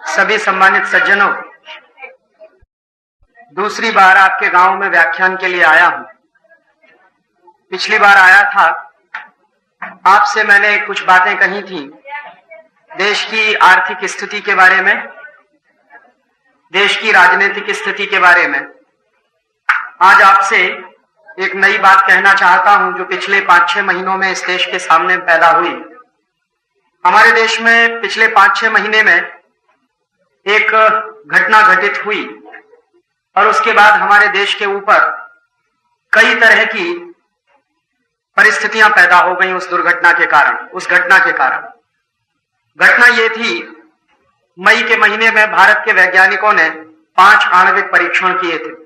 सभी सम्मानित सज्जनों, दूसरी बार आपके गांव में व्याख्यान के लिए आया हूं। पिछली बार आया था, आपसे मैंने कुछ बातें कही थी देश की आर्थिक स्थिति के बारे में, देश की राजनीतिक स्थिति के बारे में। आज आपसे एक नई बात कहना चाहता हूं जो पिछले 5-6 महीनों में इस देश के सामने पैदा हुई। हमारे देश में पिछले 5-6 महीने में एक घटना घटित हुई और उसके बाद हमारे देश के ऊपर कई तरह की परिस्थितियां पैदा हो गई उस दुर्घटना के कारण, उस घटना के कारण। घटना ये थी, मई के महीने में भारत के वैज्ञानिकों ने 5 आणविक परीक्षण किए थे।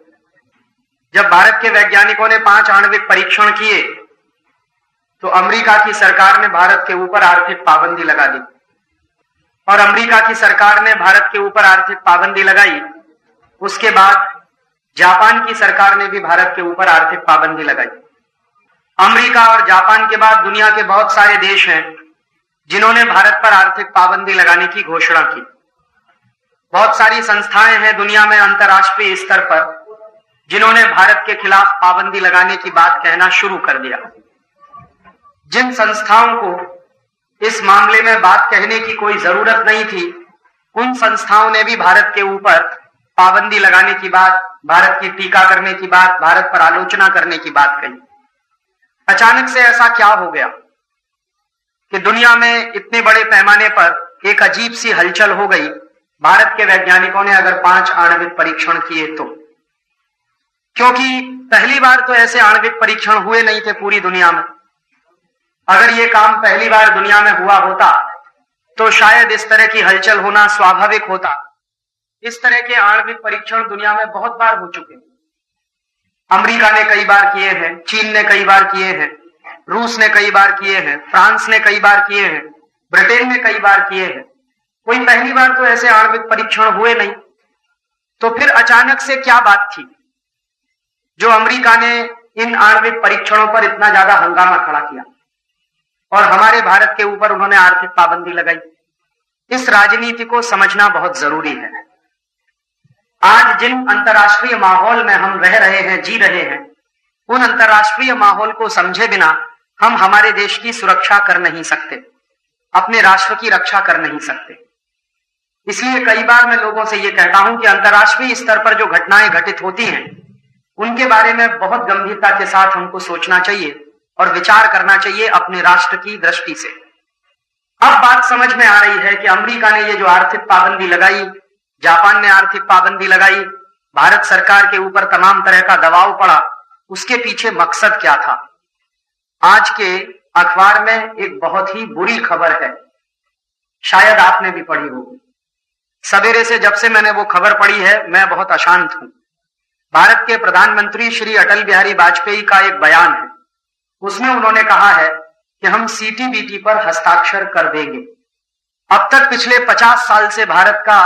जब भारत के वैज्ञानिकों ने 5 आणविक परीक्षण किए तो अमेरिका की सरकार ने भारत के ऊपर आर्थिक पाबंदी लगा दी, और अमेरिका की सरकार ने भारत के ऊपर आर्थिक पाबंदी लगाई। उसके बाद जापान की सरकार ने भी भारत के ऊपर आर्थिक पाबंदी लगाई। अमेरिका और जापान के बाद दुनिया के बहुत सारे देश हैं जिन्होंने भारत पर आर्थिक पाबंदी लगाने की घोषणा की। बहुत सारी संस्थाएं हैं दुनिया में अंतर्राष्ट्रीय स्तर पर जिन्होंने भारत के खिलाफ पाबंदी लगाने की बात कहना शुरू कर दिया। जिन संस्थाओं को इस मामले में बात कहने की कोई जरूरत नहीं थी, उन संस्थाओं ने भी भारत के ऊपर पाबंदी लगाने की बात, भारत की टीका करने की बात, भारत पर आलोचना करने की बात कही। अचानक से ऐसा क्या हो गया कि दुनिया में इतने बड़े पैमाने पर एक अजीब सी हलचल हो गई। भारत के वैज्ञानिकों ने अगर 5 आणविक परीक्षण किए तो, क्योंकि पहली बार तो ऐसे आणविक परीक्षण हुए नहीं थे पूरी दुनिया में। अगर ये काम पहली बार दुनिया में हुआ होता तो शायद इस तरह की हलचल होना स्वाभाविक होता। इस तरह के आणविक परीक्षण दुनिया में बहुत बार हो चुके हैं। अमेरिका ने कई बार किए हैं, चीन ने कई बार किए हैं, रूस ने कई बार किए हैं, फ्रांस ने कई बार किए हैं, ब्रिटेन ने कई बार किए हैं। कोई पहली बार तो ऐसे आणविक परीक्षण हुए नहीं। तो फिर अचानक से क्या बात थी जो अमेरिका ने इन आणविक परीक्षणों पर इतना ज्यादा हंगामा खड़ा किया और हमारे भारत के ऊपर उन्होंने आर्थिक पाबंदी लगाई? इस राजनीति को समझना बहुत जरूरी है। आज जिन अंतर्राष्ट्रीय माहौल में हम रह रहे हैं, जी रहे हैं, उन अंतर्राष्ट्रीय माहौल को समझे बिना हम हमारे देश की सुरक्षा कर नहीं सकते, अपने राष्ट्र की रक्षा कर नहीं सकते। इसलिए कई बार मैं लोगों से यह कहता हूं कि अंतर्राष्ट्रीय स्तर पर जो घटनाएं घटित होती हैं उनके बारे में बहुत गंभीरता के साथ हमको सोचना चाहिए और विचार करना चाहिए अपने राष्ट्र की दृष्टि से। अब बात समझ में आ रही है कि अमेरिका ने ये जो आर्थिक पाबंदी लगाई, जापान ने आर्थिक पाबंदी लगाई, भारत सरकार के ऊपर तमाम तरह का दबाव पड़ा, उसके पीछे मकसद क्या था। आज के अखबार में एक बहुत ही बुरी खबर है, शायद आपने भी पढ़ी होगी। सवेरे से जब से मैंने वो खबर पढ़ी है मैं बहुत अशांत हूं। भारत के प्रधानमंत्री श्री अटल बिहारी वाजपेयी का एक बयान है, उसमें उन्होंने कहा है कि हम सीटीबीटी पर हस्ताक्षर कर देंगे। अब तक पिछले 50 साल से भारत का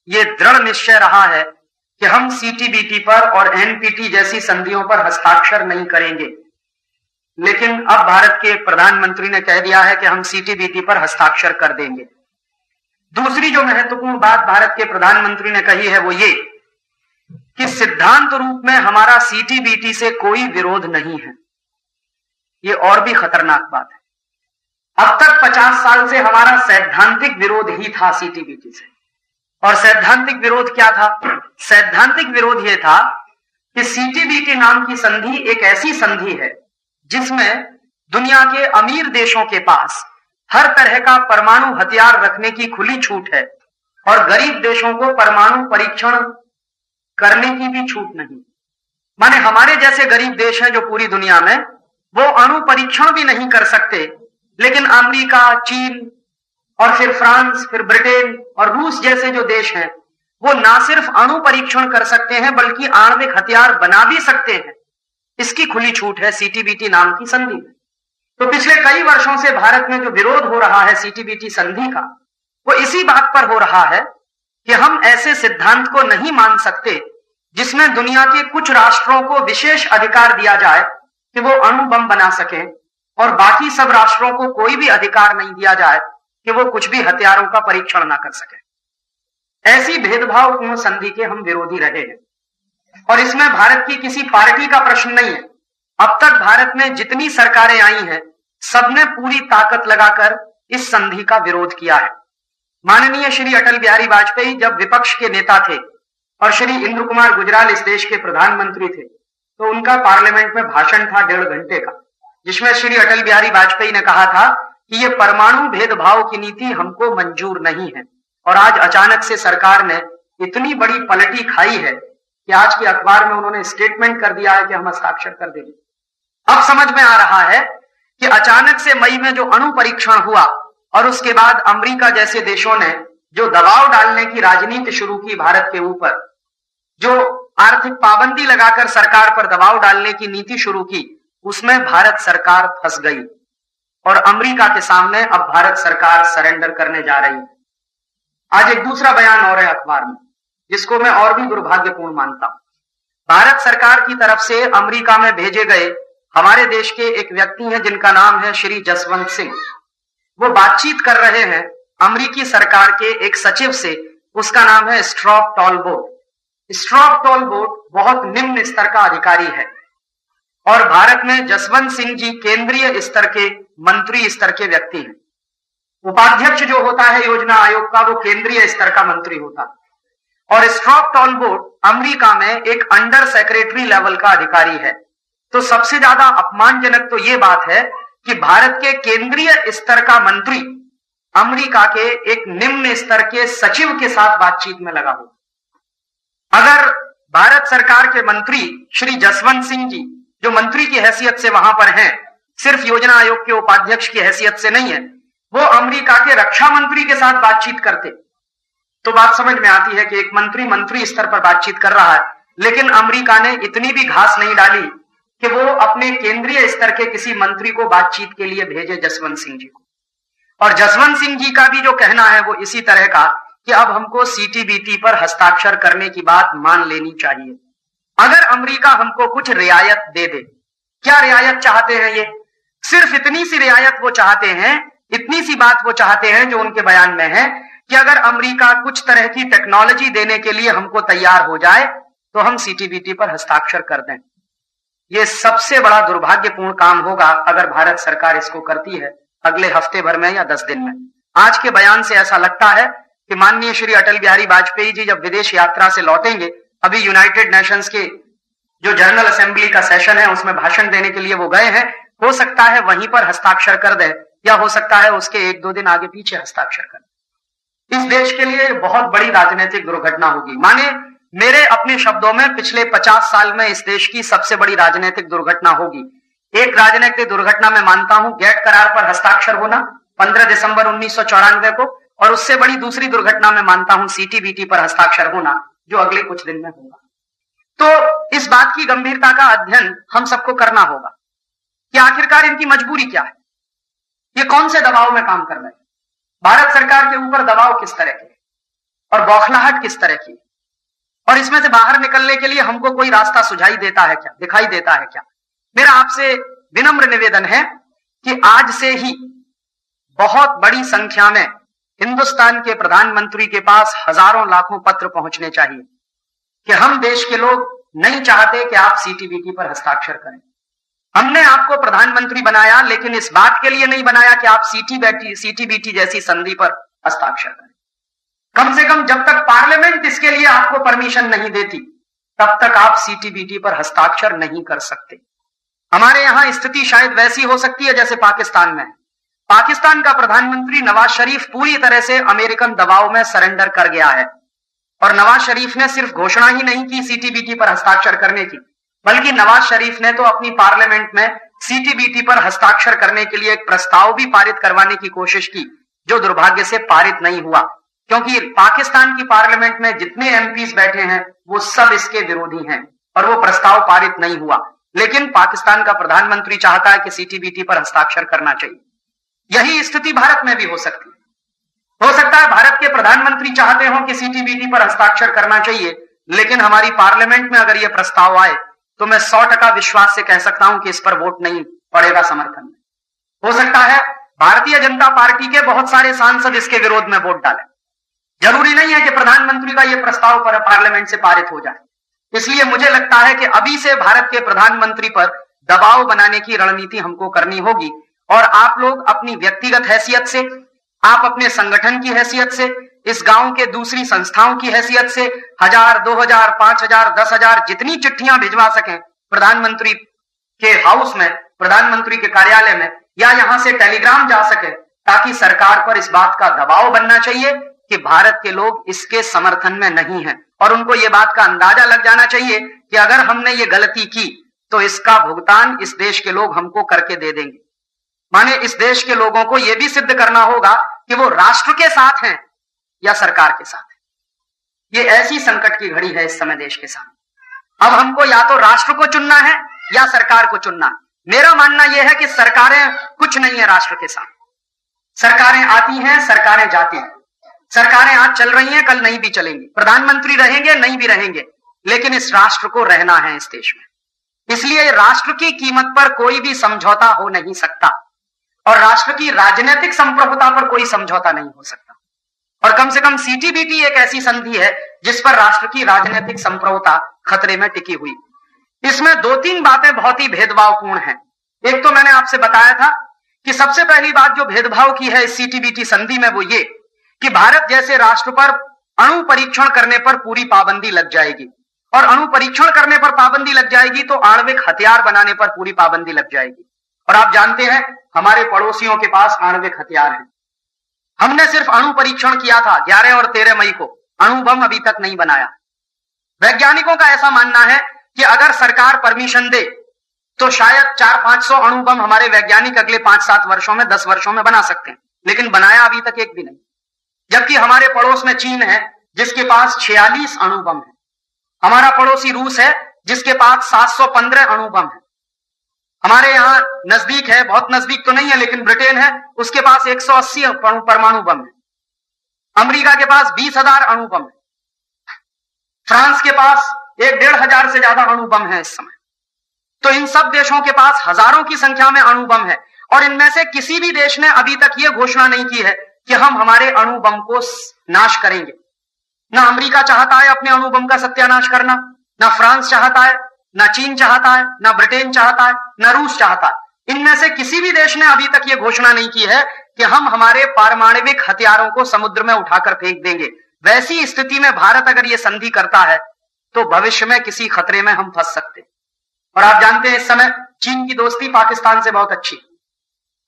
ये दृढ़ निश्चय रहा है कि हम सीटीबीटी पर और एनपीटी जैसी संधियों पर हस्ताक्षर नहीं करेंगे, लेकिन अब भारत के प्रधानमंत्री ने कह दिया है कि हम सीटीबीटी पर हस्ताक्षर कर देंगे। दूसरी जो महत्वपूर्ण बात भारत के प्रधानमंत्री ने कही है वो ये कि सिद्धांत रूप में हमारा सीटीबीटी से कोई विरोध नहीं है। ये और भी खतरनाक बात है। अब तक 50 साल से हमारा सैद्धांतिक विरोध ही था सीटीबीटी से। और सैद्धांतिक विरोध क्या था? सैद्धांतिक विरोध यह था कि सीटीबीटी नाम की संधि एक ऐसी संधि है जिसमें दुनिया के अमीर देशों के पास हर तरह का परमाणु हथियार रखने की खुली छूट है और गरीब देशों को परमाणु परीक्षण करने की भी छूट नहीं। माने हमारे जैसे गरीब देश हैं जो पूरी दुनिया में, वो अणु परीक्षण भी नहीं कर सकते, लेकिन अमेरिका, चीन और फिर फ्रांस, फिर ब्रिटेन और रूस जैसे जो देश हैं वो ना सिर्फ अणु परीक्षण कर सकते हैं बल्कि आणविक हथियार बना भी सकते हैं। इसकी खुली छूट है सीटीबीटी नाम की संधि में। तो पिछले कई वर्षों से भारत में जो विरोध हो रहा है सीटीबीटी संधि का, वो इसी बात पर हो रहा है कि हम ऐसे सिद्धांत को नहीं मान सकते जिसमें दुनिया के कुछ राष्ट्रों को विशेष अधिकार दिया जाए कि वो अणु बम बना सकें और बाकी सब राष्ट्रों को कोई भी अधिकार नहीं दिया जाए कि वो कुछ भी हथियारों का परीक्षण ना कर सके। ऐसी भेदभावपूर्ण संधि के हम विरोधी रहे हैं और इसमें भारत की किसी पार्टी का प्रश्न नहीं है। अब तक भारत में जितनी सरकारें आई हैं, सबने पूरी ताकत लगाकर इस संधि का विरोध किया है। माननीय श्री अटल बिहारी वाजपेयी जब विपक्ष के नेता थे और श्री इंद्र कुमार गुजराल इस देश के प्रधानमंत्री थे, तो उनका पार्लियामेंट में भाषण था 1.5 घंटे का, जिसमें श्री अटल बिहारी वाजपेयी ने कहा था कि ये परमाणु भेदभाव की नीति हमको मंजूर नहीं है। और आज अचानक से सरकार ने इतनी बड़ी पलटी खाई है कि आज के अखबार में उन्होंने स्टेटमेंट कर दिया है कि हम हस्ताक्षर कर देंगे। अब समझ में आ रहा है कि अचानक से मई में जो अणु परीक्षण हुआ और उसके बाद अमेरिका जैसे देशों ने जो दबाव डालने की राजनीति शुरू की भारत के ऊपर, जो आर्थिक पाबंदी लगाकर सरकार पर दबाव डालने की नीति शुरू की, उसमें भारत सरकार फंस गई और अमेरिका के सामने अब भारत सरकार सरेंडर करने जा रही है। आज एक दूसरा बयान और है अखबार में, जिसको मैं और भी दुर्भाग्यपूर्ण मानता हूं। भारत सरकार की तरफ से अमेरिका में भेजे गए हमारे देश के एक व्यक्ति हैं जिनका नाम है श्री जसवंत सिंह। वो बातचीत कर रहे हैं अमेरिकी सरकार के एक सचिव से, उसका नाम है स्ट्रॉप टॉलबोट। स्ट्रॉप टॉलबोट बहुत निम्न स्तर का अधिकारी है और भारत में जसवंत सिंह जी केंद्रीय स्तर के मंत्री स्तर के व्यक्ति हैं। उपाध्यक्ष जो होता है योजना आयोग का, वो केंद्रीय स्तर का मंत्री होता है और स्ट्रॉप टॉलबोट अमेरिका में एक अंडर सेक्रेटरी लेवल का अधिकारी है। तो सबसे ज्यादा अपमानजनक तो ये बात है कि भारत के केंद्रीय स्तर का मंत्री अमेरिका के एक निम्न स्तर के सचिव के साथ बातचीत में लगा हो। अगर भारत सरकार के मंत्री श्री जसवंत सिंह जी, जो मंत्री की हैसियत से वहां पर हैं, सिर्फ योजना आयोग के उपाध्यक्ष की हैसियत से नहीं है, वो अमेरिका के रक्षा मंत्री के साथ बातचीत करते, तो बात समझ में आती है कि एक मंत्री स्तर पर बातचीत कर रहा है। लेकिन अमेरिका ने इतनी भी घास नहीं डाली कि वो अपने केंद्रीय स्तर के किसी मंत्री को बातचीत के लिए भेजे जसवंत सिंह जी को। और जसवंत सिंह जी का भी जो कहना है वो इसी तरह का कि अब हमको सीटीबीटी पर हस्ताक्षर करने की बात मान लेनी चाहिए। अगर अमेरिका हमको कुछ रियायत दे दे, क्या रियायत चाहते हैं ये? सिर्फ इतनी सी रियायत वो चाहते हैं, इतनी सी बात वो चाहते हैं जो उनके बयान में है कि अगर अमेरिका कुछ तरह की टेक्नोलॉजी देने के लिए हमको तैयार हो जाए तो हम सीटीबीटी पर हस्ताक्षर कर दें। ये सबसे बड़ा दुर्भाग्यपूर्ण काम होगा अगर भारत सरकार इसको करती है अगले हफ्ते भर में या 10 दिन में। आज के बयान से ऐसा लगता है कि माननीय श्री अटल बिहारी वाजपेयी जी जब विदेश यात्रा से लौटेंगे, अभी यूनाइटेड नेशंस के जो जनरल असेंबली का सेशन है उसमें भाषण देने के लिए वो गए हैं, हो सकता है वहीं पर हस्ताक्षर कर दें या हो सकता है उसके 1-2 दिन आगे पीछे हस्ताक्षर करें। इस देश के लिए बहुत बड़ी राजनीतिक दुर्घटना होगी। माने मेरे अपने शब्दों में पिछले 50 साल में इस देश की सबसे बड़ी राजनीतिक दुर्घटना होगी। एक राजनीतिक दुर्घटना मैं मानता हूं गेट करार पर हस्ताक्षर होना 15 दिसंबर 1994 को, और उससे बड़ी दूसरी दुर्घटना मैं मानता हूं सीटीबीटी पर हस्ताक्षर होना, जो अगले कुछ दिन में होगा। तो इस बात की गंभीरता का अध्ययन हम सबको करना होगा कि आखिरकार इनकी मजबूरी क्या है, ये कौन से दबाव में काम कर रहे हैं, भारत सरकार के ऊपर दबाव किस तरह के और बौखलाहट किस तरह की, और इसमें से बाहर निकलने के लिए हमको कोई रास्ता सुझाई देता है क्या, दिखाई देता है क्या। मेरा आपसे विनम्र निवेदन है कि आज से ही बहुत बड़ी संख्या में हिंदुस्तान के प्रधानमंत्री के पास हजारों लाखों पत्र पहुंचने चाहिए कि हम देश के लोग नहीं चाहते कि आप सीटीबीटी पर हस्ताक्षर करें। हमने आपको प्रधानमंत्री बनाया, लेकिन इस बात के लिए नहीं बनाया कि आप सीटीबीटी जैसी संधि पर हस्ताक्षर करें। कम से कम जब तक पार्लियामेंट इसके लिए आपको परमिशन नहीं देती, तब तक आप सीटीबीटी पर हस्ताक्षर नहीं कर सकते। हमारे यहां स्थिति शायद वैसी हो सकती है जैसे पाकिस्तान में। पाकिस्तान का प्रधानमंत्री नवाज शरीफ पूरी तरह से अमेरिकन दबाव में सरेंडर कर गया है, और नवाज शरीफ ने सिर्फ घोषणा ही नहीं की सीटीबीटी पर हस्ताक्षर करने की, बल्कि नवाज शरीफ ने तो अपनी पार्लियामेंट में सीटीबीटी पर हस्ताक्षर करने के लिए एक प्रस्ताव भी पारित करवाने की कोशिश की, जो दुर्भाग्य से पारित नहीं हुआ, क्योंकि पाकिस्तान की पार्लियामेंट में जितने एमपीज बैठे हैं वो सब इसके विरोधी हैं और वो प्रस्ताव पारित नहीं हुआ। लेकिन पाकिस्तान का प्रधानमंत्री चाहता है कि सीटीबीटी पर हस्ताक्षर करना चाहिए। यही स्थिति भारत में भी हो सकती है। हो सकता है भारत के प्रधानमंत्री चाहते हो कि सीटीबीटी पर हस्ताक्षर करना चाहिए, लेकिन हमारी पार्लियामेंट में अगर यह प्रस्ताव आए तो मैं 100% विश्वास से कह सकता हूं कि इस पर वोट नहीं पड़ेगा समर्थन में। हो सकता है भारतीय जनता पार्टी के बहुत सारे सांसद इसके विरोध में वोट डालें। जरूरी नहीं है कि प्रधानमंत्री का यह प्रस्ताव पर पार्लियामेंट से पारित हो जाए। इसलिए मुझे लगता है कि अभी से भारत के प्रधानमंत्री पर दबाव बनाने की रणनीति हमको करनी होगी, और आप लोग अपनी व्यक्तिगत हैसियत से, आप अपने संगठन की हैसियत से, इस गांव के दूसरी संस्थाओं की हैसियत से 1000, 2000, 5000, 10,000 जितनी चिट्ठियां भिजवा सकें प्रधानमंत्री के हाउस में, प्रधानमंत्री के कार्यालय में, या यहां से टेलीग्राम जा सके, ताकि सरकार पर इस बात का दबाव बनना चाहिए कि भारत के लोग इसके समर्थन में नहीं हैं, और उनको ये बात का अंदाजा लग जाना चाहिए कि अगर हमने ये गलती की तो इसका भुगतान इस देश के लोग हमको करके दे देंगे। माने इस देश के लोगों को यह भी सिद्ध करना होगा कि वो राष्ट्र के साथ हैं या सरकार के साथ है। ये ऐसी संकट की घड़ी है इस समय देश के साथ। अब हमको या तो राष्ट्र को चुनना है या सरकार को चुनना है। मेरा मानना यह है कि सरकारें कुछ नहीं है राष्ट्र के साथ। सरकारें आती हैं, सरकारें जाती हैं। सरकारें आज चल रही हैं, कल नहीं भी चलेंगी। प्रधानमंत्री रहेंगे, नहीं भी रहेंगे, लेकिन इस राष्ट्र को रहना है इस देश में। इसलिए राष्ट्र की कीमत पर कोई भी समझौता हो नहीं सकता, और राष्ट्र की राजनीतिक संप्रभुता पर कोई समझौता नहीं हो सकता। और कम से कम सीटीबीटी एक ऐसी संधि है जिस पर राष्ट्र की राजनीतिक संप्रभुता खतरे में टिकी हुई। इसमें 2-3 बातें बहुत ही भेदभावपूर्ण हैं। एक तो मैंने आपसे बताया था कि सबसे पहली बात जो भेदभाव की है इस सीटीबीटी संधि में वो ये कि भारत जैसे राष्ट्र पर अणु परीक्षण करने पर पूरी पाबंदी लग जाएगी, और अणु परीक्षण करने पर पाबंदी लग जाएगी तो आणविक हथियार बनाने पर पूरी पाबंदी लग जाएगी। और आप जानते हैं हमारे पड़ोसियों के पास आणविक हथियार है। हमने सिर्फ अणु परीक्षण किया था 11 और 13 मई को, अणु बम अभी तक नहीं बनाया। वैज्ञानिकों का ऐसा मानना है कि अगर सरकार परमिशन दे तो शायद 400-500 अणु बम हमारे वैज्ञानिक अगले 5-7 वर्षों में, 10 वर्षों में बना सकते हैं, लेकिन बनाया अभी तक एक भी नहीं। जबकि हमारे पड़ोस में चीन है जिसके पास 46 अणु बम है। हमारा पड़ोसी रूस है जिसके पास 715 अणु बम है। हमारे यहां नजदीक है, बहुत नजदीक तो नहीं है, लेकिन ब्रिटेन है, उसके पास 180 परमाणु बम है। अमेरिका के पास 20,000 अणु बम है। फ्रांस के पास 1,500 से ज्यादा अणु बम है इस समय। तो इन सब देशों के पास हजारों की संख्या में अणु बम है, और इनमें से किसी भी देश ने अभी तक यह घोषणा नहीं की है कि हम हमारे अणु बम को नाश करेंगे। ना अमेरिका चाहता है अपने अणु बम का सत्यानाश करना, ना फ्रांस चाहता है, ना चीन चाहता है, ना ब्रिटेन चाहता है, ना रूस चाहता है। इनमें से किसी भी देश ने अभी तक यह घोषणा नहीं की है कि हम हमारे पारमाणविक हथियारों को समुद्र में उठाकर फेंक देंगे। वैसी स्थिति में भारत अगर यह संधि करता है तो भविष्य में किसी खतरे में हम फंस सकते हैं। और आप जानते हैं इस समय चीन की दोस्ती पाकिस्तान से बहुत अच्छी है।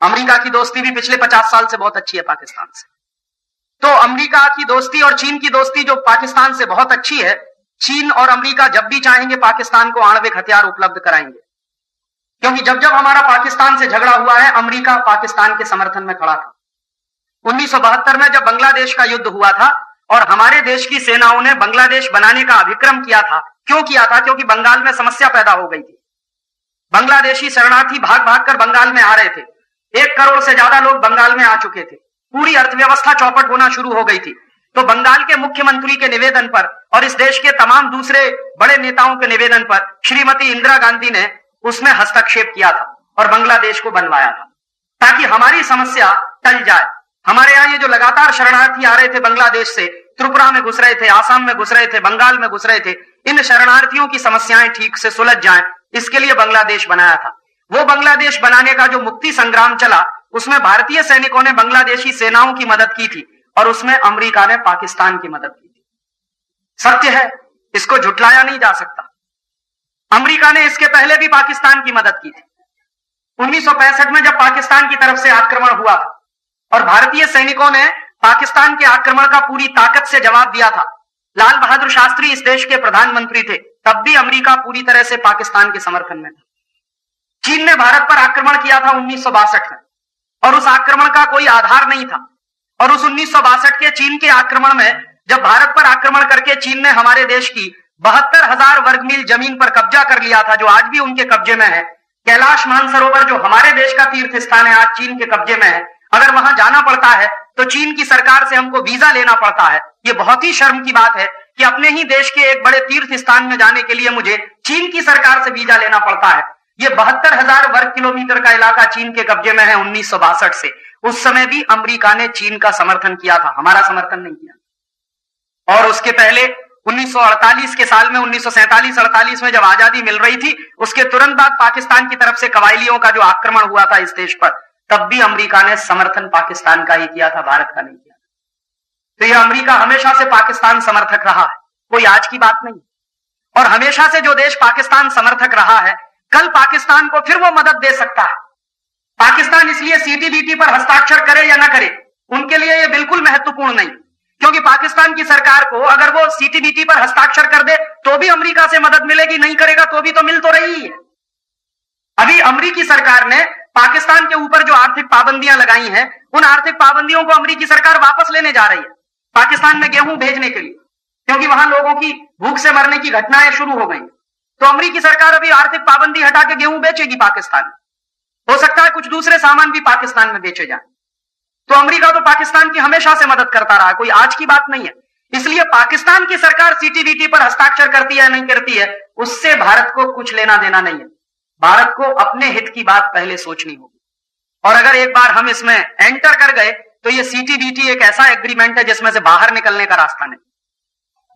अमेरिका की दोस्ती भी पिछले 50 साल से बहुत अच्छी है पाकिस्तान से। तो अमेरिका की दोस्ती और चीन की दोस्ती जो पाकिस्तान से बहुत अच्छी है, चीन और अमेरिका जब भी चाहेंगे पाकिस्तान को आणविक हथियार उपलब्ध कराएंगे। क्योंकि जब जब हमारा पाकिस्तान से झगड़ा हुआ है, अमेरिका पाकिस्तान के समर्थन में खड़ा था। 1972 में जब बांग्लादेश का युद्ध हुआ था और हमारे देश की सेनाओं ने बांग्लादेश बनाने का अभिक्रम किया था। क्यों किया था? क्योंकि बंगाल में समस्या पैदा हो गई थी। बांग्लादेशी शरणार्थी भाग भाग कर बंगाल में आ रहे थे। 1 करोड़ से ज्यादा लोग बंगाल में आ चुके थे। पूरी अर्थव्यवस्था चौपट होना शुरू हो गई थी। तो बंगाल के मुख्यमंत्री के निवेदन पर और इस देश के तमाम दूसरे बड़े नेताओं के निवेदन पर श्रीमती इंदिरा गांधी ने उसमें हस्तक्षेप किया था और बांग्लादेश को बनवाया था, ताकि हमारी समस्या टल जाए। हमारे यहाँ ये जो लगातार शरणार्थी आ रहे थे बांग्लादेश से, त्रिपुरा में घुस रहे थे, आसाम में घुस रहे थे, बंगाल में घुस रहे थे, इन शरणार्थियों की समस्याएं ठीक से सुलझ जाएं, इसके लिए बांग्लादेश बनाया था। वो बांग्लादेश बनाने का जो मुक्ति संग्राम चला, उसमें भारतीय सैनिकों ने बांग्लादेशी सेनाओं की मदद की थी और उसमें अमेरिका ने पाकिस्तान की मदद की थी। सत्य है, इसको झुटलाया नहीं जा सकता। अमेरिका ने इसके पहले भी पाकिस्तान की मदद की थी। 1965 में जब पाकिस्तान की तरफ से आक्रमण हुआ था और भारतीय सैनिकों ने पाकिस्तान के आक्रमण का पूरी ताकत से जवाब दिया था। लाल बहादुर शास्त्री इस देश के प्रधानमंत्री थे, तब भी अमेरिका पूरी तरह से पाकिस्तान के समर्थन में था। चीन ने भारत पर आक्रमण किया था 1962 में और उस आक्रमण का कोई आधार नहीं था। और उस 1962 के चीन के आक्रमण में जब भारत पर आक्रमण करके चीन ने हमारे देश की 72,000 वर्ग मील जमीन पर कब्जा कर लिया था, जो आज भी उनके कब्जे में है। कैलाश मानसरोवर जो हमारे देश का तीर्थ स्थान है, आज चीन के कब्जे में है। अगर वहां जाना पड़ता है तो चीन की सरकार से हमको वीजा लेना पड़ता है। ये बहुत ही शर्म की बात है कि अपने ही देश के एक बड़े तीर्थ स्थान में जाने के लिए मुझे चीन की सरकार से वीजा लेना पड़ता है। ये 72,000 वर्ग किलोमीटर का इलाका चीन के कब्जे में है 1962 से। उस समय भी अमेरिका ने चीन का समर्थन किया था, हमारा समर्थन नहीं किया। और उसके पहले 1948 के साल में 1947-48 में जब आजादी मिल रही थी, उसके तुरंत बाद पाकिस्तान की तरफ से कबायलियों का जो आक्रमण हुआ था इस देश पर, तब भी अमेरिका ने समर्थन पाकिस्तान का ही किया था, भारत का नहीं किया। तो यह अमेरिका हमेशा से पाकिस्तान समर्थक रहा है, कोई आज की बात नहीं। और हमेशा से जो देश पाकिस्तान समर्थक रहा है, कल पाकिस्तान को फिर वो मदद दे सकता है। पाकिस्तान इसलिए सीटीबीटी पर हस्ताक्षर करे या ना करे, उनके लिए यह बिल्कुल महत्वपूर्ण नहीं, क्योंकि पाकिस्तान की सरकार को अगर वो सीटीबीटी पर हस्ताक्षर कर दे तो भी अमेरिका से मदद मिलेगी, नहीं करेगा तो भी तो मिल तो रही है। अभी अमेरिकी सरकार ने पाकिस्तान के ऊपर जो आर्थिक पाबंदियां लगाई हैं, उन आर्थिक पाबंदियों को अमेरिकी सरकार वापस लेने जा रही है पाकिस्तान में गेहूं भेजने के लिए, क्योंकि वहां लोगों की भूख से मरने की घटनाएं शुरू हो गई। तो अमेरिकी सरकार अभी आर्थिक पाबंदी हटा के गेहूं बेचेगी पाकिस्तान में, हो सकता है कुछ दूसरे सामान भी पाकिस्तान में बेचे जाए। तो अमेरिका तो पाकिस्तान की हमेशा से मदद करता रहा, कोई आज की बात नहीं है। इसलिए पाकिस्तान की सरकार सीटीबीटी पर हस्ताक्षर करती है नहीं करती है, उससे भारत को कुछ लेना देना नहीं है। भारत को अपने हित की बात पहले सोचनी होगी। और अगर एक बार हम इसमें एंटर कर गए तो ये सीटीबीटी एक ऐसा एग्रीमेंट है जिसमें से बाहर निकलने का रास्ता नहीं।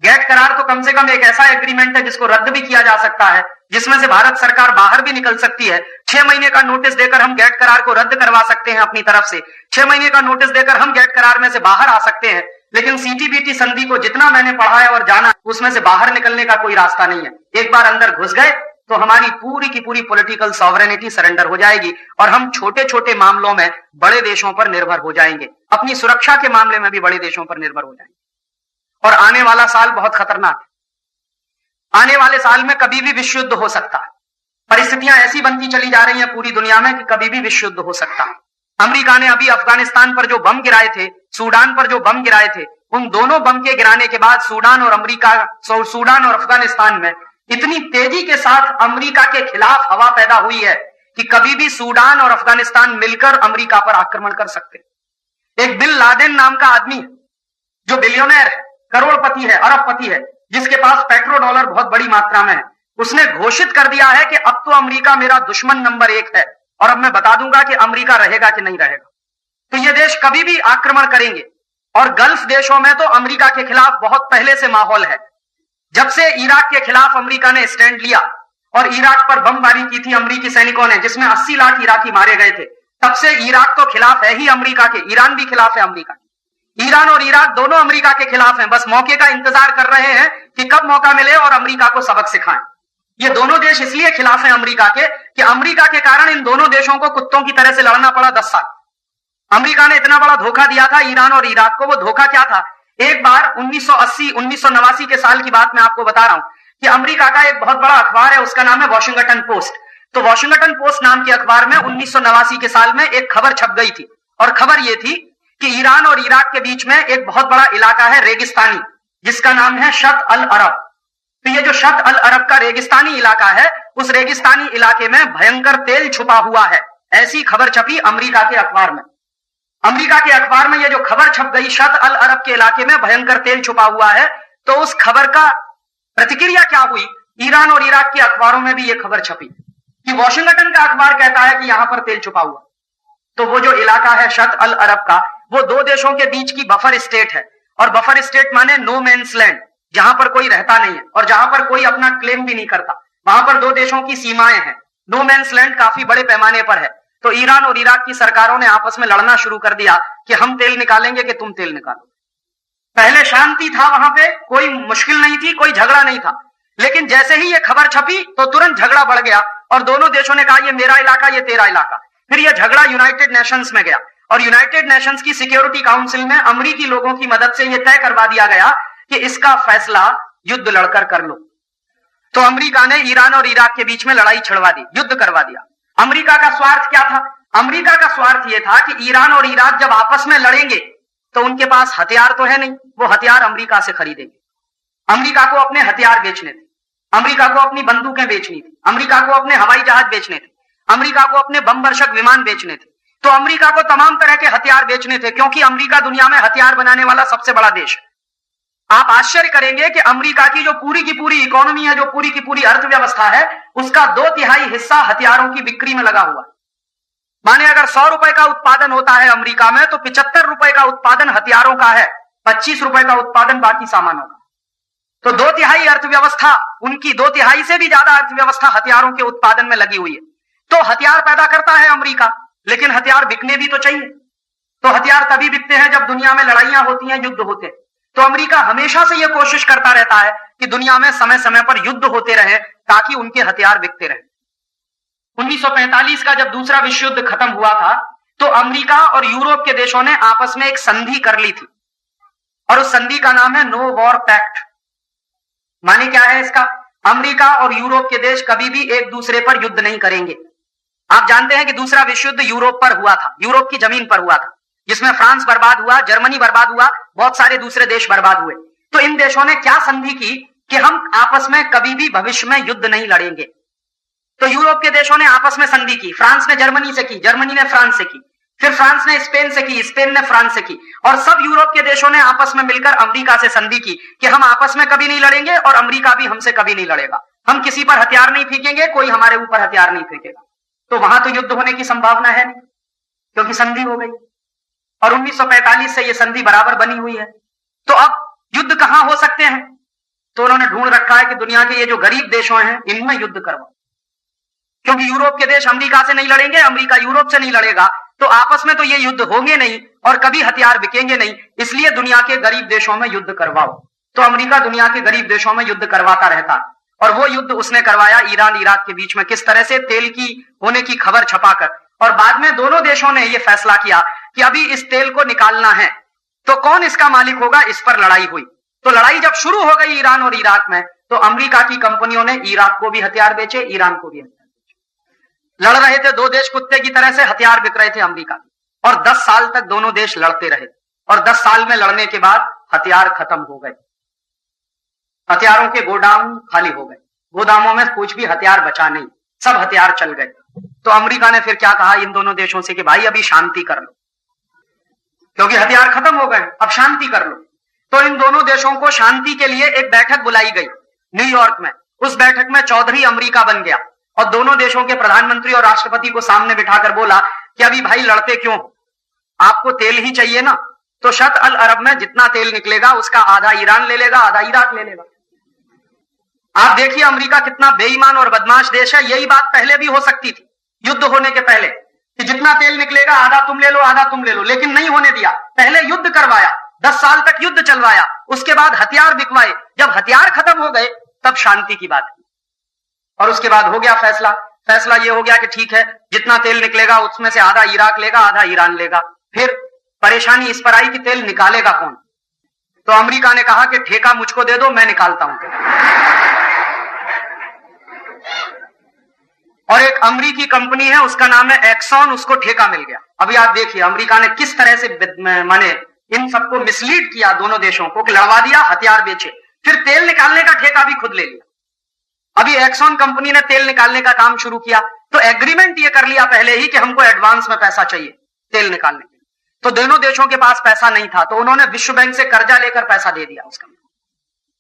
गैट करार तो कम से कम एक ऐसा एग्रीमेंट है जिसको रद्द भी किया जा सकता है, जिसमें से भारत सरकार बाहर भी निकल सकती है। 6 महीने का नोटिस देकर हम गैट करार को रद्द करवा सकते हैं अपनी तरफ से, 6 महीने का नोटिस देकर हम गैट करार में से बाहर आ सकते हैं। लेकिन सीटीबीटी संधि को जितना मैंने पढ़ा है और जाना, उसमें से बाहर निकलने का कोई रास्ता नहीं है। एक बार अंदर घुस गए तो हमारी पूरी की पूरी पॉलिटिकल सॉवरेनिटी सरेंडर हो जाएगी और हम छोटे छोटे मामलों में बड़े देशों पर निर्भर हो जाएंगे, अपनी सुरक्षा के मामले में भी बड़े देशों पर निर्भर हो जाएंगे। और आने वाला साल बहुत खतरनाक है। आने वाले साल में कभी भी विश्व युद्ध हो सकता है। परिस्थितियां ऐसी बनती चली जा रही हैं पूरी दुनिया में कि कभी भी विश्व युद्ध हो सकता है। अमेरिका ने अभी अफगानिस्तान पर जो बम गिराए थे, सूडान पर जो बम गिराए थे, उन दोनों बम के गिराने के बाद सूडान और अफगानिस्तान में इतनी तेजी के साथ अमेरिका के खिलाफ हवा पैदा हुई है कि कभी भी सूडान और अफगानिस्तान मिलकर अमेरिका पर आक्रमण कर सकते। एक बिन लादेन नाम का आदमी है जो बिलियनर है, करोड़पति है, अरबपति है, जिसके पास पेट्रो डॉलर बहुत बड़ी मात्रा में है। उसने घोषित कर दिया है कि अब तो अमेरिका मेरा दुश्मन नंबर 1 है और अब मैं बता दूंगा कि अमेरिका रहेगा कि नहीं रहेगा। तो ये देश कभी भी आक्रमण करेंगे। और गल्फ देशों में तो अमेरिका के खिलाफ बहुत पहले से माहौल है। जब से इराक के खिलाफ अमेरिका ने स्टैंड लिया और इराक पर बमबारी की थी अमेरिकी सैनिकों ने, जिसमें 80 लाख इराकी मारे गए थे, तब से इराक तो खिलाफ है ही अमेरिका के, ईरान भी खिलाफ है अमेरिका के। ईरान और इराक दोनों अमेरिका के खिलाफ हैं, बस मौके का इंतजार कर रहे हैं कि कब मौका मिले और अमेरिका को सबक सिखाएं। ये दोनों देश इसलिए खिलाफ हैं अमेरिका के कि अमेरिका के कारण इन दोनों देशों को कुत्तों की तरह से लड़ना पड़ा 10 साल। अमेरिका ने इतना बड़ा धोखा दिया था ईरान और इराक को। वो धोखा क्या था? एक बार 1989 के साल की बात मैं आपको बता रहा हूं कि अमेरिका का एक बहुत बड़ा अखबार है, उसका नाम है वॉशिंगटन पोस्ट। तो वॉशिंगटन पोस्ट नाम के अखबार में 1989 के साल में एक खबर छप गई थी और खबर यह थी कि ईरान और इराक के बीच में एक बहुत बड़ा इलाका है रेगिस्तानी, जिसका नाम है शत अल अरब। तो ये जो शत अल अरब का रेगिस्तानी इलाका है, उस रेगिस्तानी इलाके में भयंकर तेल छुपा हुआ है, ऐसी खबर छपी अमेरिका के अखबार में। अमेरिका के अखबार में ये जो खबर छप गई, शत अल अरब के इलाके में भयंकर तेल छुपा हुआ है, तो उस खबर का प्रतिक्रिया क्या हुई? ईरान और इराक के अखबारों में भी ये खबर छपी कि वॉशिंगटन का अखबार कहता है कि यहां पर तेल छुपा हुआ। तो वो जो इलाका है शत अल अरब का, वो दो देशों के बीच की बफर स्टेट है। और बफर स्टेट माने नो मैन्स लैंड, जहां पर कोई रहता नहीं है और जहां पर कोई अपना क्लेम भी नहीं करता। वहां पर दो देशों की सीमाएं हैं। नो मैन्स लैंड काफी बड़े पैमाने पर है। तो ईरान और इराक की सरकारों ने आपस में लड़ना शुरू कर दिया कि हम तेल निकालेंगे कि तुम तेल निकालो। पहले शांति था, वहां पे कोई मुश्किल नहीं थी, कोई झगड़ा नहीं था। लेकिन जैसे ही ये खबर छपी तो तुरंत झगड़ा बढ़ गया और दोनों देशों ने कहा ये मेरा इलाका, ये तेरा इलाका। फिर यह झगड़ा यूनाइटेड नेशंस में गया और यूनाइटेड नेशंस की सिक्योरिटी काउंसिल में अमेरिकी लोगों की मदद से यह तय करवा दिया गया कि इसका फैसला युद्ध लड़कर कर लो। तो अमेरिका ने ईरान और इराक के बीच में लड़ाई छिड़वा दी, युद्ध करवा दिया। अमेरिका का स्वार्थ क्या था? अमेरिका का स्वार्थ यह था कि ईरान और इराक जब आपस में लड़ेंगे तो उनके पास हथियार तो है नहीं, वो हथियार अमेरिका से खरीदेंगे। अमेरिका को अपने हथियार बेचने थे, अमेरिका को अपनी बंदूकें बेचनी थी, अमेरिका को अपने हवाई जहाज बेचने थे, अमेरिका को अपने बम वर्षक विमान बेचने थे। तो अमेरिका को तमाम तरह के हथियार बेचने थे, क्योंकि अमेरिका दुनिया में हथियार बनाने वाला सबसे बड़ा देश है। आप आश्चर्य करेंगे कि अमेरिका की जो पूरी की पूरी इकोनॉमी है, जो पूरी की पूरी अर्थव्यवस्था है, उसका 2/3 हिस्सा हथियारों की बिक्री में लगा हुआ है। माने अगर 100 रुपए का उत्पादन होता है अमेरिका में, तो 75 रुपए का उत्पादन हथियारों का है। 25 रुपए का उत्पादन बाकी सामानों का। तो 2/3 अर्थव्यवस्था, उनकी 2/3 से भी ज्यादा अर्थव्यवस्था हथियारों के उत्पादन में लगी हुई है। तो हथियार पैदा करता है अमेरिका, लेकिन हथियार बिकने भी तो चाहिए। तो हथियार तभी बिकते हैं जब दुनिया में लड़ाइयां होती हैं, युद्ध होते हैं। तो अमेरिका हमेशा से यह कोशिश करता रहता है कि दुनिया में समय समय पर युद्ध होते रहे ताकि उनके हथियार बिकते रहे। 1945 का जब दूसरा विश्व युद्ध खत्म हुआ था तो अमेरिका और यूरोप के देशों ने आपस में एक संधि कर ली थी, और उस संधि का नाम है नो वॉर पैक्ट। माने क्या है इसका? अमेरिका और यूरोप के देश कभी भी एक दूसरे पर युद्ध नहीं करेंगे। आप जानते हैं कि दूसरा विश्व युद्ध यूरोप पर हुआ था, यूरोप की जमीन पर हुआ था, जिसमें फ्रांस बर्बाद हुआ, जर्मनी बर्बाद हुआ, बहुत सारे दूसरे देश बर्बाद हुए। तो इन देशों ने क्या संधि की कि हम आपस में कभी भी भविष्य में युद्ध नहीं लड़ेंगे। तो यूरोप के देशों ने आपस में संधि की, फ्रांस ने जर्मनी से की, जर्मनी ने फ्रांस से की, फिर फ्रांस ने स्पेन से की, स्पेन ने फ्रांस से की, और सब यूरोप के देशों ने आपस में मिलकर अमेरिका से संधि की कि हम आपस में कभी नहीं लड़ेंगे और अमेरिका भी हमसे कभी नहीं लड़ेगा। हम किसी पर हथियार नहीं फेंकेंगे, कोई हमारे ऊपर हथियार नहीं फेंकेगा। तो वहां तो युद्ध होने की संभावना है नहीं, क्योंकि संधि हो गई, और 1945 से यह संधि बराबर बनी हुई है। तो अब युद्ध कहां हो सकते हैं? तो उन्होंने ढूंढ रखा है कि दुनिया के ये जो गरीब देशों हैं इनमें युद्ध करवाओ, क्योंकि यूरोप के देश अमेरिका से नहीं लड़ेंगे, अमेरिका यूरोप से नहीं लड़ेगा, तो आपस में तो ये युद्ध होंगे नहीं और कभी हथियार बिकेंगे नहीं। इसलिए दुनिया के गरीब देशों में युद्ध करवाओ। तो अमेरिका दुनिया के गरीब देशों में युद्ध करवाता रहता, और वो युद्ध उसने करवाया ईरान इराक के बीच में, किस तरह से? तेल की होने की खबर छपाकर। और बाद में दोनों देशों ने यह फैसला किया कि अभी इस तेल को निकालना है, तो कौन इसका मालिक होगा, इस पर लड़ाई हुई। तो लड़ाई जब शुरू हो गई ईरान और इराक में, तो अमेरिका की कंपनियों ने इराक को भी हथियार बेचे, ईरान को भी हथियार बेचे। लड़ रहे थे दो देश कुत्ते की तरह से, हथियार बिक रहे थे अमेरिका के, और 10 साल तक दोनों देश लड़ते रहे, और 10 साल में लड़ने के बाद हथियार खत्म हो गए, हथियारों के गोदाम खाली हो गए, गोदामों में कुछ भी हथियार बचा नहीं, सब हथियार चल गए। तो अमेरिका ने फिर क्या कहा इन दोनों देशों से कि भाई अभी शांति कर लो, क्योंकि हथियार खत्म हो गए, अब शांति कर लो। तो इन दोनों देशों को शांति के लिए एक बैठक बुलाई गई न्यूयॉर्क में। उस बैठक में चौधरी अमेरिका बन गया और दोनों देशों के प्रधानमंत्री और राष्ट्रपति को सामने बिठाकर बोला कि अभी भाई लड़ते क्यों, आपको तेल ही चाहिए ना, तो शत अल अरब में जितना तेल निकलेगा उसका आधा ईरान ले लेगा, आधा इराक ले लेगा। आप देखिए अमेरिका कितना बेईमान और बदमाश देश है। यही बात पहले भी हो सकती थी, युद्ध होने के पहले, कि जितना तेल निकलेगा आधा तुम ले लो, आधा तुम ले लो, लेकिन नहीं होने दिया। पहले युद्ध करवाया, 10 साल तक युद्ध चलवाया, उसके बाद हथियार बिकवाए। जब हथियार खत्म हो गए तब शांति की बात की, और उसके बाद हो गया फैसला। फैसला यह हो गया कि ठीक है, जितना तेल निकलेगा उसमें से आधा इराक लेगा, आधा ईरान लेगा। फिर परेशानी इस पर आई कि तेल निकालेगा कौन? तो अमेरिका ने कहा कि ठेका मुझको दे दो, मैं निकालता हूं तेल। और एक अमेरिकी कंपनी है, उसका नाम है एक्सॉन, उसको ठेका मिल गया। अभी आप देखिए अमेरिका ने किस तरह से माने इन सबको मिसलीड किया, दोनों देशों को, कि लड़वा दिया, हथियार बेचे, फिर तेल निकालने का ठेका भी खुद ले लिया। अभी एक्सॉन कंपनी ने तेल निकालने का काम शुरू किया, तो एग्रीमेंट ये कर लिया पहले ही कि हमको एडवांस में पैसा चाहिए तेल निकालने के लिए। तो दोनों देशों के पास पैसा नहीं था, तो उन्होंने विश्व बैंक से कर्जा लेकर पैसा दे दिया उस कंपनी,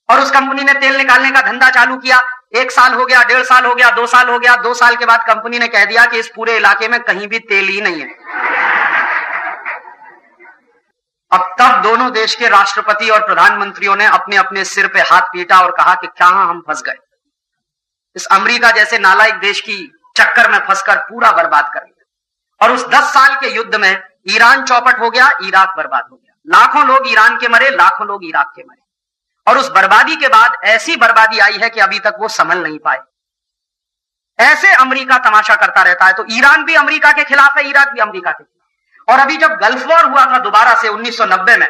और उस कंपनी ने तेल निकालने का धंधा चालू किया। 1 साल हो गया, 1.5 साल हो गया, 2 साल हो गया। 2 साल के बाद कंपनी ने कह दिया कि इस पूरे इलाके में कहीं भी तेल ही नहीं है। अब तब दोनों देश के राष्ट्रपति और प्रधानमंत्रियों ने अपने अपने सिर पे हाथ पीटा और कहा कि कहां हम फंस गए, इस अमेरिका जैसे नालायक देश की चक्कर में फंसकर पूरा बर्बाद कर लिया। और उस 10 साल के युद्ध में ईरान चौपट हो गया, इराक बर्बाद हो गया, लाखों लोग ईरान के मरे, लाखों लोग इराक के मरे। और उस बर्बादी के बाद ऐसी बर्बादी आई है कि अभी तक वो संभल नहीं पाए। ऐसे अमेरिका तमाशा करता रहता है। तो ईरान भी अमेरिका के खिलाफ है, इराक भी अमेरिका के खिलाफ। और अभी जब गल्फ वॉर हुआ था दोबारा से 1990 में,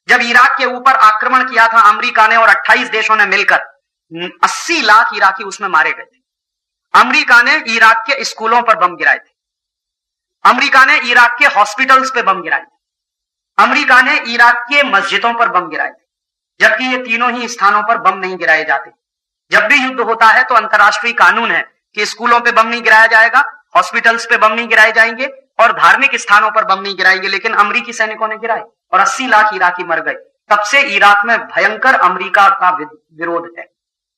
जब इराक के ऊपर आक्रमण किया था अमेरिका ने और 28 देशों ने मिलकर, 80 लाख इराकी उसमें मारे गए थे। अमेरिका ने इराक के स्कूलों पर बम गिराए थे, अमेरिका ने इराक के हॉस्पिटल्स पे बम गिराए थे, अमेरिका ने इराक के मस्जिदों पर बम गिराए थे, जबकि ये तीनों ही स्थानों पर बम नहीं गिराए जाते। जब भी युद्ध होता है तो अंतर्राष्ट्रीय कानून है कि स्कूलों पे बम नहीं गिराया जाएगा, हॉस्पिटल्स पे बम नहीं गिराए जाएंगे और धार्मिक स्थानों पर बम नहीं गिराएंगे। लेकिन अमेरिकी सैनिकों ने गिराए और 80 लाख इराकी मर गए। तब से इराक में भयंकर अमेरिका का विरोध है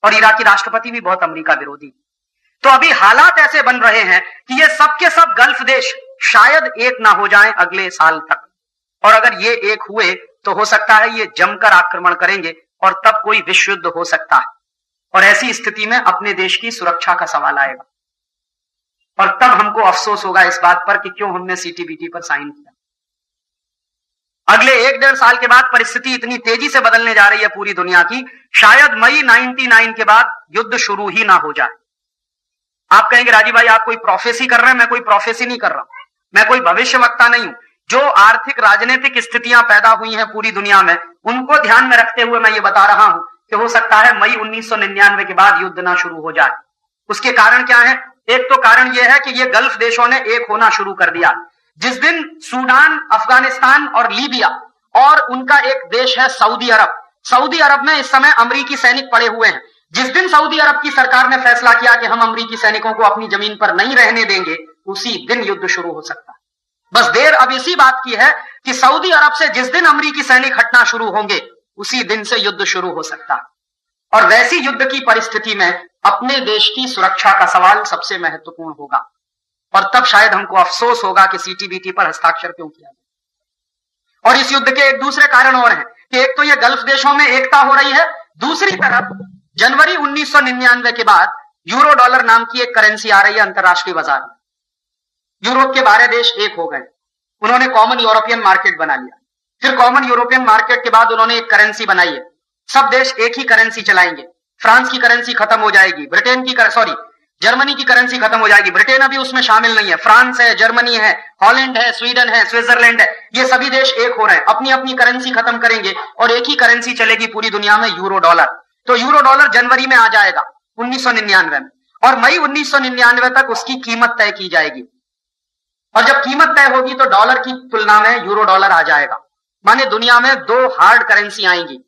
और इराकी राष्ट्रपति भी बहुत अमेरिका विरोधी। तो अभी हालात ऐसे बन रहे हैं कि ये सब के सब गल्फ देश शायद एक ना हो जाएं अगले साल तक, और अगर ये एक हुए तो हो सकता है ये जमकर आक्रमण करेंगे और तब कोई विश्व युद्ध हो सकता है। और ऐसी स्थिति में अपने देश की सुरक्षा का सवाल आएगा और तब हमको अफसोस होगा इस बात पर कि क्यों हमने सीटीबीटी पर साइन किया। अगले 1-1.5 साल के बाद परिस्थिति इतनी तेजी से बदलने जा रही है पूरी दुनिया की, शायद मई 99 के बाद युद्ध शुरू ही ना हो जाए। आप कहेंगे राजीव भाई आप कोई प्रोफेसी कर रहे हैं। मैं कोई प्रोफेसी नहीं कर रहा, मैं कोई भविष्यवक्ता नहीं हूं। जो आर्थिक राजनीतिक स्थितियां पैदा हुई हैं पूरी दुनिया में, उनको ध्यान में रखते हुए मैं ये बता रहा हूं कि हो सकता है मई 1999 के बाद युद्ध ना शुरू हो जाए। उसके कारण क्या है? एक तो कारण यह है कि ये गल्फ देशों ने एक होना शुरू कर दिया। जिस दिन सूडान, अफगानिस्तान और लीबिया और उनका एक देश है सऊदी अरब, सऊदी अरब में इस समय अमरीकी सैनिक पड़े हुए हैं। जिस दिन सऊदी अरब की सरकार ने फैसला किया कि हम अमरीकी सैनिकों को अपनी जमीन पर नहीं रहने देंगे, उसी दिन युद्ध शुरू हो सकता है। बस देर अब इसी बात की है कि सऊदी अरब से जिस दिन अमरीकी सैनिक हटना शुरू होंगे, उसी दिन से युद्ध शुरू हो सकता है। और वैसी युद्ध की परिस्थिति में अपने देश की सुरक्षा का सवाल सबसे महत्वपूर्ण होगा और तब शायद हमको अफसोस होगा कि सीटीबीटी पर हस्ताक्षर क्यों किया गया। और इस युद्ध के एक दूसरे कारण और हैं कि एक तो ये गल्फ देशों में एकता हो रही है, दूसरी तरफ जनवरी 1999 के बाद यूरो डॉलर नाम की एक करेंसी आ रही है अंतरराष्ट्रीय बाजार में। यूरोप के 12 देश एक हो गए, उन्होंने कॉमन यूरोपियन मार्केट बना लिया। फिर कॉमन यूरोपियन मार्केट के बाद उन्होंने एक करेंसी बनाई है, सब देश एक ही करेंसी चलाएंगे। फ्रांस की करेंसी खत्म हो जाएगी, जर्मनी की करेंसी खत्म हो जाएगी। ब्रिटेन अभी उसमें शामिल नहीं है, फ्रांस है, जर्मनी है, हॉलैंड है, स्वीडन है, स्विट्जरलैंड है, ये सभी देश एक हो रहे हैं, अपनी अपनी करेंसी खत्म करेंगे और एक ही करेंसी चलेगी पूरी दुनिया में, यूरो डॉलर। तो यूरो डॉलर जनवरी में आ जाएगा 1999 में, और मई 1999 तक उसकी कीमत तय की जाएगी। और जब कीमत तय होगी तो डॉलर की तुलना में यूरो डॉलर आ जाएगा। माने दुनिया में 2 हार्ड करेंसी आएंगी,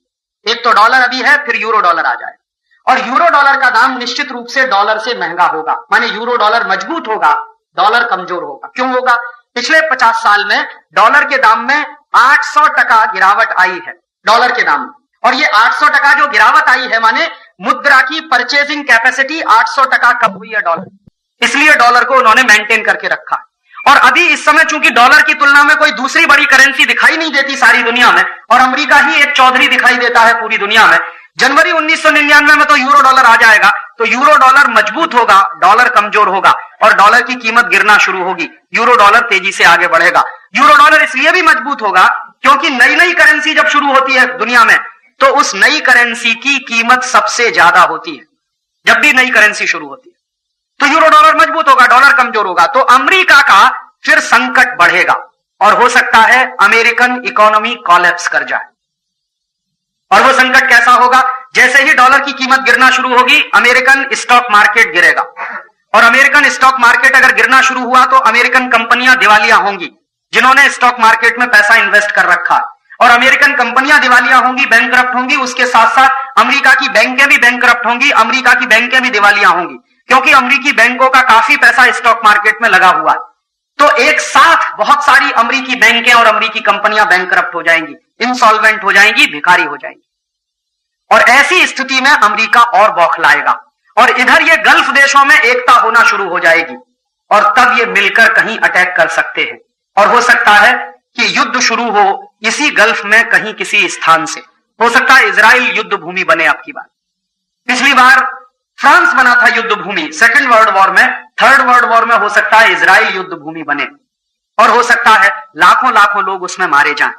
एक तो डॉलर अभी है, फिर यूरो डॉलर आ जाएगा। और यूरो डॉलर का दाम निश्चित रूप से डॉलर से महंगा होगा, माने यूरो डॉलर मजबूत होगा, डॉलर कमजोर होगा। क्यों होगा? पिछले 50 साल में डॉलर के दाम में 800% गिरावट आई है डॉलर के दाम में। और ये 800% जो गिरावट आई है, माने मुद्रा की परचेजिंग कैपेसिटी 800% कम हुई है डॉलर, इसलिए डॉलर को उन्होंने मेंटेन करके रखा। और अभी इस समय चूंकि डॉलर की तुलना में कोई दूसरी बड़ी करेंसी दिखाई नहीं देती सारी दुनिया में, और अमेरिका ही एक चौधरी दिखाई देता है पूरी दुनिया में, जनवरी 1999 में तो यूरो डॉलर आ जाएगा। तो यूरो डॉलर मजबूत होगा, डॉलर कमजोर होगा और डॉलर की कीमत गिरना शुरू होगी, यूरो डॉलर तेजी से आगे बढ़ेगा। यूरो डॉलर इसलिए भी मजबूत होगा क्योंकि नई नई करेंसी जब शुरू होती है दुनिया में, तो उस नई करेंसी की कीमत सबसे ज्यादा होती है। जब भी नई करेंसी शुरू होती है तो यूरो डॉलर मजबूत होगा, डॉलर कमजोर होगा, तो अमेरिका का फिर संकट बढ़ेगा और हो सकता है अमेरिकन इकोनॉमी कोलैप्स कर जाए। और वो संकट कैसा होगा? जैसे ही डॉलर की कीमत गिरना शुरू होगी, अमेरिकन स्टॉक मार्केट गिरेगा, और अमेरिकन स्टॉक मार्केट अगर गिरना शुरू हुआ तो अमेरिकन कंपनियां दिवालिया होंगी जिन्होंने स्टॉक मार्केट में पैसा इन्वेस्ट कर रखा है, और अमेरिकन कंपनियां दिवालिया होंगी, बैंकरप्ट होंगी, उसके साथ साथ अमेरिका की बैंकें भी बैंकरप्ट होंगी, अमेरिका की बैंकें भी दिवालिया होंगी, क्योंकि अमेरिकी बैंकों का काफी पैसा स्टॉक मार्केट में लगा हुआ है। तो एक साथ बहुत सारी अमेरिकी बैंकें और अमेरिकी कंपनियां बैंकरप्ट हो जाएंगी, इंसॉल्वेंट हो जाएंगी, भिखारी हो जाएंगी। और ऐसी स्थिति में अमेरिका और बौखलाएगा और इधर ये गल्फ देशों में एकता होना शुरू हो जाएगी और तब ये मिलकर कहीं अटैक कर सकते हैं। और हो सकता है कि युद्ध शुरू हो इसी गल्फ में कहीं किसी स्थान से, हो सकता है इजराइल युद्ध भूमि बने। आपकी बात, पिछली बार फ्रांस बना था युद्ध भूमि सेकेंड वर्ल्ड वॉर में, थर्ड वर्ल्ड वॉर में हो सकता है इजराइल युद्ध भूमि बने और हो सकता है लाखों लाखों लोग उसमें मारे जाएं।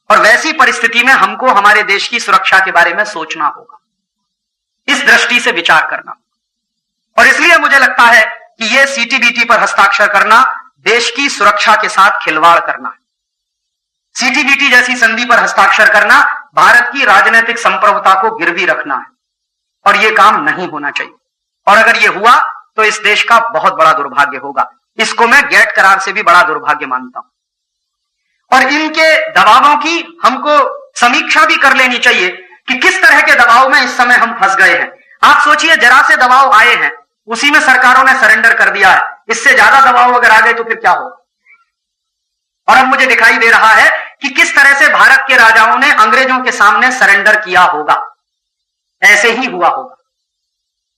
और वैसी परिस्थिति में हमको हमारे देश की सुरक्षा के बारे में सोचना होगा, इस दृष्टि से विचार करना। और इसलिए मुझे लगता है कि यह सीटीबीटी पर हस्ताक्षर करना देश की सुरक्षा के साथ खिलवाड़ करना है। सीटीबीटी जैसी संधि पर हस्ताक्षर करना भारत की राजनीतिक संप्रभुता को गिरवी रखना है और यह काम नहीं होना चाहिए। और अगर यह हुआ तो इस देश का बहुत बड़ा दुर्भाग्य होगा। इसको मैं गैट करार से भी बड़ा दुर्भाग्य मानता हूं। और इनके दबावों की हमको समीक्षा भी कर लेनी चाहिए कि किस तरह के दबाव में इस समय हम फंस गए हैं। आप सोचिए, जरा से दबाव आए हैं, उसी में सरकारों ने सरेंडर कर दिया है। इससे ज्यादा दबाव अगर आ गए तो फिर क्या होगा? और अब मुझे दिखाई दे रहा है कि किस तरह से भारत के राजाओं ने अंग्रेजों के सामने सरेंडर किया होगा, ऐसे ही हुआ होगा।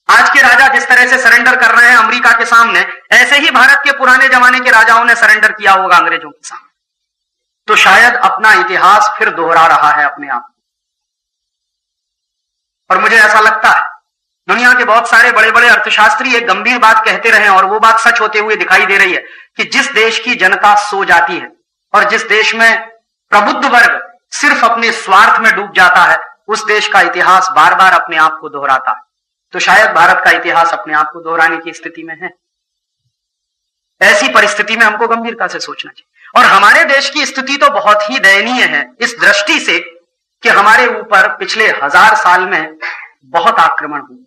आज के राजा जिस तरह से सरेंडर कर रहे हैं अमेरिका के सामने, ऐसे ही भारत के पुराने जमाने के राजाओं ने सरेंडर किया होगा अंग्रेजों के सामने। तो शायद अपना इतिहास फिर दोहरा रहा है अपने आप। और मुझे ऐसा लगता है दुनिया के बहुत सारे बड़े बड़े अर्थशास्त्री एक गंभीर बात कहते रहे और वो बात सच होते हुए दिखाई दे रही है कि जिस देश की जनता सो जाती है और जिस देश में प्रबुद्ध वर्ग सिर्फ अपने स्वार्थ में डूब जाता है, उस देश का इतिहास बार बार अपने आप को दोहराता है। तो शायद भारत का इतिहास अपने आप को दोहराने की स्थिति में है। ऐसी परिस्थिति में हमको गंभीरता से सोचना चाहिए। और हमारे देश की स्थिति तो बहुत ही दयनीय है इस दृष्टि से कि हमारे ऊपर पिछले 1000 साल में बहुत आक्रमण हुए।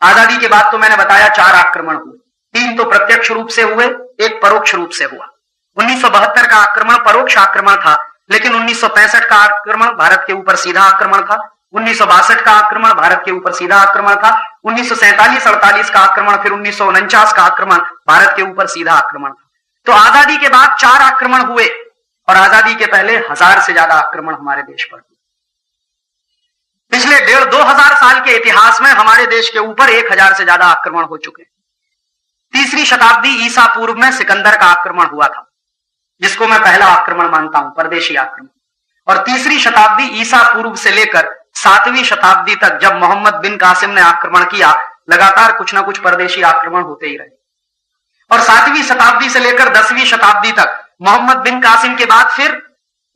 आजादी के बाद तो मैंने बताया 4 आक्रमण हुए, 3 तो प्रत्यक्ष रूप से हुए, 1 परोक्ष रूप से हुआ। 1972 का आक्रमण परोक्ष आक्रमण था, लेकिन 1965 का आक्रमण भारत के ऊपर सीधा आक्रमण था। 1962 का आक्रमण भारत के ऊपर सीधा आक्रमण था। 1947-48 का आक्रमण, फिर 1949 का आक्रमण भारत के ऊपर सीधा आक्रमण था। तो आजादी के बाद 4 आक्रमण हुए और आजादी के पहले 1000 से ज्यादा आक्रमण हमारे देश पर हुए। पिछले 1,500-2,000 साल के इतिहास में हमारे देश के ऊपर 1000 से ज्यादा आक्रमण हो चुके। 3री शताब्दी ईसा पूर्व में सिकंदर का आक्रमण हुआ था, जिसको मैं पहला आक्रमण मानता हूं, परदेशी आक्रमण। और 3री शताब्दी ईसा पूर्व से लेकर 7वीं शताब्दी तक जब मोहम्मद बिन कासिम ने आक्रमण किया, लगातार कुछ ना कुछ परदेशी आक्रमण होते ही रहे। और 7वीं शताब्दी से लेकर 10वीं शताब्दी तक मोहम्मद बिन कासिम के बाद फिर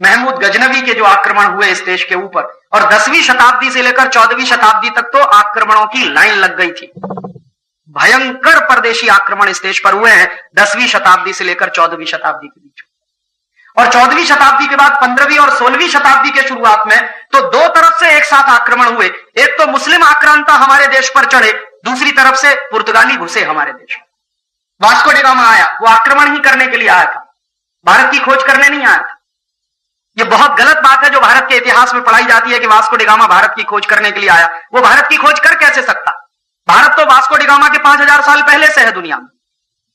महमूद गजनवी के जो आक्रमण हुए इस देश के ऊपर, और 10वीं शताब्दी से लेकर 14वीं शताब्दी तक तो आक्रमणों की लाइन लग गई थी। भयंकर परदेशी आक्रमण इस देश पर हुए हैं 10वीं शताब्दी से लेकर 14वीं शताब्दी के बीच। और 14वीं शताब्दी के बाद 15वीं और 16वीं शताब्दी के शुरुआत में तो 2 तरफ से एक साथ आक्रमण हुए। एक तो मुस्लिम आक्रांता हमारे देश पर चढ़े, दूसरी तरफ से पुर्तगाली घुसे हमारे देश में। वास्को डी गामा आया, वो आक्रमण ही करने के लिए आया था, भारत की खोज करने नहीं आया था। ये बहुत गलत बात है जो भारत के इतिहास में पढ़ाई जाती है कि वास्को डी गामा भारत की खोज करने के लिए आया। वो भारत की खोज कर कैसे सकता? भारत तो वास्को डी गामा के 5000 साल पहले से है दुनिया में।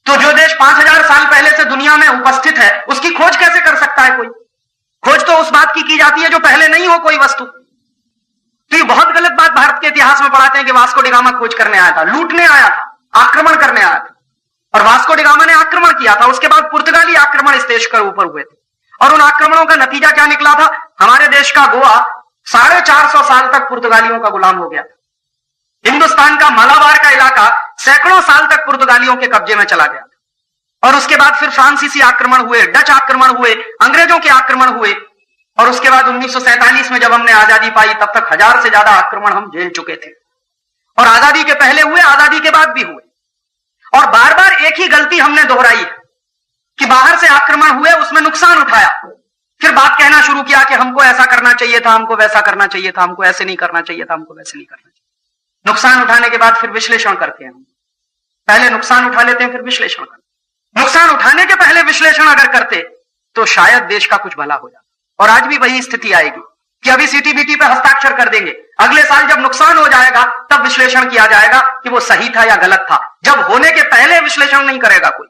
तो जो देश 5000 साल पहले से दुनिया में उपस्थित है, उसकी खोज कैसे कर सकता है कोई? खोज तो उस बात की जाती है जो पहले नहीं हो कोई वस्तु। तो ये बहुत गलत बात भारत के इतिहास में पढ़ाते हैं कि वास्को डी गामा खोज करने आया था, लूटने आया था, आक्रमण करने आया था। और वास्को डी गामा ने आक्रमण किया था, उसके बाद पुर्तगाली आक्रमण इस देश के ऊपर हुए थे। और उन आक्रमणों का नतीजा क्या निकला था? हमारे देश का गोवा 450 साल तक पुर्तगालियों का गुलाम हो गया था। हिंदुस्तान का मालाबार का इलाका सैकड़ों साल तक पुर्तगालियों के कब्जे में चला गया था। और उसके बाद फिर फ्रांसीसी आक्रमण हुए, डच आक्रमण हुए, अंग्रेजों के आक्रमण हुए। और उसके बाद 1947 में जब हमने आजादी पाई, तब तक 1000 से ज्यादा आक्रमण हम झेल चुके थे। और आजादी के पहले हुए, आजादी के बाद भी हुए। और बार बार एक ही गलती हमने दोहराई है कि बाहर से आक्रमण हुए, उसमें नुकसान उठाया, फिर बात कहना शुरू किया कि हमको ऐसा करना चाहिए था, हमको वैसा करना चाहिए था, हमको ऐसे नहीं करना चाहिए था, हमको वैसे नहीं करना चाहिए। नुकसान उठाने के बाद फिर विश्लेषण करते हैं। पहले नुकसान उठा लेते हैं, फिर विश्लेषण करते हैं। नुकसान उठाने के पहले विश्लेषण अगर करते तो शायद देश का कुछ भला हो जाता। और आज भी वही स्थिति आएगी कि अभी सीटीबीटी पे हस्ताक्षर कर देंगे, अगले साल जब नुकसान हो जाएगा तब विश्लेषण किया जाएगा कि वो सही था या गलत था। जब होने के पहले विश्लेषण नहीं करेगा कोई।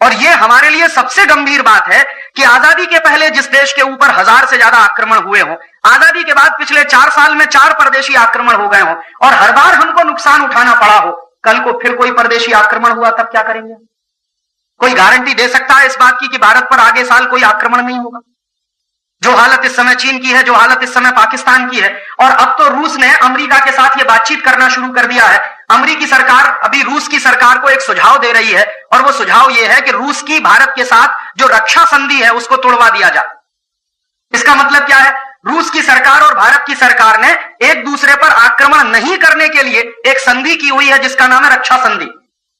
और ये हमारे लिए सबसे गंभीर बात है कि आजादी के पहले जिस देश के ऊपर 1000 से ज्यादा आक्रमण हुए हों, आजादी के बाद पिछले 4 साल में 4 परदेशी आक्रमण हो गए हों और हर बार हमको नुकसान उठाना पड़ा हो, कल को फिर कोई परदेशी आक्रमण हुआ तब क्या करेंगे? कोई गारंटी दे सकता है इस बात की कि भारत पर आगे साल कोई आक्रमण नहीं होगा? जो हालत इस समय चीन की है, जो हालत इस समय पाकिस्तान की है, और अब तो रूस ने अमेरिका के साथ ये बातचीत करना शुरू कर दिया है। अमेरिकी सरकार अभी रूस की सरकार को एक सुझाव दे रही है और वो सुझाव ये है कि रूस की भारत के साथ जो रक्षा संधि है उसको तोड़वा दिया जाए। इसका मतलब क्या है? रूस की सरकार और भारत की सरकार ने एक दूसरे पर आक्रमण नहीं करने के लिए एक संधि की हुई है जिसका नाम है रक्षा संधि।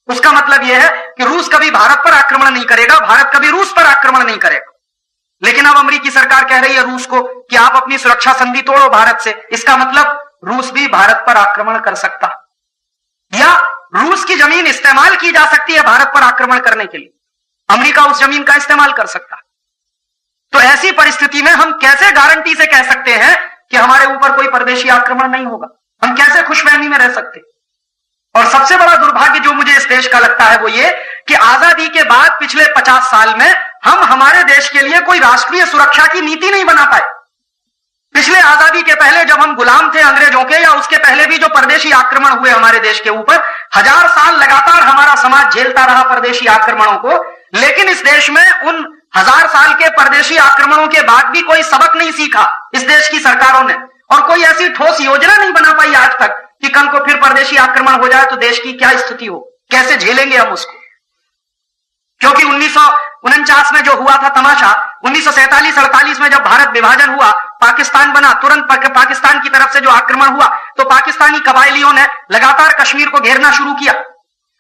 उसका मतलब यह है कि रूस कभी भारत पर आक्रमण नहीं करेगा, भारत कभी रूस पर आक्रमण नहीं करेगा। लेकिन अब अमेरिकी सरकार कह रही है रूस को कि आप अपनी सुरक्षा संधि तोड़ो भारत से। इसका मतलब रूस भी भारत पर आक्रमण कर सकता, या रूस की जमीन इस्तेमाल की जा सकती है भारत पर आक्रमण करने के लिए, अमेरिका उस जमीन का इस्तेमाल कर सकता। तो ऐसी परिस्थिति में हम कैसे गारंटी से कह सकते हैं कि हमारे ऊपर कोई परदेशी आक्रमण नहीं होगा? हम कैसे खुशफहमी में रह सकते? और सबसे बड़ा दुर्भाग्य जो मुझे इस देश का लगता है वो ये कि आजादी के बाद पिछले 50 साल में हम हमारे देश के लिए कोई राष्ट्रीय सुरक्षा की नीति नहीं बना पाए। पिछले आजादी के पहले जब हम गुलाम थे अंग्रेजों के, या उसके पहले भी जो परदेशी आक्रमण हुए हमारे देश के ऊपर, 1000 साल लगातार हमारा समाज झेलता रहा परदेशी आक्रमणों को। लेकिन इस देश में उन 1000 साल के परदेशी आक्रमणों के बाद भी कोई सबक नहीं सीखा इस देश की सरकारों ने, और कोई ऐसी ठोस योजना नहीं बना पाई आज तक कि कल को फिर परदेशी आक्रमण हो जाए तो देश की क्या स्थिति हो, कैसे झेलेंगे हम उसको। क्योंकि 1949 में जो हुआ था तमाशा, 1947-48 में जब भारत विभाजन हुआ, पाकिस्तान बना, तुरंत पाकिस्तान की तरफ से जो आक्रमण हुआ तो पाकिस्तानी कबायलियों ने लगातार कश्मीर को घेरना शुरू किया,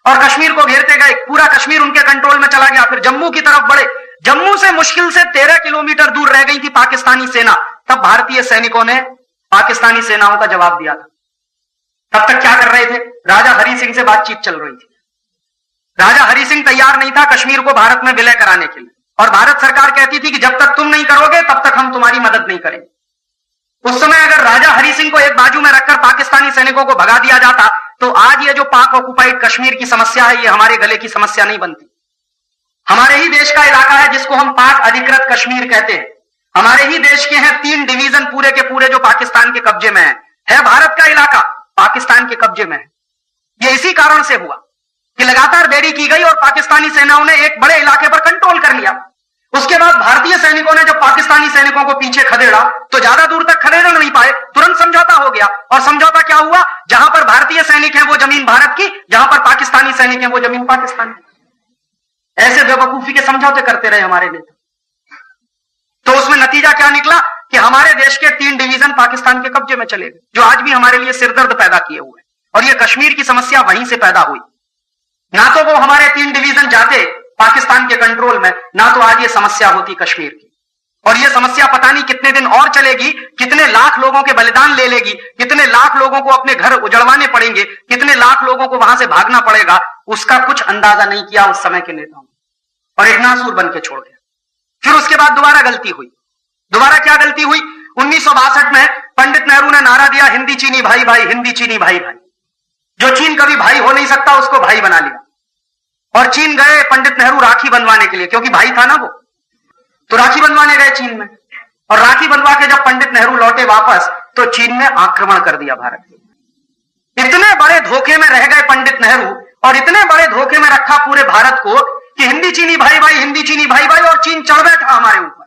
और कश्मीर को घेरते गए, पूरा कश्मीर उनके कंट्रोल में चला गया। फिर जम्मू की तरफ बढ़े, जम्मू से मुश्किल से 13 किलोमीटर दूर रह गई थी पाकिस्तानी सेना, तब भारतीय सैनिकों ने पाकिस्तानी सेनाओं का जवाब दिया था। तब तक क्या कर रहे थे? राजा हरि सिंह से बातचीत चल रही थी। राजा हरि सिंह तैयार नहीं था कश्मीर को भारत में विलय कराने के लिए, और भारत सरकार कहती थी कि जब तक तुम नहीं करोगे तब तक हम तुम्हारी मदद नहीं करेंगे। उस समय अगर राजा हरि सिंह को एक बाजू में रखकर पाकिस्तानी सैनिकों को भगा दिया जाता तो आज ये जो पाक ऑक्युपाइड कश्मीर की समस्या है, ये हमारे गले की समस्या नहीं बनती। हमारे ही देश का इलाका है जिसको हम पाक अधिकृत कश्मीर कहते हैं, हमारे ही देश के हैं 3 डिवीजन पूरे के पूरे जो पाकिस्तान के कब्जे में है भारत का इलाका पाकिस्तान के कब्जे में है। ये इसी कारण से हुआ कि लगातार देरी की गई और पाकिस्तानी सेनाओं ने एक बड़े इलाके पर कंट्रोल कर लिया। उसके बाद भारतीय सैनिकों ने जब पाकिस्तानी सैनिकों को पीछे खदेड़ा तो ज्यादा दूर तक खदेड़ नहीं पाए, तुरंत समझौता हो गया। और समझौता क्या हुआ? जहां पर भारतीय सैनिक हैं वो जमीन भारत की, जहां पर पाकिस्तानी सैनिक हैं वो जमीन पाकिस्तान की। ऐसे बेवकूफी के समझौते करते रहे हमारे नेता। तो उसमें नतीजा क्या निकला कि हमारे देश के 3 डिवीजन पाकिस्तान के कब्जे में चले गए, जो आज भी हमारे लिए सिरदर्द पैदा किए हुए। और ये कश्मीर की समस्या वहीं से पैदा हुई। ना तो वो हमारे 3 डिवीजन जाते पाकिस्तान के कंट्रोल में, ना तो आज ये समस्या होती कश्मीर की। और ये समस्या पता नहीं कितने दिन और चलेगी, कितने लाख लोगों के बलिदान ले लेगी, कितने लाख लोगों को अपने घर उजड़वाने पड़ेंगे, कितने लाख लोगों को वहां से भागना पड़ेगा, उसका कुछ अंदाजा नहीं किया उस समय के नेताओं, और एक नासूर बन के छोड़ दिया। फिर उसके बाद दोबारा गलती हुई। दोबारा क्या गलती हुई? 1962 में पंडित नेहरू ने नारा दिया, हिंदी चीनी भाई भाई, हिंदी चीनी भाई भाई। जो चीन कभी भाई हो नहीं सकता उसको भाई बना लिया। और चीन गए पंडित नेहरू राखी बंधवाने के लिए, क्योंकि भाई था ना वो, तो राखी बंधवाने गए चीन में। और राखी बंधवा के जब पंडित नेहरू लौटे वापस तो चीन ने आक्रमण कर दिया भारत के। इतने बड़े धोखे में रह गए पंडित नेहरू, और इतने बड़े धोखे में रखा पूरे भारत को कि हिंदी चीनी भाई भाई, हिंदी चीनी भाई भाई, और चीन चढ़ बैठा हमारे ऊपर।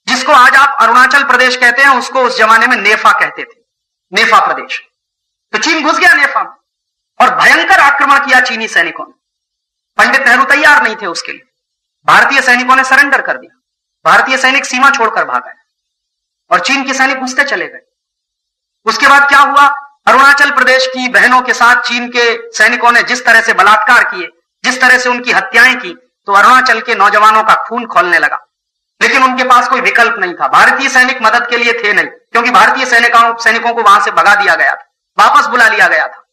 जिसको आज आप अरुणाचल प्रदेश कहते हैं, उसको उस जमाने में नेफा कहते थे, नेफा प्रदेश। तो चीन घुस गया नेफा में और भयंकर आक्रमण किया चीनी सैनिकों ने। पंडित नेहरू तैयार नहीं थे उसके लिए, भारतीय सैनिकों ने सरेंडर कर दिया। भारतीय सैनिक सीमा छोड़कर भाग गए और चीन के सैनिक घुसते चले गए। उसके बाद क्या हुआ? अरुणाचल प्रदेश की बहनों के साथ चीन के सैनिकों ने जिस तरह से बलात्कार किए, जिस तरह से उनकी हत्याएं की, तो अरुणाचल के नौजवानों का खून खौलने लगा। लेकिन उनके पास कोई विकल्प नहीं था, भारतीय सैनिक मदद के लिए थे नहीं, क्योंकि भारतीय सैनिकों को वहां से भगा दिया गया था, वापस बुला लिया गया था।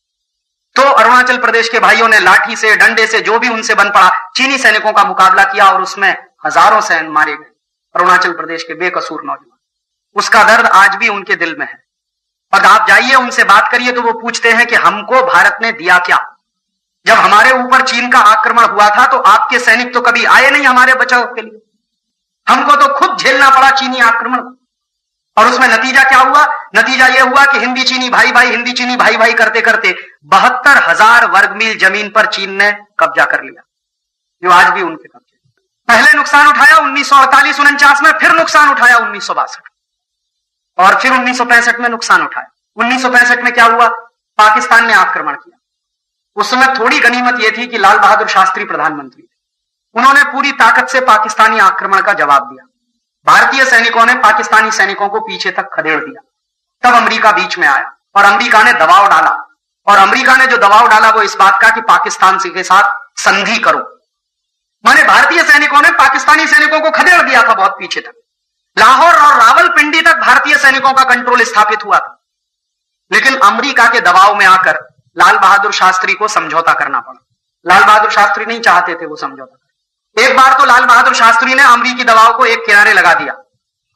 तो अरुणाचल प्रदेश के भाइयों ने लाठी से, डंडे से, जो भी उनसे बन पड़ा, चीनी सैनिकों का मुकाबला किया और उसमें हजारों सैनिक मारे गए, अरुणाचल प्रदेश के बेकसूर नौजवान। उसका दर्द आज भी उनके दिल में है। और आप जाइए उनसे बात करिए तो वो पूछते हैं कि हमको भारत ने दिया क्या? जब हमारे ऊपर चीन का आक्रमण हुआ था तो आपके सैनिक तो कभी आए नहीं हमारे बचाव के लिए, हमको तो खुद झेलना पड़ा चीनी आक्रमण। और उसमें नतीजा क्या हुआ? नतीजा यह हुआ कि हिंदी चीनी भाई भाई, हिंदी चीनी भाई भाई करते करते 72,000 वर्ग मील जमीन पर चीन ने कब्जा कर लिया, जो आज भी उनके कब्जे। पहले नुकसान उठाया 1948-49 में, फिर नुकसान उठाया 1962 और फिर 1965 में नुकसान उठाया। 1965 में क्या हुआ? पाकिस्तान ने आक्रमण किया। उस समय थोड़ी गनीमत यह थी कि लाल बहादुर शास्त्री प्रधानमंत्री थे, उन्होंने पूरी ताकत से पाकिस्तानी आक्रमण का जवाब दिया। भारतीय सैनिकों ने पाकिस्तानी सैनिकों को पीछे तक खदेड़ दिया। तब अमेरिका बीच में आया और अमेरिका ने दबाव डाला, और अमेरिका ने जो दबाव डाला वो इस बात का कि पाकिस्तान के साथ संधि करो। माने भारतीय सैनिकों ने पाकिस्तानी सैनिकों को खदेड़ दिया था बहुत पीछे तक। लाहौर और रावलपिंडी तक भारतीय सैनिकों का कंट्रोल स्थापित हुआ था। लेकिन अमेरिका के दबाव में आकर लाल बहादुर शास्त्री को समझौता करना पड़ा। लाल बहादुर शास्त्री नहीं चाहते थे वो समझौता। एक बार तो लाल बहादुर शास्त्री ने अमेरिकी दबाव को एक किनारे लगा दिया।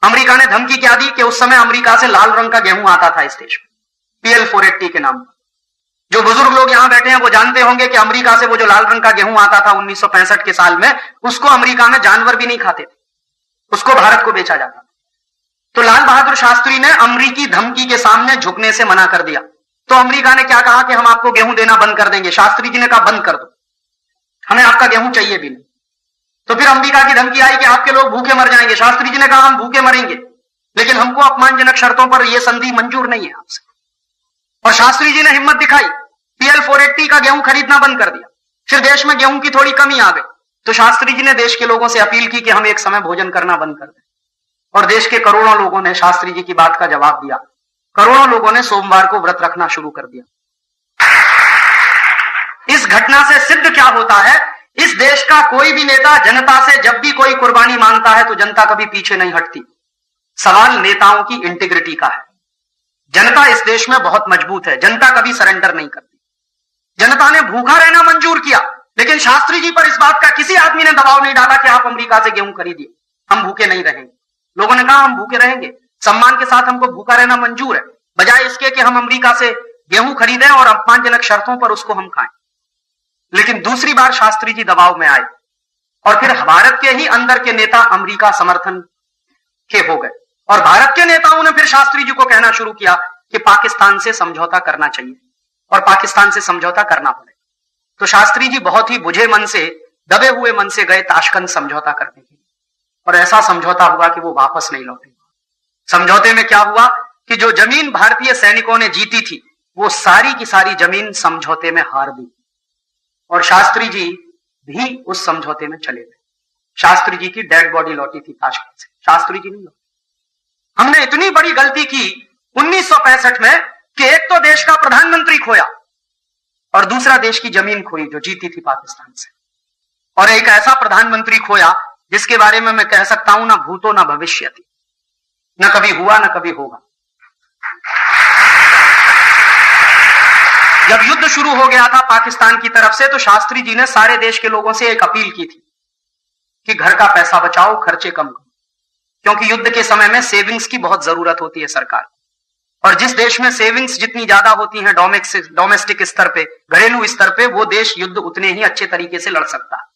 अमेरिका ने धमकी क्या दी कि उस समय अमेरिका से लाल रंग का गेहूं आता था इस देश में, PL-480 के नाम पर। जो बुजुर्ग लोग यहां बैठे हैं वो जानते होंगे कि अमेरिका से वो जो लाल रंग का गेहूं आता था 1965 के साल में, उसको अमेरिका में जानवर भी नहीं खाते थे, उसको भारत को बेचा जाता। तो लाल बहादुर शास्त्री ने अमेरिकी धमकी के सामने झुकने से मना कर दिया। तो अमेरिका ने क्या कहा कि हम आपको गेहूं देना बंद कर देंगे। शास्त्री जी ने कहा बंद कर दो, हमें आपका गेहूं चाहिए भी नहीं। तो फिर अमेरिका की धमकी आई कि आपके लोग भूखे मर जाएंगे। शास्त्री जी ने कहा हम भूखे मरेंगे, लेकिन हमको अपमानजनक शर्तों पर यह संधि मंजूर नहीं है आपसे। और शास्त्री जी ने हिम्मत दिखाई, PL 480 का गेहूं खरीदना बंद कर दिया। फिर देश में गेहूं की थोड़ी कमी आ गई, तो शास्त्री जी ने देश के लोगों से अपील की कि हम एक समय भोजन करना बंद कर दें। और देश के करोड़ों लोगों ने शास्त्री जी की बात का जवाब दिया। करोड़ों लोगों ने सोमवार को व्रत रखना शुरू कर दिया। इस घटना से सिद्ध क्या होता है, इस देश का कोई भी नेता जनता से जब भी कोई कुर्बानी मांगता है तो जनता कभी पीछे नहीं हटती। सवाल नेताओं की इंटीग्रिटी का है। जनता इस देश में बहुत मजबूत है, जनता कभी सरेंडर नहीं करती। जनता ने भूखा रहना मंजूर किया, लेकिन शास्त्री जी पर इस बात का किसी आदमी ने दबाव नहीं डाला कि आप अमेरिका से गेहूं खरीदिए, हम भूखे नहीं रहेंगे। लोगों ने कहा हम भूखे रहेंगे, सम्मान के साथ हमको भूखा रहना मंजूर है, बजाय इसके कि हम अमेरिका से गेहूं खरीदें और अपमानजनक शर्तों पर उसको हम खाएं। लेकिन दूसरी बार शास्त्री जी दबाव में आए और फिर भारत के ही अंदर के नेता अमेरिका समर्थन के हो गए और भारत के नेताओं ने फिर शास्त्री जी को कहना शुरू किया कि पाकिस्तान से समझौता करना चाहिए और पाकिस्तान से समझौता करना पड़े। तो शास्त्री जी बहुत ही बुझे मन से, दबे हुए मन से गए ताशकंद समझौता करने के लिए, और ऐसा समझौता हुआ कि वो वापस नहीं लौटे। समझौते में क्या हुआ कि जो जमीन भारतीय सैनिकों ने जीती थी वो सारी की सारी जमीन समझौते में हार दी और शास्त्री जी भी उस समझौते में चले गए। शास्त्री जी की डेड बॉडी लौटी थी ताशकंद से, शास्त्री जी नहीं लौटे। हमने इतनी बड़ी गलती की 1965 में कि एक तो देश का प्रधानमंत्री खोया और दूसरा देश की जमीन खोई जो जीती थी पाकिस्तान से, और एक ऐसा प्रधानमंत्री खोया जिसके बारे में मैं कह सकता हूं ना भूतो ना भविष्यति, न कभी हुआ न कभी होगा। जब युद्ध शुरू हो गया था पाकिस्तान की तरफ से, तो शास्त्री जी ने सारे देश के लोगों से एक अपील की थी कि घर का पैसा बचाओ, खर्चे कम करो, क्योंकि युद्ध के समय में सेविंग्स की बहुत जरूरत होती है सरकार, और जिस देश में सेविंग्स जितनी ज्यादा होती हैं डोमेस्टिक स्तर पे, घरेलू स्तर पे, वो देश युद्ध उतने ही अच्छे तरीके से लड़ सकता है।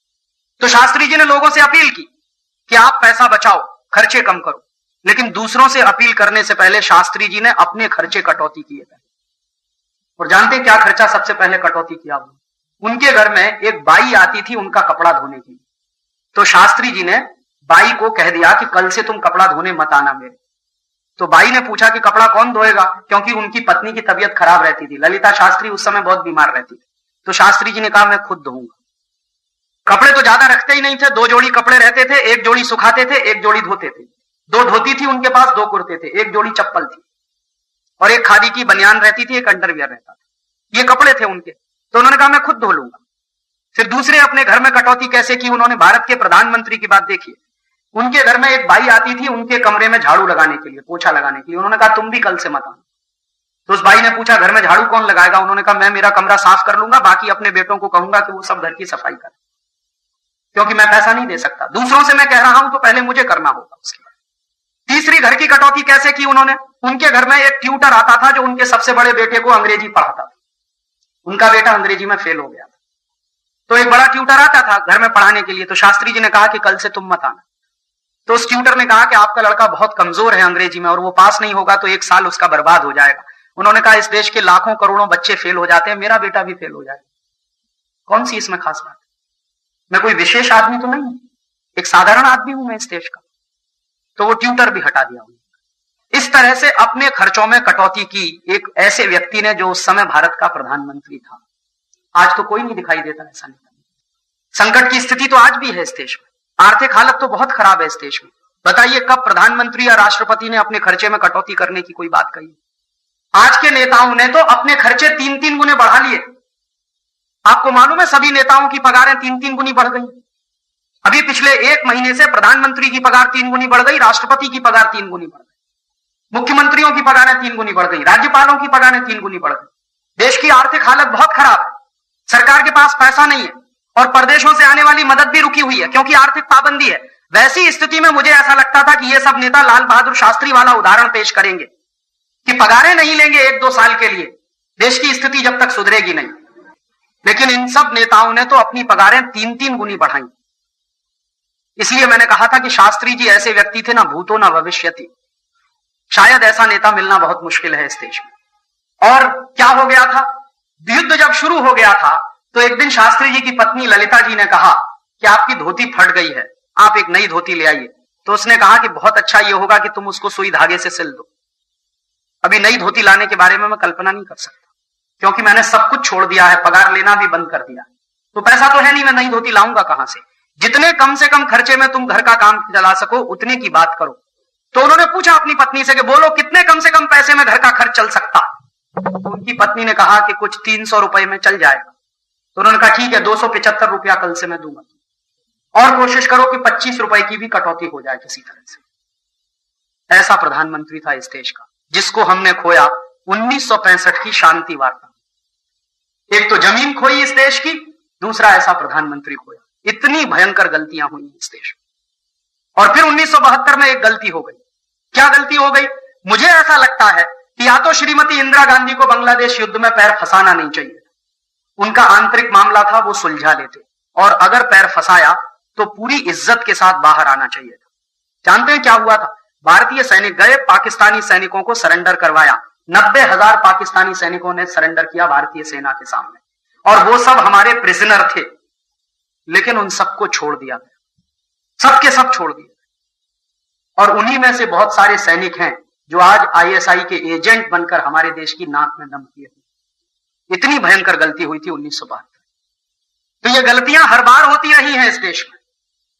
तो शास्त्री जी ने लोगों से अपील की कि आप पैसा बचाओ, खर्चे कम करो, लेकिन दूसरों से अपील करने से पहले शास्त्री जी ने अपने खर्चे कटौती किए थे। और जानते क्या खर्चा सबसे पहले कटौती किया? उनके घर में एक बाई आती थी उनका कपड़ा धोने की, तो शास्त्री जी ने बाई को कह दिया कि कल से तुम कपड़ा धोने मत आना मेरे। तो बाई ने पूछा कि कपड़ा कौन धोएगा, क्योंकि उनकी पत्नी की तबीयत खराब रहती थी। ललिता शास्त्री उस समय बहुत बीमार रहती थी। तो शास्त्री जी ने कहा मैं खुद धोऊंगा। कपड़े तो ज्यादा रखते ही नहीं थे, 2 जोड़ी कपड़े रहते थे, 1 जोड़ी सुखाते थे, 1 जोड़ी धोते थे। 2 धोती थी उनके पास, 2 कुर्ते थे, 1 जोड़ी चप्पल थी और 1 खादी की बनियान रहती थी, 1 अंडरवियर रहता था। ये कपड़े थे उनके। तो उन्होंने कहा मैं खुद धो लूंगा। फिर दूसरे अपने घर में कटौती कैसे की उन्होंने? भारत के प्रधानमंत्री की बात देखिए। उनके घर में एक बाई आती थी उनके कमरे में झाड़ू लगाने के लिए, पोछा लगाने के लिए। उन्होंने कहा तुम भी कल से मत आना। तो उस बाई ने पूछा घर में झाड़ू कौन लगाएगा? उन्होंने कहा मैं मेरा कमरा साफ कर लूंगा, बाकी अपने बेटों को कहूंगा कि वो सब घर की सफाई करें, क्योंकि मैं पैसा नहीं दे सकता। दूसरों से मैं कह रहा हूं तो पहले मुझे करना होगा। उसके बाद तीसरी घर की कटौती कैसे की उन्होंने? उनके घर में एक ट्यूटर आता था जो उनके सबसे बड़े बेटे को अंग्रेजी पढ़ाता था। उनका बेटा अंग्रेजी में फेल हो गया था, तो एक बड़ा ट्यूटर आता था घर में पढ़ाने के लिए। तो शास्त्री जी ने कहा कि कल से तुम मत आना। तो उस ट्यूटर ने कहा कि आपका लड़का बहुत कमजोर है अंग्रेजी में और वो पास नहीं होगा तो 1 साल उसका बर्बाद हो जाएगा। उन्होंने कहा इस देश के लाखों करोड़ों बच्चे फेल हो जाते हैं, मेरा बेटा भी फेल हो जाएगा, कौन सी इसमें खास बात है? मैं कोई विशेष आदमी तो नहीं, एक साधारण आदमी हूं मैं इस देश का। तो वो ट्यूटर भी हटा दिया। इस तरह से अपने खर्चों में कटौती की एक ऐसे व्यक्ति ने जो उस समय भारत का प्रधानमंत्री था। आज तो कोई नहीं दिखाई देता ऐसा नेता। संकट की स्थिति तो आज भी है इस देश में, आर्थिक हालत तो बहुत खराब है इस देश में। बताइए कब प्रधानमंत्री या राष्ट्रपति ने अपने खर्चे में कटौती करने की कोई बात कही? आज के नेताओं ने तो अपने खर्चे 3-3 गुने बढ़ा लिए। आपको मालूम है सभी नेताओं की पगारें 3-3 गुनी बढ़ गई। अभी पिछले 1 महीने से प्रधानमंत्री की पगार 3 गुनी बढ़ गई, राष्ट्रपति की पगार 3 गुनी बढ़ गई, मुख्यमंत्रियों की पगारें 3 गुनी बढ़ गई, राज्यपालों की पगारें 3 गुनी बढ़ गई। देश की आर्थिक हालत बहुत खराब है, सरकार के पास पैसा नहीं है और परदेशों से आने वाली मदद भी रुकी हुई है क्योंकि आर्थिक पाबंदी है। वैसी स्थिति में मुझे ऐसा लगता था कि ये सब नेता लाल बहादुर शास्त्री वाला उदाहरण पेश करेंगे कि पगारें नहीं लेंगे 1-2 साल के लिए, देश की स्थिति जब तक सुधरेगी नहीं। लेकिन इन सब नेताओं ने तो अपनी पगारें 3-3 गुनी बढ़ाई। इसलिए मैंने कहा था कि शास्त्री जी ऐसे व्यक्ति थे ना भूतो ना भविष्यति। शायद ऐसा नेता मिलना बहुत मुश्किल है इस देश में। और क्या हो गया था, युद्ध जब शुरू हो गया था तो एक दिन शास्त्री जी की पत्नी ललिता जी ने कहा कि आपकी धोती फट गई है, आप एक नई धोती ले आइए। तो उसने कहा कि बहुत अच्छा ये होगा कि तुम उसको सुई धागे से सिल दो। अभी नई धोती लाने के बारे में मैं कल्पना नहीं कर सकता, क्योंकि मैंने सब कुछ छोड़ दिया है, पगार लेना भी बंद कर दिया, तो पैसा तो है नहीं, मैं नई धोती लाऊंगा कहां से। जितने कम से कम खर्चे में तुम घर का काम चला सको उतने की बात करो। तो उन्होंने पूछा अपनी पत्नी से कि बोलो कितने कम से कम पैसे में घर का खर्च चल सकता। तो उनकी पत्नी ने कहा कि कुछ 300 रुपए में चल जाएगा। तो उन्होंने कहा ठीक है, 275 रुपया कल से मैं दूंगा, और कोशिश करो कि 25 रुपए की भी कटौती हो जाए किसी तरह से। ऐसा प्रधानमंत्री था इस देश का, जिसको हमने खोया 1965 की शांति वार्ता। एक तो जमीन खोई इस देश की, दूसरा ऐसा प्रधानमंत्री खोया। इतनी भयंकर गलतियां हुई इस देश में। और फिर 1972 में एक गलती हो गई। क्या गलती हो गई? मुझे ऐसा लगता है कि या तो श्रीमती इंदिरा गांधी को बांग्लादेश युद्ध में पैर फंसाना नहीं चाहिए, उनका आंतरिक मामला था, वो सुलझा लेते, और अगर पैर फंसाया तो पूरी इज्जत के साथ बाहर आना चाहिए था। जानते हैं क्या हुआ था? भारतीय सैनिक गए, पाकिस्तानी सैनिकों को सरेंडर करवाया। 90,000 पाकिस्तानी सैनिकों ने सरेंडर किया भारतीय सेना के सामने, और वो सब हमारे प्रिजनर थे। लेकिन उन सबको छोड़ दिया गया, सबके सब छोड़ दिए। और उन्हीं में से बहुत सारे सैनिक हैं जो आज आईएसआई के एजेंट बनकर हमारे देश की नाक में दम किए हुए। इतनी भयंकर गलती हुई थी 1972। तो ये गलतियां हर बार होती रही हैं इस देश में,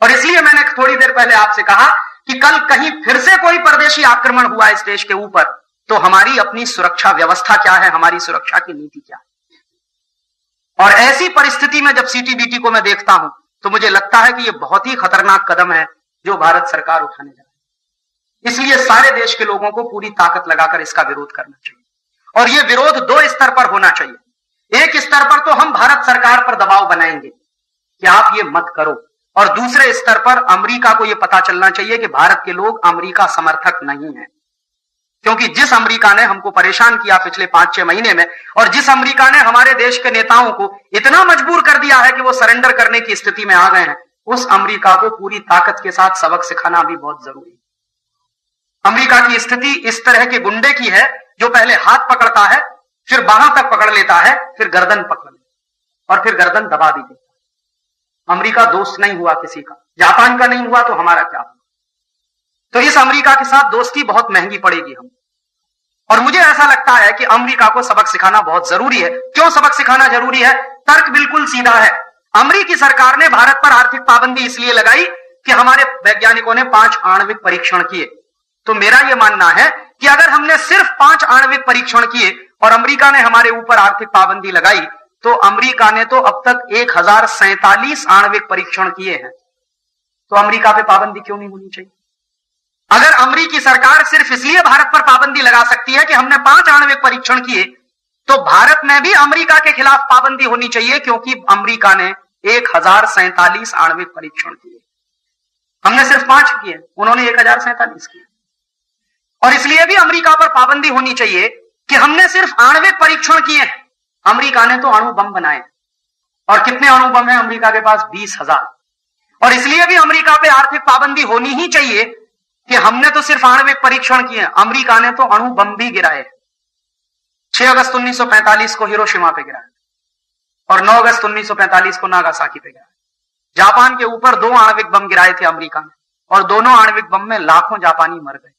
और इसलिए मैंने थोड़ी देर पहले आपसे कहा कि कल कहीं फिर से कोई परदेशी आक्रमण हुआ इस देश के ऊपर, तो हमारी अपनी सुरक्षा व्यवस्था क्या है, हमारी सुरक्षा की नीति क्या है। और ऐसी परिस्थिति में जब सीटीबीटी को मैं देखता हूं तो मुझे लगता है कि यह बहुत ही खतरनाक कदम है जो भारत सरकार उठाने जा रही है। इसलिए सारे देश के लोगों को पूरी ताकत लगाकर इसका विरोध करना चाहिए, और यह विरोध 2 स्तर पर होना चाहिए। एक स्तर पर तो हम भारत सरकार पर दबाव बनाएंगे कि आप ये मत करो, और दूसरे स्तर पर अमेरिका को यह पता चलना चाहिए कि भारत के लोग अमेरिका समर्थक नहीं है। क्योंकि जिस अमेरिका ने हमको परेशान किया पिछले 5-6 महीने में, और जिस अमेरिका ने हमारे देश के नेताओं को इतना मजबूर कर दिया है कि वो सरेंडर करने की स्थिति में आ गए हैं, उस अमेरिका को पूरी ताकत के साथ सबक सिखाना भी बहुत जरूरी है। अमेरिका की स्थिति इस तरह के गुंडे की है जो पहले हाथ पकड़ता है, फिर बाहों तक पकड़ लेता है, फिर गर्दन पकड़ लेता है, और फिर गर्दन दबा दी देता है। अमेरिका दोस्त नहीं हुआ किसी का, जापान का नहीं हुआ तो हमारा क्या हुआ। तो इस अमेरिका के साथ दोस्ती बहुत महंगी पड़ेगी हम। और मुझे ऐसा लगता है कि अमेरिका को सबक सिखाना बहुत जरूरी है। क्यों सबक सिखाना जरूरी है? तर्क बिल्कुल सीधा है। अमेरिकी सरकार ने भारत पर आर्थिक पाबंदी इसलिए लगाई कि हमारे वैज्ञानिकों ने 5 आणविक परीक्षण किए। तो मेरा यह मानना है कि अगर हमने सिर्फ 5 आणविक परीक्षण किए और अमेरिका ने हमारे ऊपर आर्थिक पाबंदी लगाई, तो अमेरिका ने तो अब तक 1047 आणविक परीक्षण किए हैं। तो अमेरिका पे पाबंदी क्यों नहीं होनी चाहिए? अगर अमेरिकी सरकार सिर्फ इसलिए भारत पर पाबंदी लगा सकती है कि हमने 5 आणविक परीक्षण किए, तो भारत में भी अमेरिका के खिलाफ पाबंदी होनी चाहिए, क्योंकि अमेरिका ने 1047 आणविक परीक्षण किए, हमने सिर्फ 5 किए, उन्होंने 1047 किए। और इसलिए भी अमेरिका पर पाबंदी होनी चाहिए कि हमने सिर्फ आणविक परीक्षण किए हैं, अमेरिका ने तो अणु बम बनाए। और कितने अणु बम है अमेरिका के पास? 20,000। और इसलिए भी अमेरिका पे आर्थिक पाबंदी होनी ही चाहिए कि हमने तो सिर्फ आणविक परीक्षण किए, अमेरिका ने तो अणु बम भी गिराए। 6 अगस्त 1945 को हिरोशिमा पे गिराया, और 9 अगस्त 1945 को नागासाकी पे गिराया। जापान के ऊपर 2 आणविक बम गिराए थे अमेरिका ने, और दोनों आणविक बम में लाखों जापानी मर गए।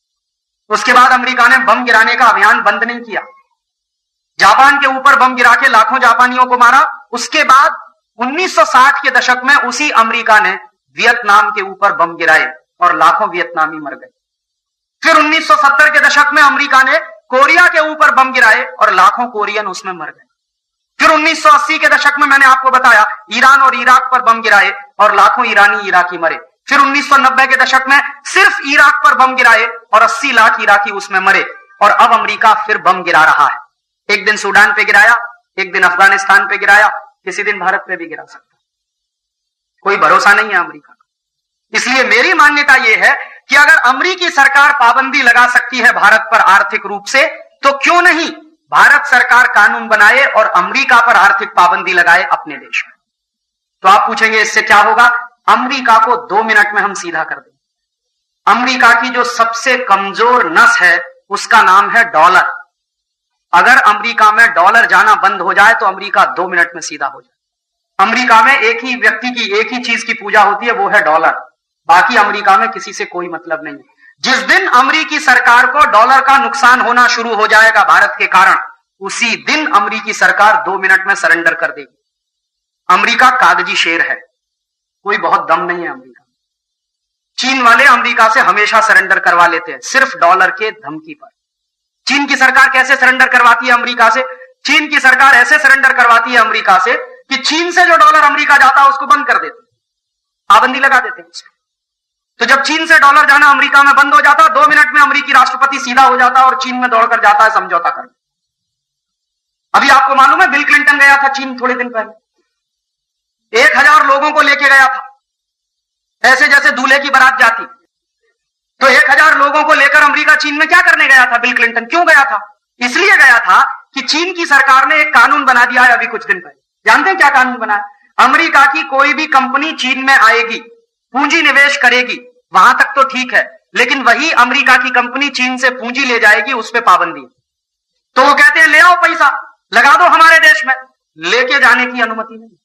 उसके बाद अमेरिका ने बम गिराने का अभियान बंद नहीं किया। जापान के ऊपर बम गिरा के लाखों जापानियों को मारा। उसके बाद 1960 के दशक में उसी अमेरिका ने वियतनाम के ऊपर बम गिराए और लाखों वियतनामी मर गए। फिर 1970 के दशक में अमेरिका ने कोरिया के ऊपर बम गिराए और लाखों कोरियन उसमें मर गए। फिर 1980 के दशक में मैंने आपको बताया ईरान और इराक पर बम गिराए और लाखों ईरानी इराकी मरे। फिर 1990 के दशक में सिर्फ इराक पर बम गिराए और 80 लाख इराकी उसमें मरे। और अब अमेरिका फिर बम गिरा रहा है। एक दिन सूडान पे गिराया, एक दिन अफगानिस्तान पे गिराया, किसी दिन भारत पे भी गिरा सकता है। कोई भरोसा नहीं है अमेरिका का। इसलिए मेरी मान्यता यह है कि अगर अमेरिकी सरकार पाबंदी लगा सकती है भारत पर आर्थिक रूप से, तो क्यों नहीं भारत सरकार कानून बनाए और अमेरिका पर आर्थिक पाबंदी लगाए अपने देश में। तो आप पूछेंगे इससे क्या होगा? अमेरिका को 2 मिनट में हम सीधा कर देंगे। अमेरिका की जो सबसे कमजोर नस है उसका नाम है डॉलर। अगर अमेरिका में डॉलर जाना बंद हो जाए तो अमेरिका 2 मिनट में सीधा हो जाए। अमेरिका में एक ही व्यक्ति की एक ही चीज की पूजा होती है, वो है डॉलर। बाकी अमेरिका में किसी से कोई मतलब नहीं है। जिस दिन अमेरिकी सरकार को डॉलर का नुकसान होना शुरू हो जाएगा भारत के कारण, उसी दिन अमेरिकी सरकार 2 मिनट में सरेंडर कर देगी। अमेरिका कागजी शेर है, कोई बहुत दम नहीं है अमेरिका। चीन वाले अमेरिका से हमेशा सरेंडर करवा लेते हैं, सिर्फ डॉलर के धमकी पर। चीन की सरकार कैसे सरेंडर करवाती है अमेरिका से? चीन की सरकार ऐसे सरेंडर करवाती है अमेरिका से कि चीन से जो डॉलर अमेरिका जाता है उसको बंद कर देते, पाबंदी लगा देते हैं उसमें। तो जब चीन से डॉलर जाना अमेरिका में बंद हो जाता, 2 मिनट में अमेरिकी राष्ट्रपति सीधा हो जाता और चीन में दौड़कर जाता है समझौता कर। अभी आपको मालूम है बिल क्लिंटन गया था चीन थोड़े दिन पहले, 1000 लोगों को लेके गया था, ऐसे जैसे दूल्हे की बारात जाती। तो 1000 लोगों को लेकर अमेरिका चीन में क्या करने गया था बिल क्लिंटन? क्यों गया था? इसलिए गया था कि चीन की सरकार ने एक कानून बना दिया है अभी कुछ दिन पहले। जानते हैं क्या कानून बना है? अमेरिका की कोई भी कंपनी चीन में आएगी, पूंजी निवेश करेगी, वहां तक तो ठीक है, लेकिन वही अमेरिका की कंपनी चीन से पूंजी ले जाएगी, उस पर पाबंदी है। तो वो कहते हैं ले आओ पैसा, लगा दो हमारे देश में, लेके जाने की अनुमति नहीं।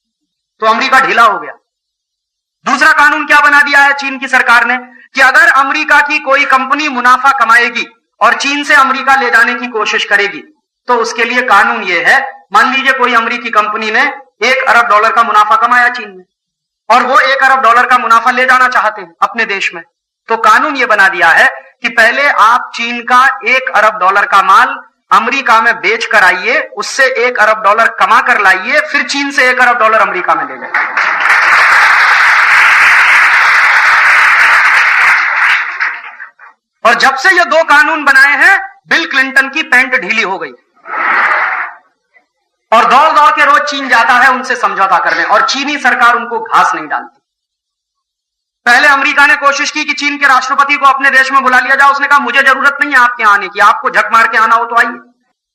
तो अमेरिका ढीला हो गया। दूसरा कानून क्या बना दिया है चीन की सरकार ने कि अगर अमेरिका की कोई कंपनी मुनाफा कमाएगी और चीन से अमेरिका ले जाने की कोशिश करेगी, तो उसके लिए कानून यह है, मान लीजिए कोई अमेरिकी कंपनी ने $1 अरब का मुनाफा कमाया चीन में और वो $1 अरब का मुनाफा ले जाना चाहते हैं अपने देश में, तो कानून ये बना दिया है कि पहले आप चीन का $1 अरब का माल अमेरिका में बेच कर आइए, उससे $1 अरब कमा कर लाइए, फिर चीन से $1 अरब अमेरिका में ले जाइए। और जब से ये 2 कानून बनाए हैं, बिल क्लिंटन की पैंट ढीली हो गई और दौड़ दौड़ के रोज चीन जाता है उनसे समझौता करने, और चीनी सरकार उनको घास नहीं डालती। पहले अमेरिका ने कोशिश की कि चीन के राष्ट्रपति को अपने देश में बुला लिया जाए, उसने कहा मुझे जरूरत नहीं है आपके आने की, आपको झक मार के आना हो तो आइए।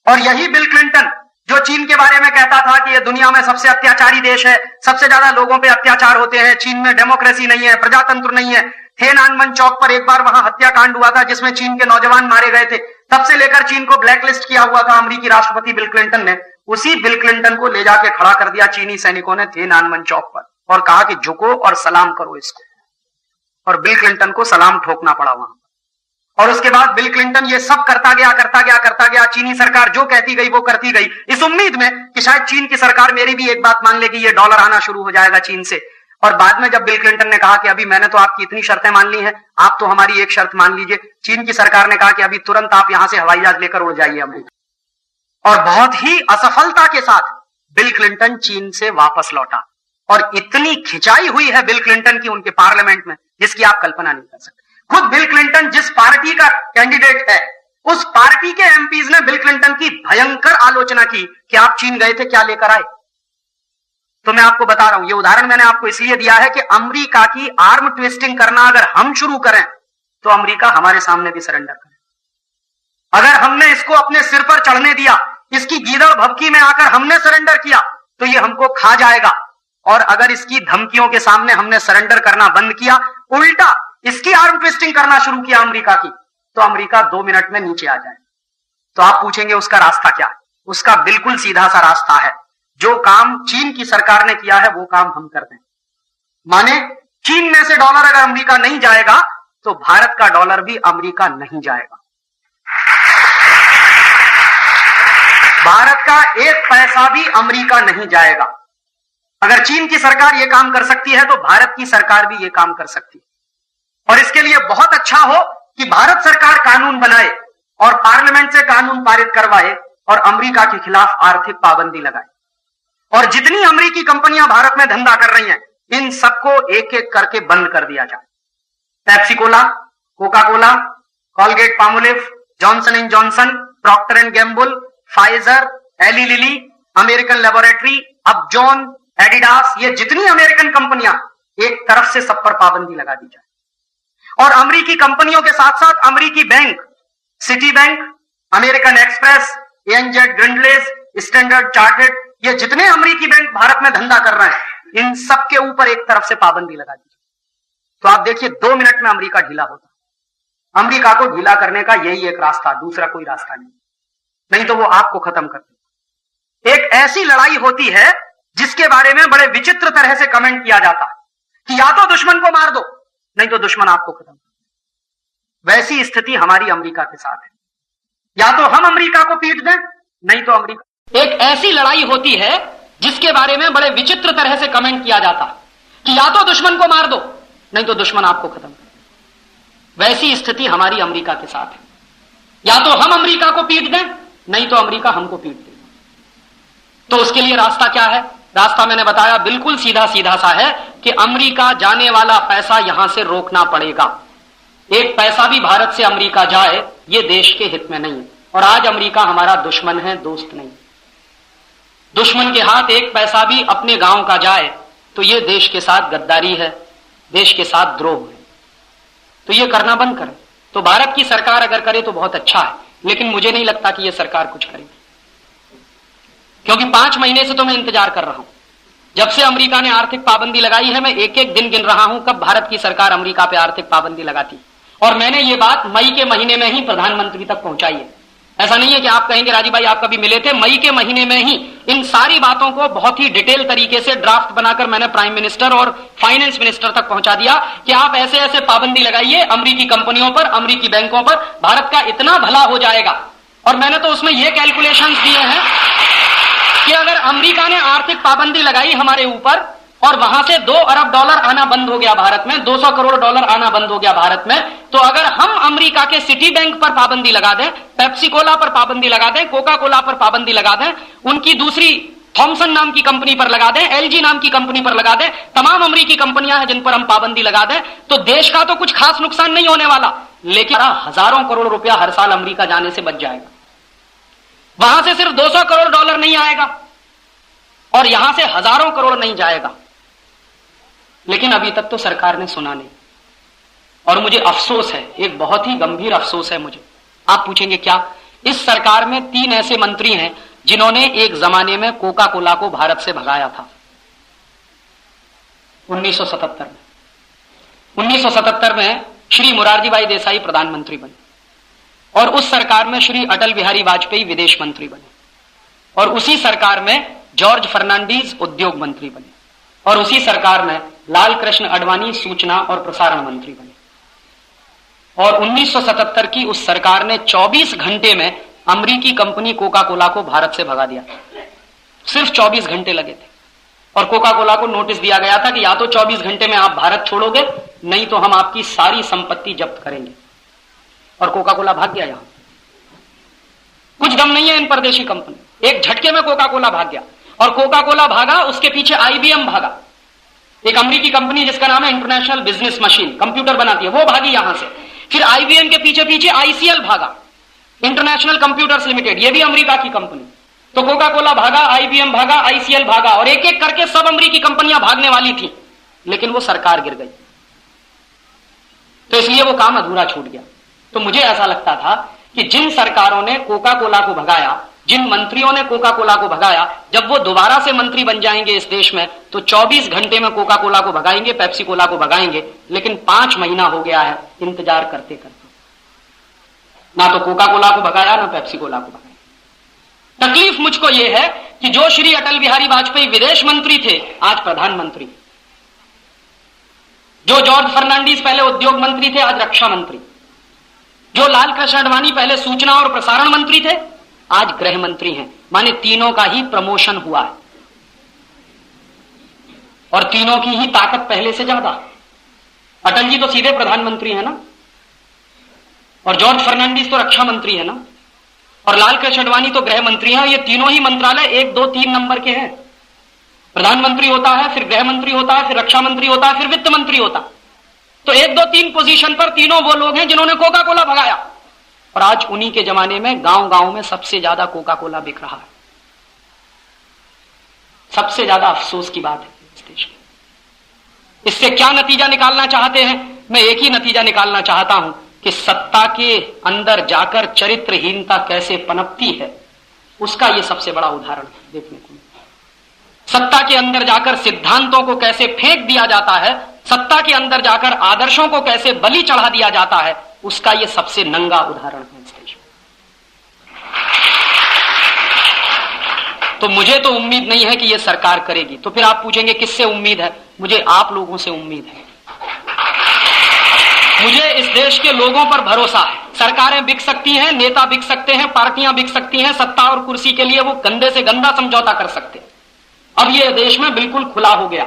और यही बिल क्लिंटन जो चीन के बारे में कहता था कि यह दुनिया में सबसे अत्याचारी देश है, सबसे ज्यादा लोगों पे अत्याचार होते हैं, चीन में डेमोक्रेसी नहीं है, प्रजातंत्र नहीं है। थिएनआनमेन चौक पर एक बार वहां हत्याकांड हुआ था जिसमें चीन के नौजवान मारे गए थे, तब से लेकर चीन को ब्लैकलिस्ट किया हुआ था अमेरिकी राष्ट्रपति बिल क्लिंटन ने। उसी बिल क्लिंटन को ले जाके खड़ा कर दिया चीनी सैनिकों ने थिएनआनमेन चौक पर और कहा कि झुको और सलाम करो इसको, और बिल क्लिंटन को सलाम ठोकना पड़ा वहां। और उसके बाद बिल क्लिंटन ये सब करता गया, चीनी सरकार जो कहती गई वो करती गई, इस उम्मीद में कि शायद चीन की सरकार मेरी भी एक बात मान लेगी, ये डॉलर आना शुरू हो जाएगा चीन से। और बाद में जब बिल क्लिंटन ने कहा कि अभी मैंने तो आपकी इतनी शर्तें मान ली हैं, आप तो हमारी एक शर्त मान लीजिए, चीन की सरकार ने कहा कि अभी तुरंत आप यहां से हवाई जहाज लेकर उड़ जाइए अमेरिका। और बहुत ही असफलता के साथ बिल क्लिंटन चीन से वापस लौटा, और इतनी खिंचाई हुई है बिल क्लिंटन की उनके पार्लियामेंट में जिसकी आप कल्पना नहीं कर सकते। खुद बिल क्लिंटन जिस पार्टी का कैंडिडेट है, उस पार्टी के एमपीज ने बिल क्लिंटन की भयंकर आलोचना की कि आप चीन गए थे, क्या लेकर आए। तो मैं आपको बता रहा हूं, ये उदाहरण मैंने आपको इसलिए दिया है कि अमेरिका की आर्म ट्विस्टिंग करना अगर हम शुरू करें तो अमेरिका हमारे सामने भी सरेंडर करे। अगर हमने इसको अपने सिर पर चढ़ने दिया, इसकी गीदड़ भभकी में आकर हमने सरेंडर किया, तो ये हमको खा जाएगा। और अगर इसकी धमकियों के सामने हमने सरेंडर करना बंद किया, उल्टा इसकी आर्म ट्विस्टिंग करना शुरू किया अमेरिका की, तो अमेरिका 2 मिनट में नीचे आ जाए। तो आप पूछेंगे उसका रास्ता क्या है? उसका बिल्कुल सीधा सा रास्ता है, जो काम चीन की सरकार ने किया है वो काम हम कर दें। माने चीन में से डॉलर अगर अमेरिका नहीं जाएगा तो भारत का डॉलर भी अमेरिका नहीं जाएगा। भारत का 1 पैसा भी अमेरिका नहीं जाएगा। अगर चीन की सरकार यह काम कर सकती है तो भारत की सरकार भी यह काम कर सकती है। और इसके लिए बहुत अच्छा हो कि भारत सरकार कानून बनाए और पार्लियामेंट से कानून पारित करवाए और अमेरिका के खिलाफ आर्थिक पाबंदी लगाए। और जितनी अमेरिकी कंपनियां भारत में धंधा कर रही हैं, इन सबको एक एक करके बंद कर दिया जाए। Pepsi cola, Coca Cola, Colgate Palmolive, Johnson and Johnson, Procter and Gamble, Pfizer, Eli Lilly, American laboratory, Upjohn, Adidas, ये जितनी अमेरिकन कंपनियां, एक तरफ से सब पर पाबंदी लगा दी जाए। और अमेरिकी कंपनियों के साथ साथ अमेरिकी bank, city bank, American express, ANZ Grindlays, standard chartered, ये जितने अमेरिकी बैंक भारत में धंधा कर रहे हैं, इन सब के ऊपर एक तरफ से पाबंदी लगा दी। तो आप देखिए 2 मिनट में अमेरिका ढीला होता। अमेरिका को ढीला करने का यही एक रास्ता, दूसरा कोई रास्ता नहीं तो वो आपको खत्म कर देगा। एक ऐसी लड़ाई होती है जिसके बारे में बड़े विचित्र तरह से कमेंट किया जाता है कि या तो दुश्मन को मार दो, नहीं तो दुश्मन आपको खत्म। वैसी स्थिति हमारी अमेरिका के साथ है। या तो हम अमेरिका को पीट दें, नहीं तो अमेरिका। एक ऐसी लड़ाई होती है जिसके बारे में बड़े विचित्र तरह से कमेंट किया जाता है कि या तो दुश्मन को मार दो, नहीं तो दुश्मन आपको खत्म करे। वैसी स्थिति हमारी अमेरिका के साथ है। या तो हम अमेरिका को पीट दें, नहीं तो अमेरिका हमको पीट दे। तो उसके लिए रास्ता क्या है? रास्ता मैंने बताया बिल्कुल सीधा सीधा सा है कि अमेरिका जाने वाला पैसा यहां से रोकना पड़ेगा। एक पैसा भी भारत से अमेरिका जाए ये देश के हित में नहीं है। और आज अमेरिका हमारा दुश्मन है, दोस्त नहीं। दुश्मन के हाथ एक पैसा भी अपने गांव का जाए तो ये देश के साथ गद्दारी है, देश के साथ द्रोह है। तो ये करना बंद करें। तो भारत की सरकार अगर करे तो बहुत अच्छा है, लेकिन मुझे नहीं लगता कि यह सरकार कुछ करेगी, क्योंकि 5 महीने से तो मैं इंतजार कर रहा हूं। जब से अमेरिका ने आर्थिक पाबंदी लगाई है, मैं एक एक दिन गिन रहा हूं कब भारत की सरकार अमेरिका पे आर्थिक पाबंदी लगाती। और मैंने ये बात मई के महीने में ही प्रधानमंत्री तक पहुंचाई है। ऐसा नहीं है कि आप कहेंगे राजीव भाई आप कभी मिले थे। मई के महीने में ही इन सारी बातों को बहुत ही डिटेल तरीके से ड्राफ्ट बनाकर मैंने प्राइम मिनिस्टर और फाइनेंस मिनिस्टर तक पहुंचा दिया कि आप ऐसे ऐसे पाबंदी लगाइए अमेरिकी कंपनियों पर, अमेरिकी बैंकों पर, भारत का इतना भला हो जाएगा। और मैंने तो उसमें यह कैलकुलेशंस दिए हैं कि अगर अमेरिका ने आर्थिक पाबंदी लगाई हमारे ऊपर और वहां से $2 अरब आना बंद हो गया भारत में, $200 करोड़ आना बंद हो गया भारत में, तो अगर हम अमेरिका के सिटी बैंक पर पाबंदी लगा दें, पेप्सी कोला पर पाबंदी लगा दें, कोका कोला पर पाबंदी लगा दें, उनकी दूसरी थॉमसन नाम की कंपनी पर लगा दें, एलजी नाम की कंपनी पर लगा दें, तमाम अमेरिकी कंपनियां हैं जिन पर हम पाबंदी लगा दें, तो देश का तो कुछ खास नुकसान नहीं होने वाला, लेकिन हजारों करोड़ रुपया हर साल अमेरिका जाने से बच जाएगा। वहां से सिर्फ $200 करोड़ नहीं आएगा और यहां से हजारों करोड़ नहीं जाएगा। लेकिन अभी तक तो सरकार ने सुना नहीं और मुझे अफसोस है, एक बहुत ही गंभीर अफसोस है मुझे। आप पूछेंगे क्या? इस सरकार में 3 ऐसे मंत्री हैं जिन्होंने एक जमाने में कोका कोला को भारत से भगाया था 1977 में। 1977 में श्री मोरारजी भाई देसाई प्रधानमंत्री बने और उस सरकार में श्री अटल बिहारी वाजपेयी विदेश मंत्री बने और उसी सरकार में जॉर्ज फर्नांडीज उद्योग मंत्री बने और उसी सरकार में लाल कृष्ण आडवाणी सूचना और प्रसारण मंत्री बने। और 1977 की उस सरकार ने 24 घंटे में अमेरिकी कंपनी कोका कोला को भारत से भगा दिया। सिर्फ 24 घंटे लगे थे और कोका कोला को नोटिस दिया गया था कि या तो 24 घंटे में आप भारत छोड़ोगे, नहीं तो हम आपकी सारी संपत्ति जब्त करेंगे। और कोका कोला भाग गया। यहां कुछ दम नहीं है इन परदेशी कंपनी, एक झटके में कोका कोला भाग गया। और कोका कोला भागा, उसके पीछे आईबीएम भागा, एक अमेरिकी कंपनी जिसका नाम है इंटरनेशनल बिजनेस मशीन, कंप्यूटर बनाती है, वो भागी यहां से। फिर आईबीएम के पीछे पीछे आईसीएल भागा, इंटरनेशनल कंप्यूटर्स लिमिटेड, ये भी अमेरिका की कंपनी। तो कोका कोला भागा, आईबीएम भागा, आईसीएल भागा और एक एक करके सब अमेरिकी कंपनियां भागने वाली थी, लेकिन वो सरकार गिर गई, तो इसलिए वो काम अधूरा छूट गया। तो मुझे ऐसा लगता था कि जिन सरकारों ने कोका कोला को भगाया, जिन मंत्रियों ने कोका कोला को भगाया, जब वो दोबारा से मंत्री बन जाएंगे इस देश में तो 24 घंटे में कोका कोला को भगाएंगे, पेप्सी कोला को भगाएंगे। लेकिन 5 महीना हो गया है इंतजार करते करते, ना तो कोका कोला को भगाया ना पेप्सी कोला को भगाया। तकलीफ मुझको यह है कि जो श्री अटल बिहारी वाजपेयी विदेश मंत्री थे आज प्रधानमंत्री, जो जॉर्ज फर्नांडीज पहले उद्योग मंत्री थे आज रक्षा मंत्री, जो लाल कृष्ण आडवाणी पहले सूचना और प्रसारण मंत्री थे आज गृह मंत्री हैं। माने तीनों का ही प्रमोशन हुआ है और तीनों की ही ताकत पहले से ज्यादा। अटल जी तो सीधे प्रधानमंत्री है ना, और जॉर्ज फर्नांडीज तो रक्षा मंत्री है ना, और लाल कृष्ण आडवाणी तो गृह मंत्री हैं। ये तीनों ही मंत्रालय 1, 2, 3 नंबर के हैं। प्रधानमंत्री होता है, फिर गृह मंत्री होता है, फिर रक्षा मंत्री होता है, फिर वित्त मंत्री होता है। तो 1, 2, 3 पोजीशन पर तीनों वो लोग हैं जिन्होंने कोका कोला भगाया। और आज उन्हीं के जमाने में गांव गांव में सबसे ज्यादा कोका कोला बिक रहा है। सबसे ज्यादा अफसोस की बात है इस देश में। इससे क्या नतीजा निकालना चाहते हैं? मैं एक ही नतीजा निकालना चाहता हूं कि सत्ता के अंदर जाकर चरित्रहीनता कैसे पनपती है, उसका यह सबसे बड़ा उदाहरण देखने को मिला। सत्ता के अंदर जाकर सिद्धांतों को कैसे फेंक दिया जाता है, सत्ता के अंदर जाकर आदर्शों को कैसे बलि चढ़ा दिया जाता है, उसका यह सबसे नंगा उदाहरण है इस देश में। तो मुझे तो उम्मीद नहीं है कि यह सरकार करेगी। तो फिर आप पूछेंगे किससे उम्मीद है? मुझे आप लोगों से उम्मीद है। मुझे इस देश के लोगों पर भरोसा है। सरकारें बिक सकती हैं, नेता बिक सकते हैं, पार्टियां बिक सकती हैं, सत्ता और कुर्सी के लिए वो गंदे से गंदा समझौता कर सकते हैं। अब यह देश में बिल्कुल खुला हो गया।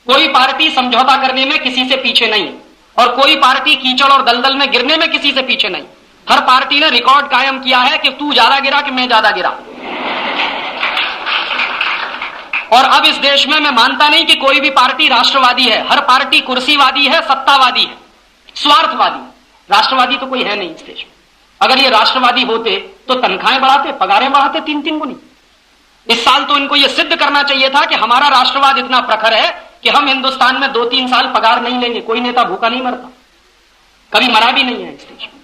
कोई पार्टी समझौता करने में किसी से पीछे नहीं, और कोई पार्टी कीचड़ और दलदल में गिरने में किसी से पीछे नहीं। हर पार्टी ने रिकॉर्ड कायम किया है कि तू ज्यादा गिरा कि मैं ज्यादा गिरा। और अब इस देश में मैं मानता नहीं कि कोई भी पार्टी राष्ट्रवादी है। हर पार्टी कुर्सीवादी है, सत्तावादी है, स्वार्थवादी। राष्ट्रवादी तो कोई है नहीं इस देश में। अगर ये राष्ट्रवादी होते तो तनख्वाहें बढ़ाते, पगारें बढ़ाते 3-3 गुनी। इस साल तो इनको यह सिद्ध करना चाहिए था कि हमारा राष्ट्रवाद इतना प्रखर है कि हम हिंदुस्तान में 2-3 साल पगार नहीं लेंगे। कोई नेता भूखा नहीं मरता, कभी मरा भी नहीं है इस देश में।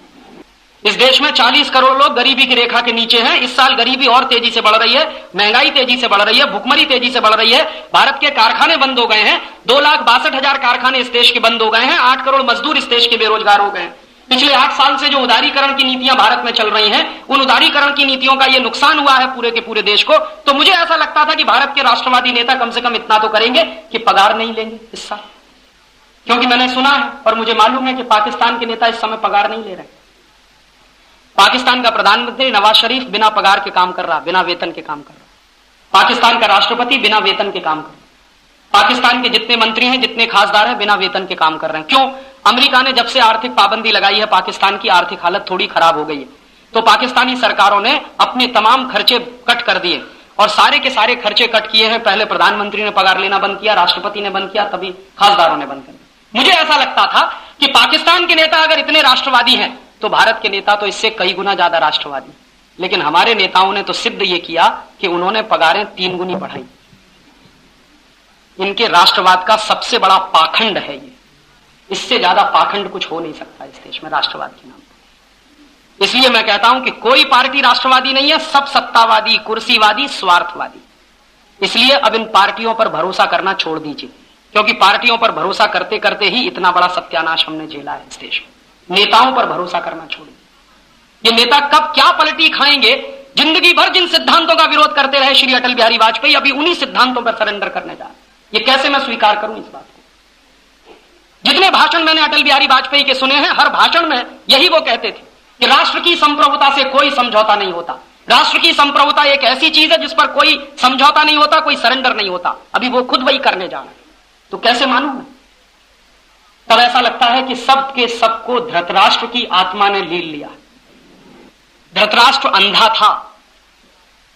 इस देश में 40 करोड़ लोग गरीबी की रेखा के नीचे हैं। इस साल गरीबी और तेजी से बढ़ रही है, महंगाई तेजी से बढ़ रही है, भुखमरी तेजी से बढ़ रही है। भारत के कारखाने बंद हो गए हैं। 2,62,000 कारखाने इस देश के बंद हो गए हैं। 8 करोड़ मजदूर इस देश के बेरोजगार हो गए हैं। पिछले 8 साल से जो उदारीकरण की नीतियां भारत में चल रही हैं, उन उदारीकरण की नीतियों का यह नुकसान हुआ है पूरे के पूरे देश को। तो मुझे ऐसा लगता था कि भारत के राष्ट्रवादी नेता कम से कम इतना तो करेंगे कि पगार नहीं लेंगे इस साल। क्योंकि मैंने सुना है और मुझे मालूम है कि पाकिस्तान के नेता इस समय पगार नहीं ले रहे। पाकिस्तान का प्रधानमंत्री नवाज शरीफ बिना पगार के काम कर रहा, बिना वेतन के काम कर रहा। पाकिस्तान का राष्ट्रपति बिना वेतन के काम कर रहा। पाकिस्तान के जितने मंत्री हैं, जितने खासदार हैं, बिना वेतन के काम कर रहे हैं। क्यों? अमेरिका ने जब से आर्थिक पाबंदी लगाई है, पाकिस्तान की आर्थिक हालत थोड़ी खराब हो गई है। तो पाकिस्तानी सरकारों ने अपने तमाम खर्चे कट कर दिए और सारे के सारे खर्चे कट किए हैं। पहले प्रधानमंत्री ने पगार लेना बंद किया, राष्ट्रपति ने बंद किया, तभी खासदारों ने बंद कर दिया। मुझे ऐसा लगता था कि पाकिस्तान के नेता अगर इतने राष्ट्रवादी हैं तो भारत के नेता तो इससे कई गुना ज्यादा राष्ट्रवादी। लेकिन हमारे नेताओं ने तो सिद्ध यह किया कि उन्होंने पगारें 3 गुनी बढ़ाई। इनके राष्ट्रवाद का सबसे बड़ा पाखंड है ये। इससे ज्यादा पाखंड कुछ हो नहीं सकता इस देश में राष्ट्रवाद के नाम पर। इसलिए मैं कहता हूं कि कोई पार्टी राष्ट्रवादी नहीं है, सब सत्तावादी, कुर्सीवादी, स्वार्थवादी। इसलिए अब इन पार्टियों पर भरोसा करना छोड़ दीजिए, क्योंकि पार्टियों पर भरोसा करते करते ही इतना बड़ा सत्यानाश हमने झेला है इस देश में। नेताओं पर भरोसा करना छोड़िए। ये नेता कब क्या पलटी खाएंगे? जिंदगी भर जिन सिद्धांतों का विरोध करते रहे श्री अटल बिहारी वाजपेयी, अभी उन्हीं सिद्धांतों पर सरेंडर करने जा रहे हैं। ये कैसे मैं स्वीकार करूं इस बात को? जितने भाषण मैंने अटल बिहारी वाजपेयी के सुने हैं, हर भाषण में यही वो कहते थे कि राष्ट्र की संप्रभुता से कोई समझौता नहीं होता। राष्ट्र की संप्रभुता एक ऐसी चीज है जिस पर कोई समझौता नहीं होता, कोई सरेंडर नहीं होता। अभी वो खुद वही करने जा रहे हैं, तो कैसे मानूं मैं? तब ऐसा लगता है कि सबके सबको धृतराष्ट्र की आत्मा ने लील लिया। धृतराष्ट्र अंधा था।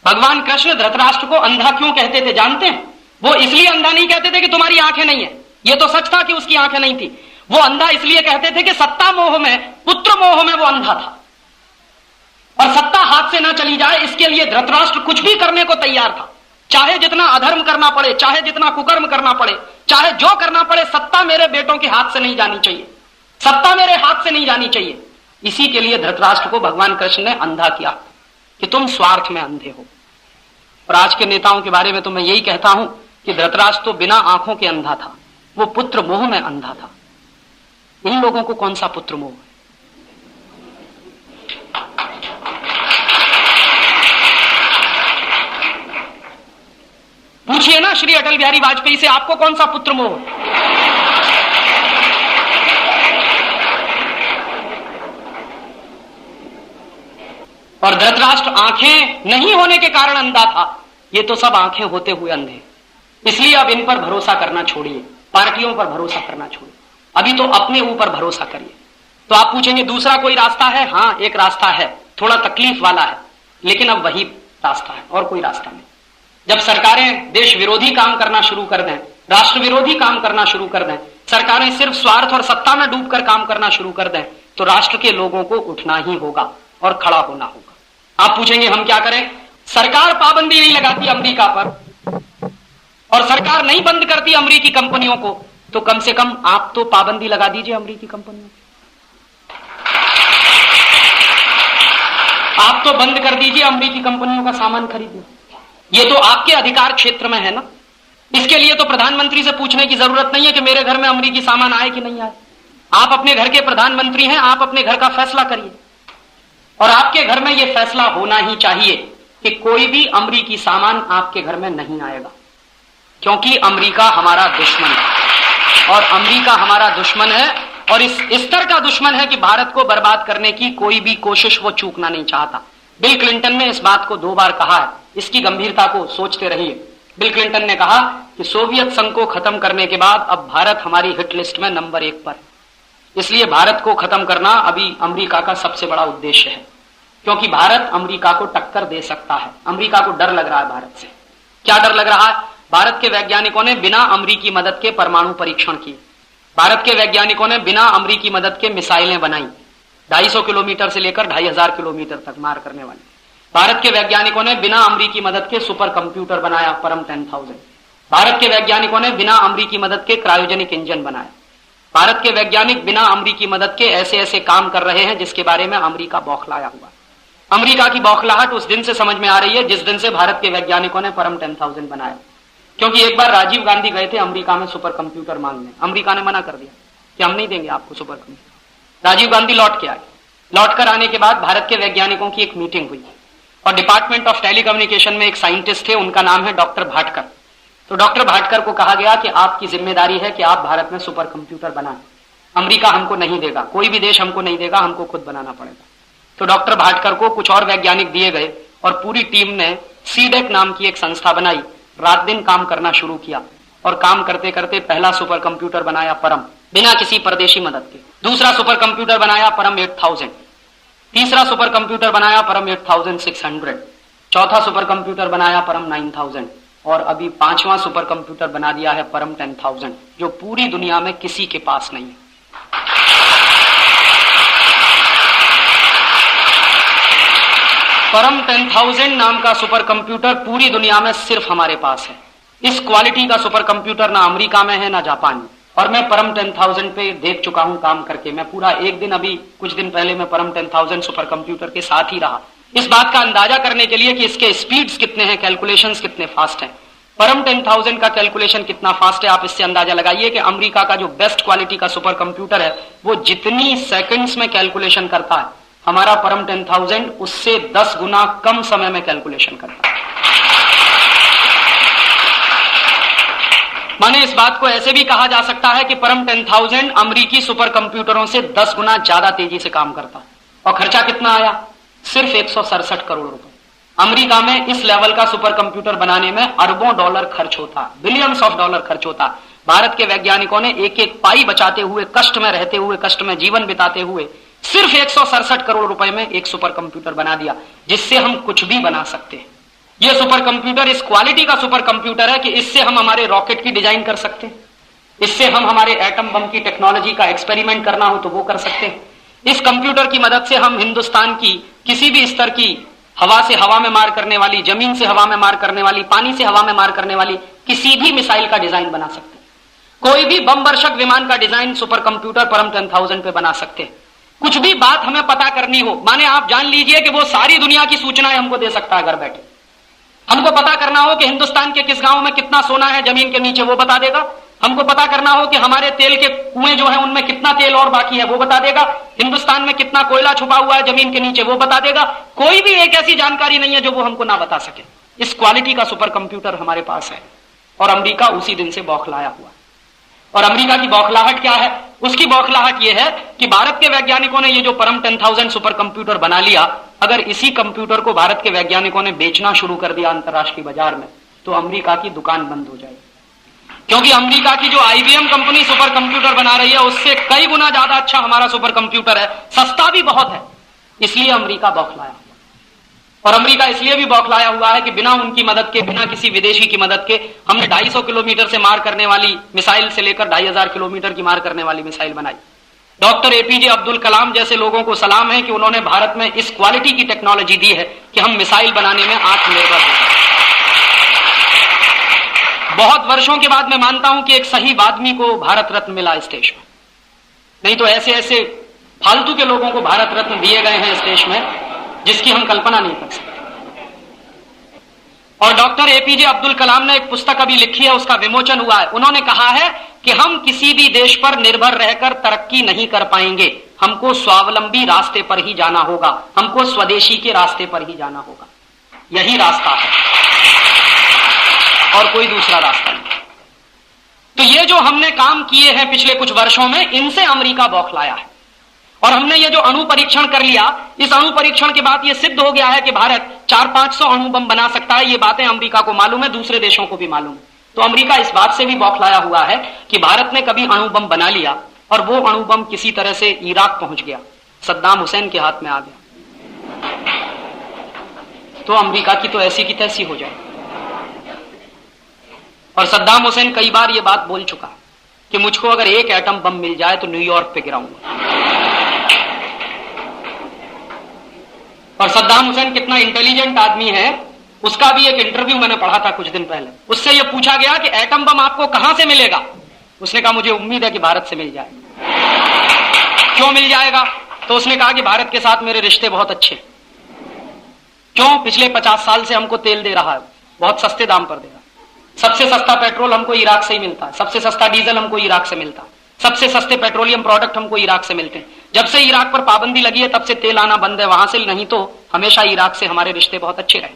भगवान कृष्ण धृतराष्ट्र को अंधा क्यों कहते थे जानते हैं? वो इसलिए अंधा नहीं कहते थे कि तुम्हारी आंखें नहीं है, ये तो सच था कि उसकी आंखें नहीं थी। वो अंधा इसलिए कहते थे कि सत्ता मोह में, पुत्र मोह में वो अंधा था, और सत्ता हाथ से ना चली जाए इसके लिए धृतराष्ट्र कुछ भी करने को तैयार था। चाहे जितना अधर्म करना पड़े, चाहे जितना कुकर्म करना पड़े, चाहे जो करना पड़े, सत्ता मेरे बेटों के हाथ से नहीं जानी चाहिए, सत्ता मेरे हाथ से नहीं जानी चाहिए। इसी के लिए धृतराष्ट्र को भगवान कृष्ण ने अंधा किया कि तुम स्वार्थ में अंधे हो। और आज के नेताओं के बारे में तो मैं यही कहता हूं कि धृतराष्ट्र तो बिना आंखों के अंधा था, वो पुत्र मोह में अंधा था। इन लोगों को कौन सा पुत्र मोह है? पूछिए ना श्री अटल बिहारी वाजपेयी से, आपको कौन सा पुत्र मोह? और धृतराष्ट्र आंखें नहीं होने के कारण अंधा था, ये तो सब आंखें होते हुए अंधे। इसलिए अब इन पर भरोसा करना छोड़िए, पार्टियों पर भरोसा करना छोड़िए, अभी तो अपने ऊपर भरोसा करिए। तो आप पूछेंगे दूसरा कोई रास्ता है? हाँ, एक रास्ता है, थोड़ा तकलीफ वाला है, लेकिन अब वही रास्ता है और कोई रास्ता नहीं। जब सरकारें देश विरोधी काम करना शुरू कर दें, राष्ट्र विरोधी काम करना शुरू कर दें, सरकारें सिर्फ स्वार्थ और सत्ता में डूबकर काम करना शुरू कर दें, तो राष्ट्र के लोगों को उठना ही होगा और खड़ा होना होगा। आप पूछेंगे हम क्या करें? सरकार पाबंदी नहीं लगाती अमेरिका पर और सरकार नहीं बंद करती अमेरिकी कंपनियों को, तो कम से कम आप तो पाबंदी लगा दीजिए अमेरिकी कंपनियों को। आप तो बंद कर दीजिए अमेरिकी कंपनियों का सामान खरीदना। ये तो आपके अधिकार क्षेत्र में है ना। इसके लिए तो प्रधानमंत्री से पूछने की जरूरत नहीं है कि मेरे घर में अमेरिकी सामान आए कि नहीं आए। आप अपने घर के प्रधानमंत्री हैं, आप अपने घर का फैसला करिए। और आपके घर में यह फैसला होना ही चाहिए कि कोई भी अमरीकी सामान आपके घर में नहीं आएगा, क्योंकि अमरीका हमारा दुश्मन है और अमरीका हमारा दुश्मन है और इस स्तर का दुश्मन है कि भारत को बर्बाद करने की कोई भी कोशिश वो चूकना नहीं चाहता। बिल क्लिंटन ने इस बात को 2 बार कहा है, इसकी गंभीरता को सोचते रहिए। बिल क्लिंटन ने कहा कि सोवियत संघ को खत्म करने के बाद अब भारत हमारी हिट लिस्ट में नंबर 1 पर, इसलिए भारत को खत्म करना अभी अमेरिका का सबसे बड़ा उद्देश्य है, क्योंकि भारत अमेरिका को टक्कर दे सकता है। अमेरिका को डर लग रहा है भारत से। क्या डर लग रहा है? भारत के वैज्ञानिकों ने बिना अमेरिकी मदद के परमाणु परीक्षण किए, भारत के वैज्ञानिकों ने बिना अमेरिकी मदद के मिसाइलें बनाई 250 किलोमीटर से लेकर 2500 किलोमीटर तक मार करने वाली। भारत के वैज्ञानिकों ने बिना अमेरिकी मदद के सुपर कंप्यूटर बनाया परम 10,000। भारत के वैज्ञानिकों ने बिना अमेरिकी मदद के क्रायोजेनिक इंजन बनाया। भारत के वैज्ञानिक बिना अमेरिकी मदद के ऐसे ऐसे काम कर रहे हैं जिसके बारे में अमेरिका बौखलाया हुआ। अमेरिका की बौखलाहट उस दिन से समझ में आ रही है जिस दिन से भारत के वैज्ञानिकों ने परम 10,000 बनाया। क्योंकि एक बार राजीव गांधी गए थे अमेरिका में सुपर कंप्यूटर मांगने, अमेरिका ने मना कर दिया कि हम नहीं देंगे आपको सुपर कंप्यूटर। राजीव गांधी लौट के आए। लौट कर आने के बाद भारत के वैज्ञानिकों की एक मीटिंग हुई और डिपार्टमेंट ऑफ टेलीकम्युनिकेशन में एक साइंटिस्ट थे, उनका नाम है डॉक्टर भाटकर। तो डॉक्टर भाटकर को कहा गया कि आपकी जिम्मेदारी है कि आप भारत में सुपर कंप्यूटर बनाएं, अमेरिका हमको नहीं देगा, कोई भी देश हमको नहीं देगा, हमको खुद बनाना पड़ेगा। तो डॉक्टर भाटकर को कुछ और वैज्ञानिक दिए गए और पूरी टीम ने सीडेक नाम की एक संस्था बनाई, रात दिन काम करना शुरू किया और काम करते करते पहला सुपर कंप्यूटर बनाया परम, बिना किसी परदेशी मदद के। दूसरा सुपर कंप्यूटर बनाया परम 8000, तीसरा सुपर कंप्यूटर बनाया परम 8600, चौथा सुपर कंप्यूटर बनाया परम 9000 और अभी 5वां सुपर कंप्यूटर बना दिया है परम 10,000, जो पूरी दुनिया में किसी के पास नहीं है। परम 10,000 नाम का सुपर कंप्यूटर पूरी दुनिया में सिर्फ हमारे पास है। इस क्वालिटी का सुपर कंप्यूटर ना अमेरिका में है ना जापान में। और मैं परम 10,000 पे देख चुका हूं काम करके। मैं पूरा एक दिन, अभी कुछ दिन पहले मैं परम 10,000 सुपर कंप्यूटर के साथ ही रहा, इस बात का अंदाजा करने के लिए कि इसके स्पीड्स कितने हैं, कैलकुलेशंस कितने फास्ट हैं। परम 10,000 का कैलकुलेशन कितना फास्ट है, आप इससे अंदाजा लगाइए कि अमेरिका का जो बेस्ट क्वालिटी का सुपर कंप्यूटर है वो जितनी सेकंड्स में कैलकुलेशन करता है, हमारा परम 10,000 उससे 10 गुना कम समय में कैलकुलेशन करता है। माने इस बात को ऐसे भी कहा जा सकता है कि परम 10,000 अमेरिकी सुपर कंप्यूटरों से 10 गुना ज्यादा तेजी से काम करता है। और खर्चा कितना आया? सिर्फ 167 करोड़ रुपए। अमेरिका में इस लेवल का सुपर कंप्यूटर बनाने में अरबों डॉलर खर्च होता, बिलियंस ऑफ डॉलर खर्च होता। भारत के वैज्ञानिकों ने एक एक पाई बचाते हुए, कष्ट में रहते हुए, कष्ट में जीवन बिताते हुए सिर्फ 167 करोड़ रुपए में एक सुपर कंप्यूटर बना दिया, जिससे हम कुछ भी बना सकते हैं। यह सुपर कंप्यूटर इस क्वालिटी का सुपर कंप्यूटर है कि इससे हम हमारे रॉकेट की डिजाइन कर सकते हैं, इससे हम हमारे एटम बम की टेक्नोलॉजी का एक्सपेरिमेंट करना हो तो वो कर सकते हैं। इस कंप्यूटर की मदद से हम हिंदुस्तान की किसी भी स्तर की हवा से हवा में मार करने वाली, जमीन से हवा में मार करने वाली, पानी से हवा में मार करने वाली किसी भी मिसाइल का डिजाइन बना सकते हैं। कोई भी बम वर्षक विमान का डिजाइन सुपर कंप्यूटर परम 10,000 पे बना सकते हैं। कुछ भी बात हमें पता करनी हो, माने आप जान लीजिए कि वो सारी दुनिया की सूचनाएं हमको दे सकता है घर बैठे। हमको पता करना हो कि हिंदुस्तान के किस गांव में कितना सोना है जमीन के नीचे, वो बता देगा। हमको पता करना हो कि हमारे तेल के कुएं जो है उनमें कितना तेल और बाकी है, वो बता देगा। हिंदुस्तान में कितना कोयला छुपा हुआ है जमीन के नीचे, वो बता देगा। कोई भी एक ऐसी जानकारी नहीं है जो वो हमको ना बता सके। इस क्वालिटी का सुपर कंप्यूटर हमारे पास है और अमेरिका उसी दिन से बौखलाया हुआ। और अमेरिका की बौखलाहट क्या है? उसकी बौखलाहट यह है कि भारत के वैज्ञानिकों ने ये जो परम 10,000 सुपर कंप्यूटर बना लिया, अगर इसी कंप्यूटर को भारत के वैज्ञानिकों ने बेचना शुरू कर दिया अंतरराष्ट्रीय बाजार में, तो अमेरिका की दुकान बंद हो जाएगी। क्योंकि अमेरिका की जो IBM कंपनी सुपर कंप्यूटर बना रही है उससे कई गुना ज्यादा अच्छा हमारा सुपर कंप्यूटर है, सस्ता भी बहुत है। इसलिए अमेरिका बौखलाया। और अमेरिका इसलिए भी बौखलाया हुआ है कि बिना उनकी मदद के, बिना किसी विदेशी की मदद के, हमने 250 किलोमीटर से मार करने वाली मिसाइल से लेकर 2500 किलोमीटर की मार करने वाली मिसाइल बनाई। डॉक्टर APJ अब्दुल कलाम जैसे लोगों को सलाम है कि उन्होंने भारत में इस क्वालिटी की टेक्नोलॉजी दी है कि हम मिसाइल बनाने में आत्मनिर्भर हो। बहुत वर्षों के बाद मैं मानता हूं कि एक सही आदमी को भारत रत्न मिला इस देश में, नहीं तो ऐसे ऐसे फालतू के लोगों को भारत रत्न दिए गए हैं इस देश में जिसकी हम कल्पना नहीं कर सकते। और डॉक्टर APJ अब्दुल कलाम ने एक पुस्तक अभी लिखी है, उसका विमोचन हुआ है। उन्होंने कहा है कि हम किसी भी देश पर निर्भर रहकर तरक्की नहीं कर पाएंगे, हमको स्वावलंबी रास्ते पर ही जाना होगा, हमको स्वदेशी के रास्ते पर ही जाना होगा। यही रास्ता है और कोई दूसरा रास्ता नहीं। तो ये जो हमने काम किए हैं पिछले कुछ वर्षों में, इनसे अमेरिका बौखलाया है। और हमने ये जो अणु परीक्षण कर लिया, इस अणु परीक्षण के बाद ये सिद्ध हो गया है कि भारत 400-500 अणु बम बना सकता है। ये बातें अमेरिका को मालूम है, दूसरे देशों को भी मालूम है। तो अमेरिका इस बात से भी बौखलाया हुआ है कि भारत ने कभी अणु बम बना लिया और वो अणु बम किसी तरह से इराक पहुंच गया, सद्दाम हुसैन के हाथ में आ गया, तो अमेरिका की तो ऐसी की तैसी हो जाए। और सद्दाम हुसैन कई बार ये बात बोल चुका है कि मुझको अगर एक एटम बम मिल जाए तो न्यूयॉर्क पे गिराऊंगा। और सद्दाम हुसैन कितना इंटेलिजेंट आदमी है, उसका भी एक इंटरव्यू मैंने पढ़ा था कुछ दिन पहले। उससे यह पूछा गया कि एटम बम आपको कहां से मिलेगा? उसने कहा मुझे उम्मीद है कि भारत से मिल जाएगा। क्यों मिल जाएगा? तो उसने कहा कि भारत के साथ मेरे रिश्ते बहुत अच्छे। क्यों? पिछले 50 साल से हमको तेल दे रहा है, बहुत सस्ते दाम पर दे रहा है। सबसे सस्ता पेट्रोल हमको इराक से ही मिलता है, सबसे सस्ता डीजल हमको इराक से मिलता है, सबसे सस्ते पेट्रोलियम प्रोडक्ट हमको इराक से मिलते हैं। जब से इराक पर पाबंदी लगी है तब से तेल आना बंद है वहां से, नहीं तो हमेशा इराक से हमारे रिश्ते बहुत अच्छे रहे।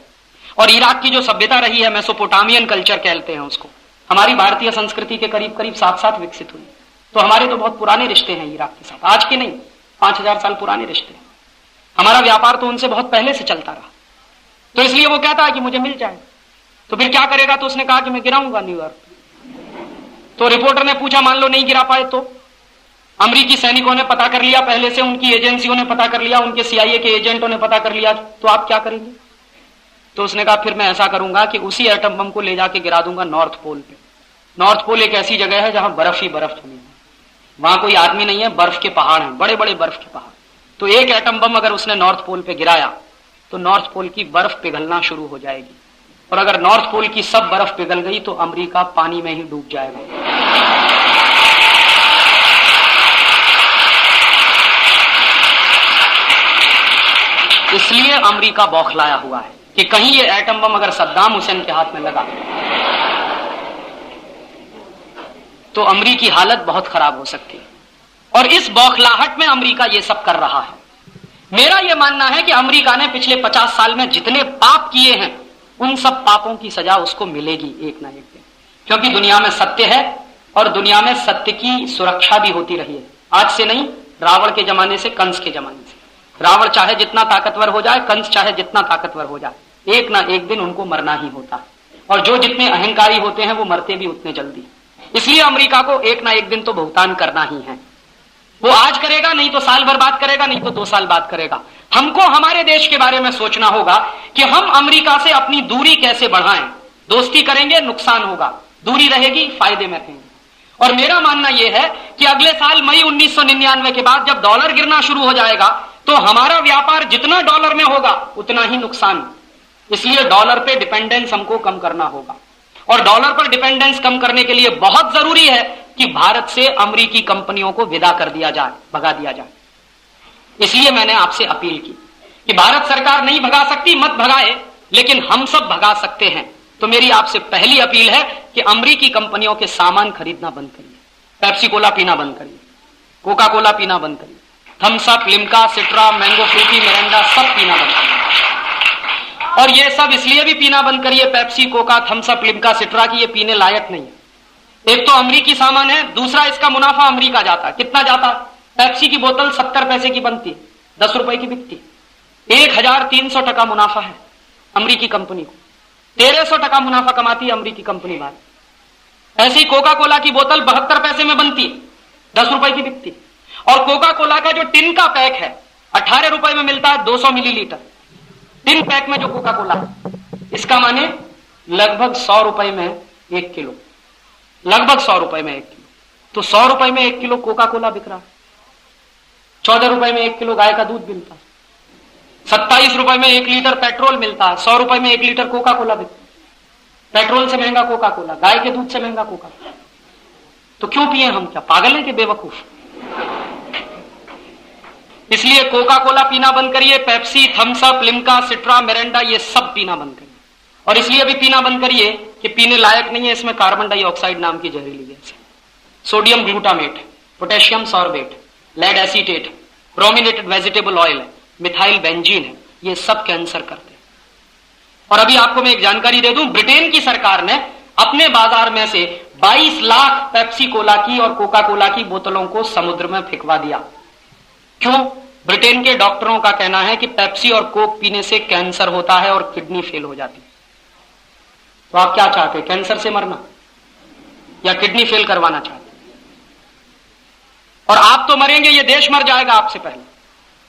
और इराक की जो सभ्यता रही है, मेसोपोटामियन कल्चर कहते हैं उसको, हमारी भारतीय संस्कृति के करीब करीब साथ विकसित हुई। तो हमारे तो बहुत पुराने रिश्ते हैं इराक के साथ, आज के नहीं, 5000 साल पुराने रिश्ते हैं। हमारा व्यापार तो उनसे बहुत पहले से चलता रहा। तो इसलिए वो कहता है कि मुझे मिल जाए। तो फिर क्या करेगा? तो उसने कहा कि मैं गिराऊंगा न्यूयॉर्क। तो रिपोर्टर ने पूछा मान लो नहीं गिरा पाए तो? अमेरिकी सैनिकों ने पता कर लिया पहले से, उनकी एजेंसियों ने पता कर लिया, उनके CIA के एजेंटों ने पता कर लिया, तो आप क्या करेंगे? तो उसने कहा फिर मैं ऐसा करूंगा कि उसी एटम बम को ले जाके गिरा दूंगा नॉर्थ पोल पे। नॉर्थ पोल एक ऐसी जगह है जहां बर्फ ही बर्फ जमी है, वहां कोई आदमी नहीं है, बर्फ के पहाड़ हैं, बड़े बड़े बर्फ के पहाड़। तो एक एटम बम अगर उसने नॉर्थ पोल पे गिराया तो नॉर्थ पोल की बर्फ पिघलना शुरू हो जाएगी, और अगर नॉर्थ पोल की सब बर्फ पिघल गई तो अमेरिका पानी में ही डूब जाएगा। इसलिए अमेरिका बौखलाया हुआ है कि कहीं ये एटम बम अगर सद्दाम हुसैन के हाथ में लगा तो अमेरिकी हालत बहुत खराब हो सकती है। और इस बौखलाहट में अमेरिका ये सब कर रहा है। मेरा यह मानना है कि अमेरिका ने पिछले 50 साल में जितने पाप किए हैं उन सब पापों की सजा उसको मिलेगी एक ना एक दिन, क्योंकि दुनिया में सत्य है और दुनिया में सत्य की सुरक्षा भी होती रही है। आज से नहीं, रावण के जमाने से, कंस के जमाने से। रावण चाहे जितना ताकतवर हो जाए, कंस चाहे जितना ताकतवर हो जाए, एक ना एक दिन उनको मरना ही होता है। और जो जितने अहंकारी होते हैं वो मरते भी उतने जल्दी। इसलिए अमेरिका को एक ना एक दिन तो भुगतान करना ही है। वो आज करेगा, नहीं तो साल भर बाद करेगा, नहीं तो 2 साल बाद करेगा। हमको हमारे देश के बारे में सोचना होगा कि हम अमेरिका से अपनी दूरी कैसे बढ़ाएं। दोस्ती करेंगे नुकसान होगा, दूरी रहेगी फायदे में रहेंगे। और मेरा मानना यह है कि अगले साल मई 1999 के बाद जब डॉलर गिरना शुरू हो जाएगा तो हमारा व्यापार जितना डॉलर में होगा उतना ही नुकसान। इसलिए डॉलर पे डिपेंडेंस हमको कम करना होगा। और डॉलर पर डिपेंडेंस कम करने के लिए बहुत जरूरी है कि भारत से अमेरिकी कंपनियों को विदा कर दिया जाए, भगा दिया जाए। इसलिए मैंने आपसे अपील की कि भारत सरकार नहीं भगा सकती, मत भगाए, लेकिन हम सब भगा सकते हैं। तो मेरी आपसे पहली अपील है कि अमेरिकी कंपनियों के सामान खरीदना बंद करिए, पेप्सी कोला पीना बंद करिए, कोका कोला पीना बंद करिए, Thums Up, Limca, Citra, mango Frooti, Mirinda सब पीना बंद करिए। और ये सब इसलिए भी पीना बंद करिए, Pepsi, Coca, Thums Up, Limca, Citra, की ये पीने लायक नहीं है। एक तो अमेरिकी सामान है, दूसरा इसका मुनाफा अमेरिका जाता है। कितना जाता? पेप्सी की बोतल 70 पैसे की बनती, 10 रुपए की बिकती, 1300 टका मुनाफा है अमेरिकी कंपनी को। 1300 टका मुनाफा कमाती है अमेरिकी कंपनी बाहर। ऐसी कोका कोला की बोतल 72 पैसे में बनती, 10 रुपए की बिकती। और कोका कोला का जो टिन का पैक है 18 रुपए में मिलता है, 200 मिलीलीटर टिन पैक में जो कोका कोला है। इसका माने लगभग 100 रुपए में 1 किलो, लगभग 100 रुपए में 1 किलो। तो 100 रुपए में 1 किलो कोका कोला बिक रहा है। 14 रुपए में 1 किलो गाय का दूध मिलता है, 27 रुपए में 1 लीटर पेट्रोल मिलता है, 100 रुपए में 1 लीटर कोका कोला बिकता है। पेट्रोल से महंगा कोका कोला, गाय के दूध से महंगा कोका। तो क्यों पिए हम? क्या पागल हैं कि बेवकूफ? इसलिए कोका कोला पीना बंद करिए, Pepsi, Thums Up, Limca, Citra, Mirinda ये सब पीना बंद करिए। और इसलिए भी पीना बंद करिए कि पीने लायक नहीं है, इसमें कार्बन डाइऑक्साइड नाम की जहरीली गैस है, sodium glutamate, potassium sorbate, lead acetate, brominated vegetable oil है, मिथाइल बेंजीन है, ये सब कैंसर करते हैं। और अभी आपको मैं एक जानकारी दे दूं, ब्रिटेन की सरकार ने अपने बाजार में से 22 लाख पेप्सी कोला की और कोका कोला की बोतलों को समुद्र में फेंकवा दिया। क्यों? ब्रिटेन के डॉक्टरों का कहना है कि पेप्सी और कोक पीने से कैंसर होता है और किडनी फेल हो जाती है। तो आप क्या चाहते हैं, कैंसर से मरना या किडनी फेल करवाना चाहते हैं? और आप तो मरेंगे, ये देश मर जाएगा आपसे पहले,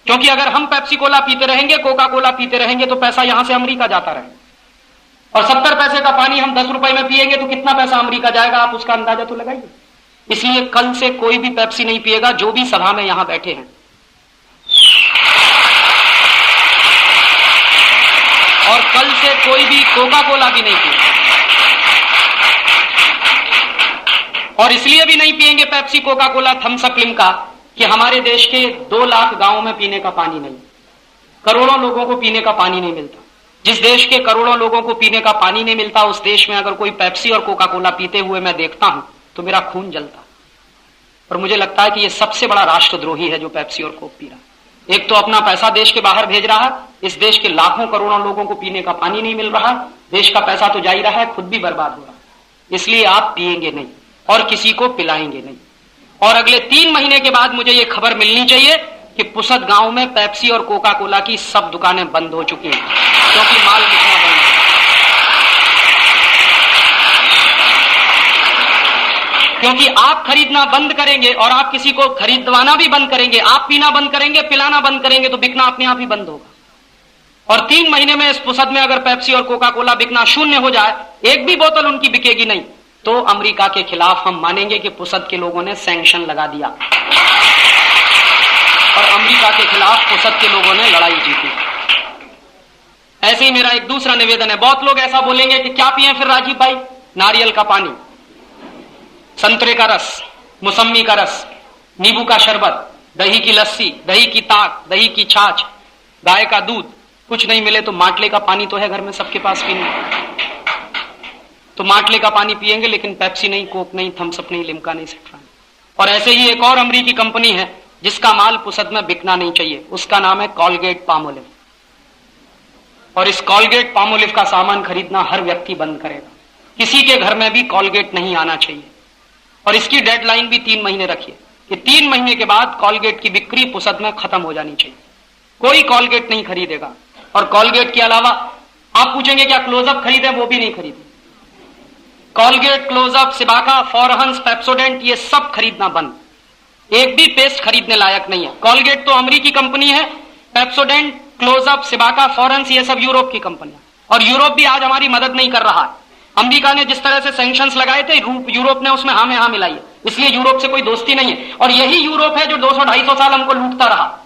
क्योंकि अगर हम पेप्सी कोला पीते रहेंगे, कोका कोला पीते रहेंगे, तो पैसा यहां से अमेरिका जाता रहेगा। और 70 पैसे का पानी हम 10 रुपए में पिएंगे तो कितना पैसा अमेरिका जाएगा, आप उसका अंदाजा तो लगाइए। इसलिए कल से कोई भी पेप्सी नहीं पिएगा, जो भी सभा में यहां बैठे हैं। और कल से कोई भी कोका कोला भी नहीं पिएगा। और इसलिए भी नहीं पिएंगे Pepsi, Coca Cola, Thums Up, Limca, कि हमारे देश के 2 लाख गांवों में पीने का पानी नहीं, करोड़ों लोगों को पीने का पानी नहीं मिलता। जिस देश के करोड़ों लोगों को पीने का पानी नहीं मिलता, उस देश में अगर कोई पेप्सी और कोका कोला पीते हुए मैं देखता हूं तो मेरा खून जलता। और मुझे लगता है कि यह सबसे बड़ा राष्ट्रद्रोही है जो पेप्सी और कोक पी रहा है। एक तो अपना पैसा देश के बाहर भेज रहा है, इस देश के लाखों करोड़ों लोगों को पीने का पानी नहीं मिल रहा, देश का पैसा तो जा ही रहा है, खुद भी बर्बाद हो रहा है। इसलिए आप पिएंगे नहीं और किसी को पिलाएंगे नहीं। और अगले 3 महीने के बाद मुझे यह खबर मिलनी चाहिए कि पुसद गांव में पेप्सी और कोका कोला की सब दुकानें बंद हो चुकी हैं, क्योंकि माल बिकना बंद है। क्योंकि आप खरीदना बंद करेंगे और आप किसी को खरीदवाना भी बंद करेंगे, आप पीना बंद करेंगे, पिलाना बंद करेंगे, तो बिकना अपने आप ही बंद होगा। और 3 महीने में इस पुसद में अगर पेप्सी और कोका कोला बिकना शून्य हो जाए, एक भी बोतल उनकी बिकेगी नहीं, तो अमेरिका के खिलाफ हम मानेंगे कि पुसद के लोगों ने सैंक्शन लगा दिया और अमेरिका के खिलाफ पुसद के लोगों ने लड़ाई जीती। ऐसे ही मेरा एक दूसरा निवेदन है। बहुत लोग ऐसा बोलेंगे कि क्या पिए फिर राजीव भाई, नारियल का पानी, संतरे का रस, मौसम्मी का रस, नींबू का शरबत, दही की लस्सी, दही की ताक, दही की छाछ, गाय का दूध, कुछ नहीं मिले तो माटले का पानी तो है घर में सबके पास पीने, तो माटले का पानी पिएंगे, लेकिन पेप्सी नहीं, कोक नहीं, थम्स अप नहीं, लिम्का नहीं, सेट्रा नहीं। और ऐसे ही एक और अमेरिकी कंपनी है जिसका माल पुसद में बिकना नहीं चाहिए, उसका नाम है कॉलगेट पामोलिव। और इस कॉलगेट पामोलिव का सामान खरीदना हर व्यक्ति बंद करेगा। किसी के घर में भी कॉलगेट नहीं आना चाहिए। और इसकी डेडलाइन भी 3 महीने रखिए कि 3 महीने के बाद कॉलगेट की बिक्री पुसद में खत्म हो जानी चाहिए। कोई कॉलगेट नहीं खरीदेगा। और कॉलगेट के अलावा आप पूछेंगे क्या क्लोजअप खरीदे, वो भी नहीं खरीदे। Colgate, Closeup, Cibaca, Forhans, Pepsodent, ये सब खरीदना बंद। एक भी पेस्ट खरीदने लायक नहीं है। कॉलगेट तो अमेरिकी कंपनी है, पेप्सोडेंट, क्लोजअप, सिबाका, फॉरहंस, ये सब यूरोप की कंपनियां। और यूरोप भी आज हमारी मदद नहीं कर रहा है। अमेरिका ने जिस तरह से सैंक्शंस लगाए थे, यूरोप ने उसमें हाँ में हाँ मिलाई है। इसलिए यूरोप से कोई दोस्ती नहीं है। और यही यूरोप है जो 200-250 साल हमको लूटता रहा।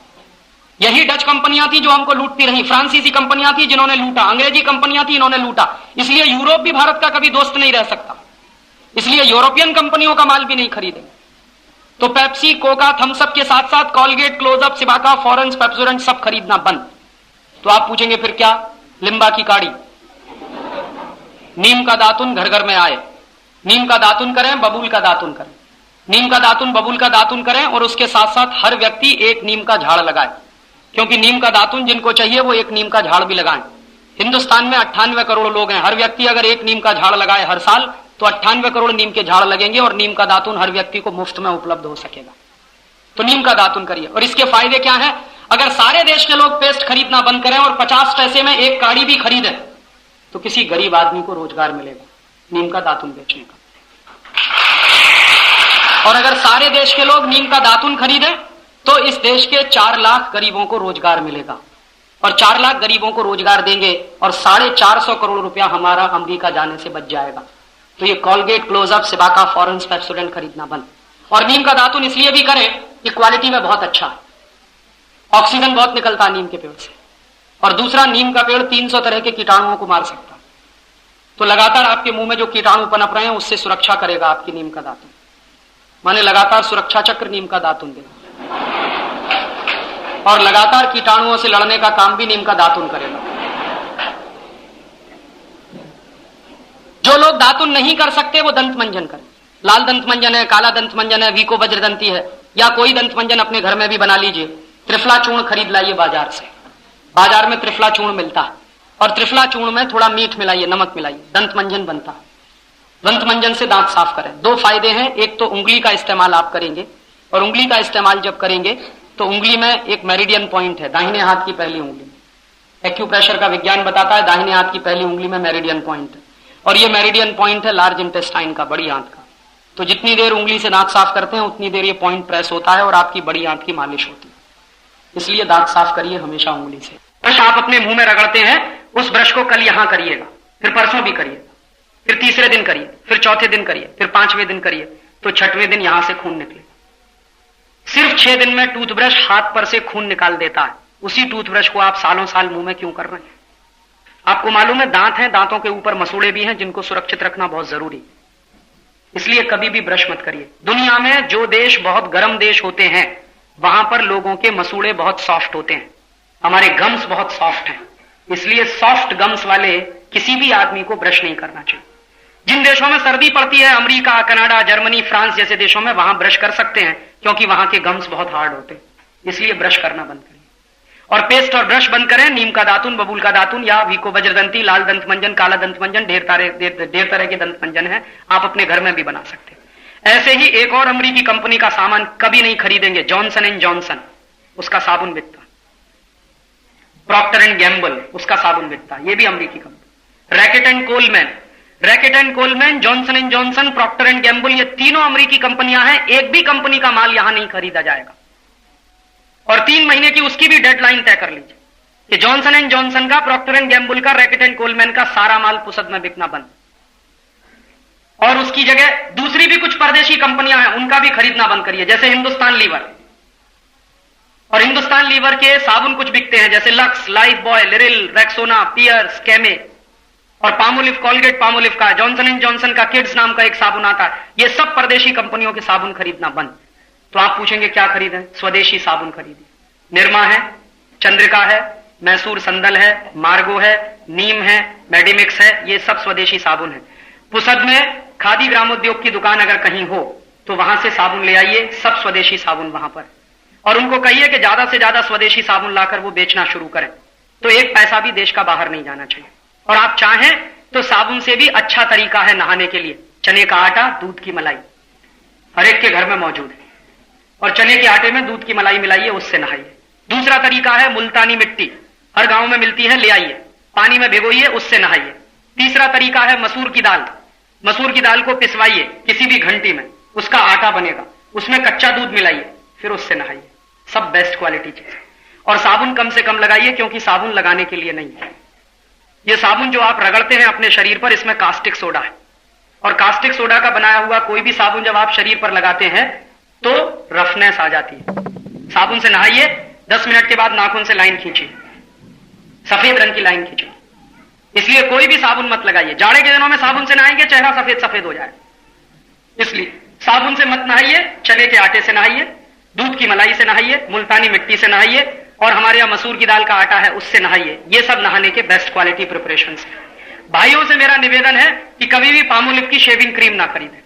यही डच कंपनियां थी जो हमको लूटती रही, फ्रांसीसी कंपनियां थी जिन्होंने लूटा, अंग्रेजी कंपनियां थी इन्होंने लूटा। इसलिए यूरोप भी भारत का कभी दोस्त नहीं रह सकता। इसलिए यूरोपियन कंपनियों का माल भी नहीं खरीदेंगे। तो पेप्सी, कोका, थम्स अप के साथ साथ कॉलगेट, क्लोजअप, सिबाका, फॉरेंस, पेप्सोडेंट सब खरीदना बंद। तो आप पूछेंगे फिर क्या? लिम्बा की काढ़ी, नीम का दातुन घर घर में आए, नीम का दातुन करें, बबूल का दातुन करें, नीम का दातुन, बबूल का दातुन करें। और उसके साथ साथ हर व्यक्ति एक नीम का झाड़ लगाए, क्योंकि नीम का दातुन जिनको चाहिए वो एक नीम का झाड़ भी लगाएं। हिंदुस्तान में 98 करोड़ लोग हैं। हर व्यक्ति अगर एक नीम का झाड़ लगाए हर साल तो 98 करोड़ नीम के झाड़ लगेंगे और नीम का दातुन हर व्यक्ति को मुफ्त में उपलब्ध हो सकेगा। तो नीम का दातुन करिए। और इसके फायदे क्या हैं? अगर सारे देश के लोग पेस्ट खरीदना बंद करें और 50 पैसे में एक काढ़ी भी खरीदें तो किसी गरीब आदमी को रोजगार मिलेगा नीम का दातुन बेचने का। और अगर सारे देश के लोग नीम का दातुन खरीदें तो इस देश के 4 लाख गरीबों को रोजगार मिलेगा। और 4 लाख गरीबों को रोजगार देंगे और 450 करोड़ रुपया हमारा अमेरिका जाने से बच जाएगा। तो ये कॉलगेट, क्लोजअप, सिबाका, फॉरेंस, पेप्सोडेंट खरीदना बंद। और नीम का दातुन इसलिए भी करें कि क्वालिटी में बहुत अच्छा है, ऑक्सीजन बहुत निकलता है नीम के पेड़ से। और दूसरा, नीम का पेड़ 300 तरह के कीटाणुओं को मार सकता है। तो लगातार आपके मुंह में जो कीटाणु पनप रहे हैं उससे सुरक्षा करेगा आपकी नीम का दातुन। माने लगातार सुरक्षा चक्र नीम का दातुन देगा और लगातार कीटाणुओं से लड़ने का काम भी नीम का दातुन करेगा। जो लोग दातुन नहीं कर सकते वो दंत मंजन करें। लाल दंत मंजन है, काला दंत मंजन है, वीको वज्रदंती है, या कोई दंत मंजन अपने घर में भी बना लीजिए। त्रिफला चूर्ण खरीद लाइए बाजार से। बाजार में त्रिफला चूर्ण मिलता है। और त्रिफला चूर्ण में थोड़ा मीठ मिलाइए, नमक मिलाइए, दंत मंजन बनता है। दंत मंजन से दांत साफ करें। 2 फायदे हैं, एक तो उंगली का इस्तेमाल आप करेंगे, और उंगली का इस्तेमाल जब करेंगे तो उंगली में एक मेरिडियन पॉइंट है, दाहिने हाथ की पहली उंगली। एक्यूप्रेशर का विज्ञान बताता है दाहिने हाथ की पहली उंगली में मेरिडियन पॉइंट है, और ये मेरिडियन पॉइंट है लार्ज इंटेस्टाइन का, बड़ी आंत का। तो जितनी देर उंगली से दांत साफ करते हैं उतनी देर ये पॉइंट प्रेस होता है और आपकी बड़ी आंत की मालिश होती है। इसलिए दांत साफ करिए हमेशा उंगली से। ब्रश आप अपने मुंह में रगड़ते हैं, उस ब्रश को कल यहां करिएगा, फिर परसों भी करिए, फिर तीसरे दिन करिए, फिर चौथे दिन करिए, फिर 5वें दिन करिए, तो 6वें दिन यहां से खून निकले। सिर्फ 6 दिन में टूथब्रश हाथ पर से खून निकाल देता है। उसी टूथब्रश को आप सालों साल मुंह में क्यों कर रहे हैं? आपको मालूम है दांत हैं, दांतों के ऊपर मसूड़े भी हैं जिनको सुरक्षित रखना बहुत जरूरी, इसलिए कभी भी ब्रश मत करिए। दुनिया में जो देश बहुत गर्म देश होते हैं वहां पर लोगों के मसूड़े बहुत सॉफ्ट होते हैं, हमारे गम्स बहुत सॉफ्ट हैं, इसलिए सॉफ्ट गम्स वाले किसी भी आदमी को ब्रश नहीं करना चाहिए। जिन देशों में सर्दी पड़ती है, अमेरिका, कनाडा, जर्मनी, फ्रांस जैसे देशों में, वहां ब्रश कर सकते हैं क्योंकि वहां के गम्स बहुत हार्ड होते हैं, इसलिए ब्रश करना बंद करें। और पेस्ट और ब्रश बंद करें। नीम का दातुन, बबूल का दातुन या वीको वज्रदंती, लाल दंत मंजन, काला दंत मंजन, ढेर तरह के दंत मंजन है, आप अपने घर में भी बना सकते हैं। ऐसे ही एक और अमेरिकी कंपनी का सामान कभी नहीं खरीदेंगे, जॉनसन एंड जॉनसन, उसका साबुन बिकता। प्रॉक्टर एंड गैम्बल, उसका साबुन बिकता, ये भी अमेरिकी कंपनी। Reckitt and Colman, Johnson and Johnson, Procter and Gamble, ये तीनों अमेरिकी कंपनियां हैं। एक भी कंपनी का माल यहां नहीं खरीदा जाएगा, और 3 महीने की उसकी भी डेडलाइन तय कर लीजिए कि जॉनसन एंड जॉनसन का, प्रॉक्टर एंड गैम्बल का, रैकेट एंड कोलमैन का सारा माल पुसद में बिकना बंद, और उसकी जगह दूसरी भी कुछ परदेशी कंपनियां हैं उनका भी खरीदना बंद करिए, जैसे हिंदुस्तान लीवर। और हिंदुस्तान लीवर के साबुन कुछ बिकते हैं जैसे Lux, Lifebuoy, Liril, Rexona, Pears, Camay, और पामोलिव, कॉलगेट पामोलिव का, जॉनसन एंड जॉनसन का किड्स नाम का एक साबुन आता है। ये सब परदेशी कंपनियों के साबुन खरीदना बंद। तो आप पूछेंगे क्या खरीदें? स्वदेशी साबुन खरीदिए। निरमा है, चंद्रिका है, मैसूर संदल है, मार्गो है, नीम है, मेडिमिक्स है, ये सब स्वदेशी साबुन है। पुसद में खादी ग्रामोद्योग की दुकान अगर कहीं हो तो वहां से साबुन ले आइए, सब स्वदेशी साबुन वहां पर, और उनको कहिए कि ज्यादा से ज्यादा स्वदेशी साबुन लाकर वो बेचना शुरू करें, तो 1 पैसा भी देश का बाहर नहीं जाना चाहिए। और आप चाहें तो साबुन से भी अच्छा तरीका है नहाने के लिए, चने का आटा, दूध की मलाई, हर एक के घर में मौजूद है, और चने के आटे में दूध की मलाई मिलाइए, उससे नहाइए। दूसरा तरीका है मुल्तानी मिट्टी, हर गांव में मिलती है, ले आइए, पानी में भिगोइए, उससे नहाइए। तीसरा तरीका है मसूर की दाल, मसूर की दाल को पिसवाइए किसी भी घंटी में, उसका आटा बनेगा, उसमें कच्चा दूध मिलाइए, फिर उससे नहाइए। सब बेस्ट क्वालिटी चीज। और साबुन कम से कम लगाइए, क्योंकि साबुन लगाने के लिए नहीं है। ये साबुन जो आप रगड़ते हैं अपने शरीर पर, इसमें कास्टिक सोडा है, और कास्टिक सोडा का बनाया हुआ कोई भी साबुन जब आप शरीर पर लगाते हैं तो रफनेस आ जाती है। साबुन से नहाइए, 10 मिनट के बाद नाखून से लाइन खींचिए, सफेद रंग की लाइन खींचिए। इसलिए कोई भी साबुन मत लगाइए। जाड़े के दिनों में साबुन से नहाएंगे चेहरा सफेद सफेद हो जाए, इसलिए साबुन से मत नहाइए, चने के आटे से नहाइए, दूध की मलाई से नहाइए, मुल्तानी मिट्टी से नहाइए, और हमारे यहाँ मसूर की दाल का आटा है उससे नहाइए। ये सब नहाने के बेस्ट क्वालिटी प्रिपरेशंस हैं। भाइयों से मेरा निवेदन है कि कभी भी पामोलिव की शेविंग क्रीम ना खरीदें,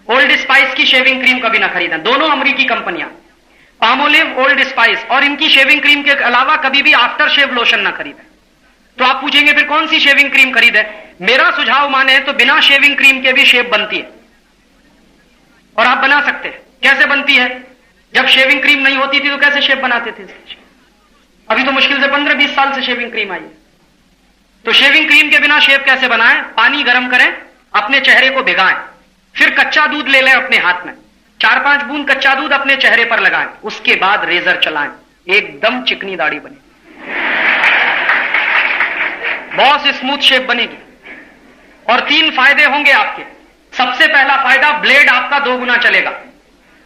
ओल्ड स्पाइस की शेविंग क्रीम कभी ना खरीदें। दोनों अमेरिकी कंपनियां, पामोलिव, ओल्ड स्पाइस, और इनकी शेविंग क्रीम के अलावा कभी भी आफ्टर शेव लोशन ना खरीदें। तो आप पूछेंगे फिर कौन सी शेविंग क्रीम खरीदें? मेरा सुझाव माने तो बिना शेविंग क्रीम के भी शेव बनती है, और आप बना सकते हैं। कैसे बनती है? जब शेविंग क्रीम नहीं होती थी तो कैसे शेव बनाते थे? अभी तो मुश्किल से 15-20 साल से शेविंग क्रीम आई है। तो शेविंग क्रीम के बिना शेव कैसे बनाएं? पानी गर्म करें, अपने चेहरे को भिगाएं, फिर कच्चा दूध ले लें अपने हाथ में, 4-5 बूंद कच्चा दूध अपने चेहरे पर लगाएं, उसके बाद रेजर चलाएं, एकदम चिकनी दाढ़ी बने, बहुत स्मूथ शेप बनेगी। और 3 फायदे होंगे आपके। सबसे पहला फायदा, ब्लेड आपका 2 गुना चलेगा।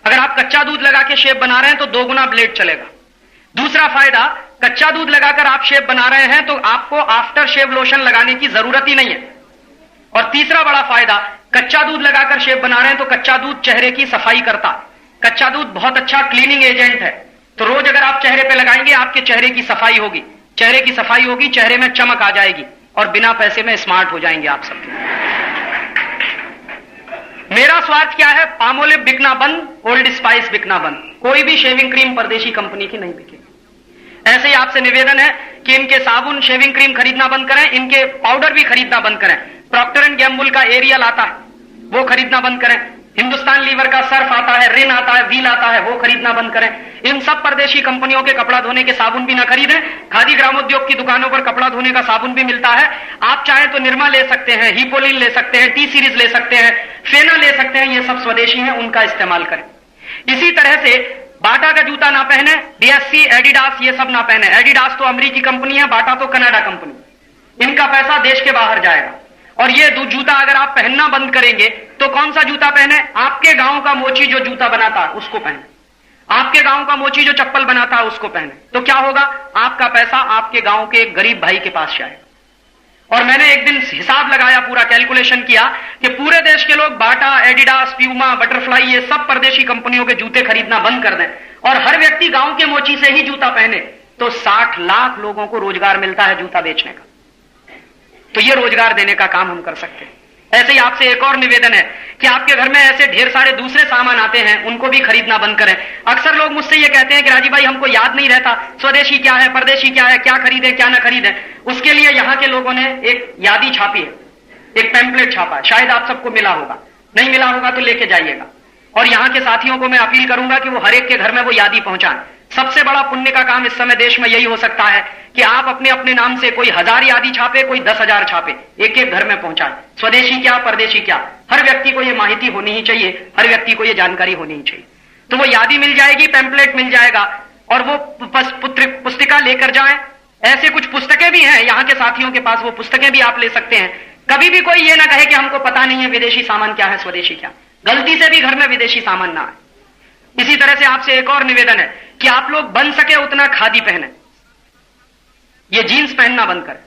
अगर आप कच्चा दूध लगा के शेप बना रहे हैं तो 2 गुना ब्लेड चलेगा। दूसरा फायदा, कच्चा दूध लगाकर आप शेप बना रहे हैं तो आपको आफ्टर शेव लोशन लगाने की जरूरत ही नहीं है। और तीसरा बड़ा फायदा, कच्चा दूध लगाकर शेप बना रहे हैं तो कच्चा दूध चेहरे की सफाई करता। कच्चा दूध बहुत अच्छा क्लीनिंग एजेंट है, तो रोज अगर आप चेहरे पे लगाएंगे आपके चेहरे की सफाई होगी, चेहरे की सफाई होगी, चेहरे में चमक आ जाएगी, और बिना पैसे में स्मार्ट हो जाएंगे आप सब। मेरा स्वार्थ क्या है? पामोलिव बिकना बंद, ओल्ड स्पाइस बिकना बंद, कोई भी शेविंग क्रीम परदेशी कंपनी की नहीं बिकेगी। ऐसे ही आपसे निवेदन है कि इनके साबुन, शेविंग क्रीम खरीदना बंद करें, इनके पाउडर भी खरीदना बंद करें। प्रॉक्टर एंड गैम्बुल का एरियल आता है, वो खरीदना बंद करें। हिंदुस्तान लीवर का सर्फ आता है, रिन आता है, व्हील आता है, वो खरीदना बंद करें। इन सब परदेशी कंपनियों के कपड़ा धोने के साबुन भी ना खरीदें। खादी ग्रामोद्योग की दुकानों पर कपड़ा धोने का साबुन भी मिलता है। आप चाहें तो निरमा ले सकते हैं, हिपोलिन ले सकते हैं, टी सीरीज ले सकते हैं, फेना ले सकते हैं, ये सब स्वदेशी हैं, उनका इस्तेमाल करें। इसी तरह से बाटा का जूता ना पहने, डीएससी, एडिडास ये सब ना पहने। एडिडास तो अमेरिकी कंपनी है, बाटा तो कनाडा कंपनी। इनका पैसा देश के बाहर जाएगा। और ये जूता अगर आप पहनना बंद करेंगे तो कौन सा जूता पहने? आपके गांव का मोची जो जूता बनाता है उसको पहने, आपके गांव का मोची जो चप्पल बनाता है उसको पहने। तो क्या होगा? आपका पैसा आपके गांव के एक गरीब भाई के पास जाएगा। और मैंने एक दिन हिसाब लगाया, पूरा कैलकुलेशन किया कि पूरे देश के लोग बाटा, एडिडास, प्यूमा, बटरफ्लाई ये सब परदेशी कंपनियों के जूते खरीदना बंद कर दें और हर व्यक्ति गांव के मोची से ही जूता पहने, तो 60 लाख लोगों को रोजगार मिलता है जूता बेचने का। तो ये रोजगार देने का काम हम कर सकते हैं। ऐसे ही आपसे एक और निवेदन है कि आपके घर में ऐसे ढेर सारे दूसरे सामान आते हैं, उनको भी खरीदना बंद करें। अक्सर लोग मुझसे ये कहते हैं कि राजीव भाई हमको याद नहीं रहता स्वदेशी क्या है, परदेशी क्या है, क्या खरीदें क्या ना खरीदें। उसके लिए यहां के लोगों ने एक यादी छापी है, एक पैम्पलेट छापा है, शायद आप सबको मिला होगा, नहीं मिला होगा तो लेके जाइएगा। और यहां के साथियों को मैं अपील करूंगा कि वो हर एक के घर में वो यादी पहुंचाएं। सबसे बड़ा पुण्य का काम इस समय देश में यही हो सकता है कि आप अपने अपने नाम से कोई 1000 यादी छापे, कोई 10,000 छापे, एक एक घर में पहुंचाएं। स्वदेशी क्या, परदेशी क्या, हर व्यक्ति को यह माहिती होनी ही चाहिए, हर व्यक्ति को यह जानकारी होनी ही चाहिए। तो वो यादी मिल जाएगी, पैम्पलेट मिल जाएगा और वो पुस्तिका लेकर जाएं। ऐसे कुछ पुस्तकें भी हैं यहां के साथियों के पास, वो पुस्तकें भी आप ले सकते हैं। कभी भी कोई ये ना कहे कि हमको पता नहीं है विदेशी सामान क्या है, स्वदेशी क्या। गलती से भी घर में विदेशी सामान ना आए। इसी तरह से आपसे एक और निवेदन है कि आप लोग बन सके उतना खादी पहने, ये जीन्स पहनना बंद करें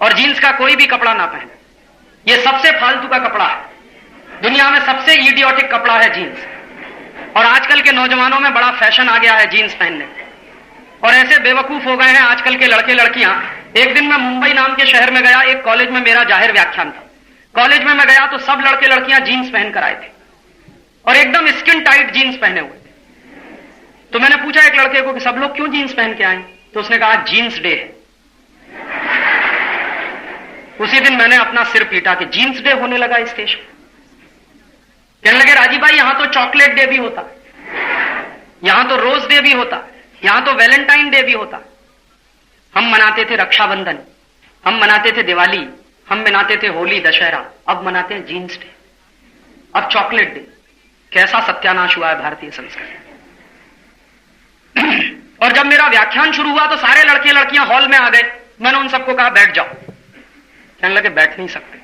और जीन्स का कोई भी कपड़ा ना पहने। ये सबसे फालतू का कपड़ा है, दुनिया में सबसे इडियोटिक कपड़ा है जीन्स। और आजकल के नौजवानों में बड़ा फैशन आ गया है जीन्स पहनने, और ऐसे बेवकूफ हो गए हैं आजकल के लड़के लड़कियां। एक दिन मैं मुंबई नाम के शहर में गया, एक कॉलेज में मेरा जाहिर व्याख्यान था। कॉलेज में मैं गया तो सब लड़के लड़कियां जीन्स पहनकर आए थे और एकदम स्किन टाइट जीन्स पहने हुए थे। तो मैंने पूछा एक लड़के को कि सब लोग क्यों जीन्स पहन के आए? तो उसने कहा जीन्स डे है। उसी दिन मैंने अपना सिर पीटा कि जीन्स डे होने लगा इस देश में। कहने लगे राजीव भाई यहां तो चॉकलेट डे भी होता, यहां तो रोज डे भी होता, यहां तो वैलेंटाइन डे भी होता। हम मनाते थे रक्षाबंधन, हम मनाते थे दिवाली, हम मनाते थे होली, दशहरा, अब मनाते हैं जीन्स डे, अब चॉकलेट डे। कैसा सत्यानाश हुआ है भारतीय संस्कृति। और जब मेरा व्याख्यान शुरू हुआ तो सारे लड़के लड़कियां हॉल में आ गए। मैंने उन सबको कहा बैठ जाओ। कहने लगे बैठ नहीं सकते,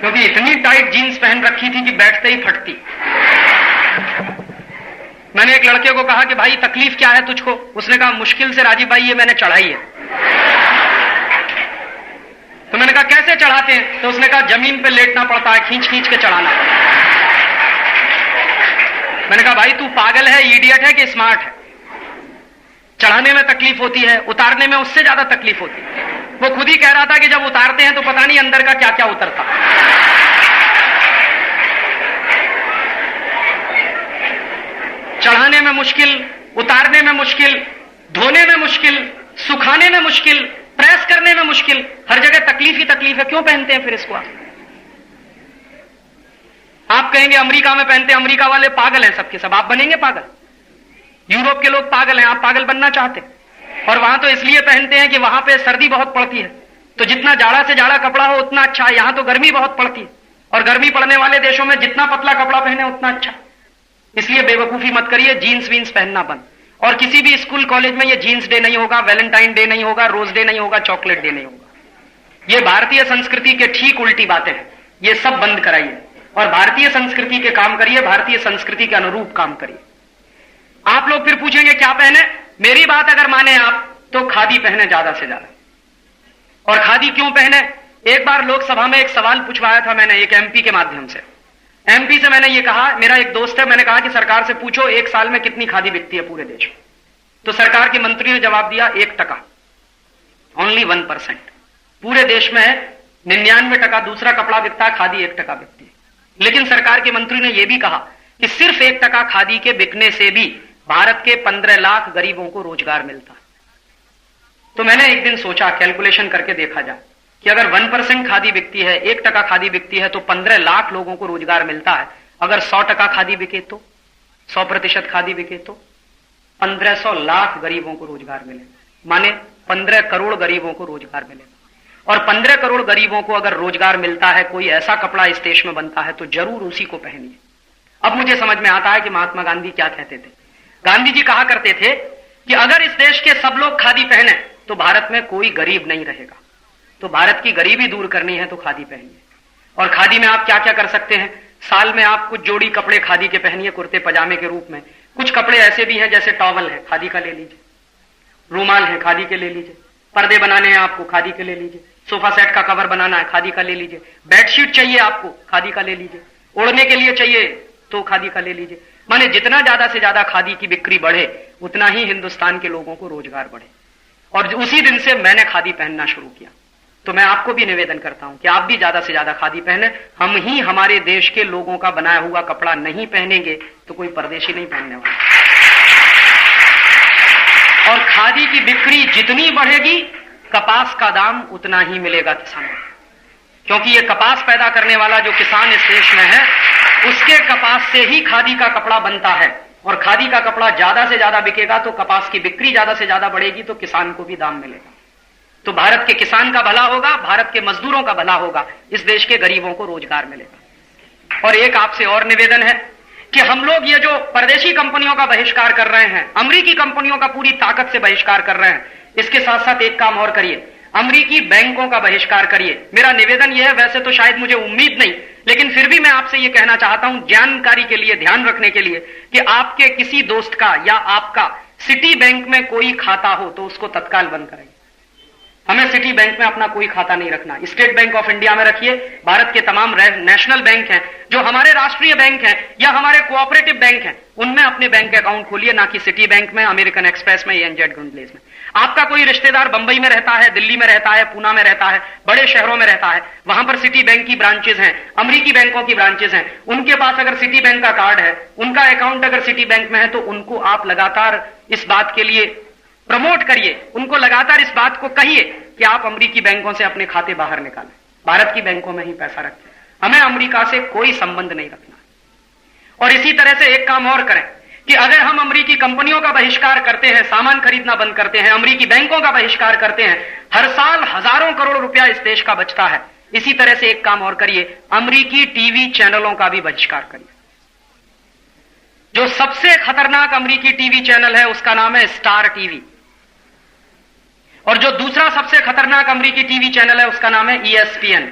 क्योंकि इतनी टाइट जीन्स पहन रखी थी कि बैठते ही फटती। मैंने एक लड़के को कहा कि भाई तकलीफ क्या है तुझको? उसने कहा मुश्किल से राजीव भाई ये मैंने चढ़ाई है। तो मैंने कहा कैसे चढ़ाते हैं? तो उसने कहा जमीन पे लेटना पड़ता है, खींच खींच के चढ़ाना। मैंने कहा भाई तू पागल है, इडियट है कि स्मार्ट है? चढ़ाने में तकलीफ होती है, उतारने में उससे ज्यादा तकलीफ होती है। वो खुद ही कह रहा था कि जब उतारते हैं तो पता नहीं अंदर का क्या क्या उतरता। चढ़ाने में मुश्किल, उतारने में मुश्किल, धोने में मुश्किल, सुखाने में मुश्किल, प्रेस करने में मुश्किल, हर जगह तकलीफ ही तकलीफ है। क्यों पहनते हैं फिर इसको? आप कहेंगे अमेरिका में पहनते हैं, अमेरिका वाले पागल हैं सबके सब, आप बनेंगे पागल? यूरोप के लोग पागल हैं, आप पागल बनना चाहते? और वहां तो इसलिए पहनते हैं कि वहां पे सर्दी बहुत पड़ती है, तो जितना जाड़ा से जाड़ा कपड़ा हो उतना अच्छा है। यहां तो गर्मी बहुत पड़ती है, और गर्मी पड़ने वाले देशों में जितना पतला कपड़ा पहने उतना अच्छा। इसलिए बेवकूफी मत करिए, जीन्स वीन्स पहनना बंद। और किसी भी स्कूल कॉलेज में ये जीन्स डे नहीं होगा, वैलेंटाइन डे नहीं होगा, रोज डे नहीं होगा, चॉकलेट डे नहीं होगा। ये भारतीय संस्कृति के ठीक उल्टी बातें हैं, ये सब बंद कराइए और भारतीय संस्कृति के काम करिए, भारतीय संस्कृति के अनुरूप काम करिए। आप लोग फिर पूछेंगे क्या पहने? मेरी बात अगर माने आप तो खादी पहने ज्यादा से ज्यादा। और खादी क्यों पहने? एक बार लोकसभा में एक सवाल पूछवाया था मैंने एक एमपी के माध्यम से। एमपी से मैंने ये कहा, मेरा एक दोस्त है, मैंने कहा कि सरकार से पूछो एक साल में कितनी खादी बिकती है पूरे देश में। तो सरकार के मंत्री ने जवाब दिया 1%, ओनली 1%। पूरे देश में 99% दूसरा कपड़ा बिकता है, खादी 1% बिकती है। लेकिन सरकार के मंत्री ने यह भी कहा कि सिर्फ 1% खादी के बिकने से भी भारत के 15 लाख गरीबों को रोजगार मिलता है। तो मैंने एक दिन सोचा, कैलकुलेशन करके देखा जाए कि अगर 1% खादी बिकती है, 1% खादी बिकती है, तो 15 लाख लोगों को रोजगार मिलता है। अगर 100% खादी बिके तो, 100% खादी बिके तो 1500 लाख गरीबों को रोजगार मिले, माने 15 करोड़ गरीबों को रोजगार मिले। और 15 करोड़ गरीबों को अगर रोजगार मिलता है, कोई ऐसा कपड़ा इस देश में बनता है, तो जरूर उसी को पहनिए। अब मुझे समझ में आता है कि महात्मा गांधी क्या कहते थे। गांधी जी कहा करते थे कि अगर इस देश के सब लोग खादी पहने तो भारत में कोई गरीब नहीं रहेगा। तो भारत की गरीबी दूर करनी है तो खादी पहनिए। और खादी में आप क्या क्या कर सकते हैं? साल में आप कुछ जोड़ी कपड़े खादी के पहनिए, कुर्ते पजामे के रूप में। कुछ कपड़े ऐसे भी हैं, जैसे टॉवल है, खादी का ले लीजिए। रूमाल है, खादी के ले लीजिए। पर्दे बनाने हैं आपको, खादी के ले लीजिए। सोफा सेट का कवर बनाना है, खादी का ले लीजिए। बेडशीट चाहिए आपको, खादी का ले लीजिए। ओढ़ने के लिए चाहिए तो खादी का ले लीजिए। माने जितना ज्यादा से ज्यादा खादी की बिक्री बढ़े, उतना ही हिंदुस्तान के लोगों को रोजगार बढ़े। और उसी दिन से मैंने खादी पहनना शुरू किया। तो मैं आपको भी निवेदन करता हूं कि आप भी ज्यादा से ज्यादा खादी पहने। हम ही हमारे देश के लोगों का बनाया हुआ कपड़ा नहीं पहनेंगे तो कोई परदेशी नहीं पहनने वाला। और खादी की बिक्री जितनी बढ़ेगी, कपास का दाम उतना ही मिलेगा किसानों को। क्योंकि ये कपास पैदा करने वाला जो किसान इस देश में है, उसके कपास से ही खादी का कपड़ा बनता है। और खादी का कपड़ा ज्यादा से ज्यादा बिकेगा तो कपास की बिक्री ज्यादा से ज्यादा बढ़ेगी, तो किसान को भी दाम मिलेगा। तो भारत के किसान का भला होगा, भारत के मजदूरों का भला होगा, इस देश के गरीबों को रोजगार मिलेगा। और एक आपसे और निवेदन है कि हम लोग ये जो परदेशी कंपनियों का बहिष्कार कर रहे हैं, अमेरिकी कंपनियों का पूरी ताकत से बहिष्कार कर रहे हैं, इसके साथ साथ एक काम और करिए, अमेरिकी बैंकों का बहिष्कार करिए। मेरा निवेदन यह है, वैसे तो शायद मुझे उम्मीद नहीं, लेकिन फिर भी मैं आपसे यह कहना चाहता हूं, जानकारी के लिए, ध्यान रखने के लिए, कि आपके किसी दोस्त का या आपका सिटी बैंक में कोई खाता हो तो उसको तत्काल बंद करें। हमें सिटी बैंक में अपना कोई खाता नहीं रखना। स्टेट बैंक ऑफ इंडिया में रखिए। भारत के तमाम नेशनल बैंक हैं, जो हमारे राष्ट्रीय बैंक हैं या हमारे कोऑपरेटिव बैंक हैं, उनमें अपने बैंक अकाउंट खोलिए, ना कि सिटी बैंक में, अमेरिकन एक्सप्रेस में, एनजेड गुंडलेस में। आपका कोई रिश्तेदार बंबई में रहता है, दिल्ली में रहता है, पूना में रहता है, बड़े शहरों में रहता है, वहां पर सिटी बैंक की ब्रांचेस हैं, अमेरिकी बैंकों की ब्रांचेस हैं। उनके पास अगर सिटी बैंक का कार्ड है, उनका अकाउंट अगर सिटी बैंक में है, तो उनको आप लगातार इस बात के लिए प्रमोट करिए, उनको लगातार इस बात को कहिए कि आप अमेरिकी बैंकों से अपने खाते बाहर निकालें, भारत की बैंकों में ही पैसा रखें। हमें अमेरिका से कोई संबंध नहीं रखना। और इसी तरह से एक काम और करें कि अगर हम अमेरिकी कंपनियों का बहिष्कार करते हैं, सामान खरीदना बंद करते हैं, अमेरिकी बैंकों का बहिष्कार करते हैं, हर साल हजारों करोड़ रुपया इस देश का बचता है। इसी तरह से एक काम और करिए, अमेरिकी टीवी चैनलों का भी बहिष्कार करिए। जो सबसे खतरनाक अमेरिकी टीवी चैनल है उसका नाम है स्टार टीवी, और जो दूसरा सबसे खतरनाक अमेरिकी टीवी चैनल है उसका नाम है ESPN।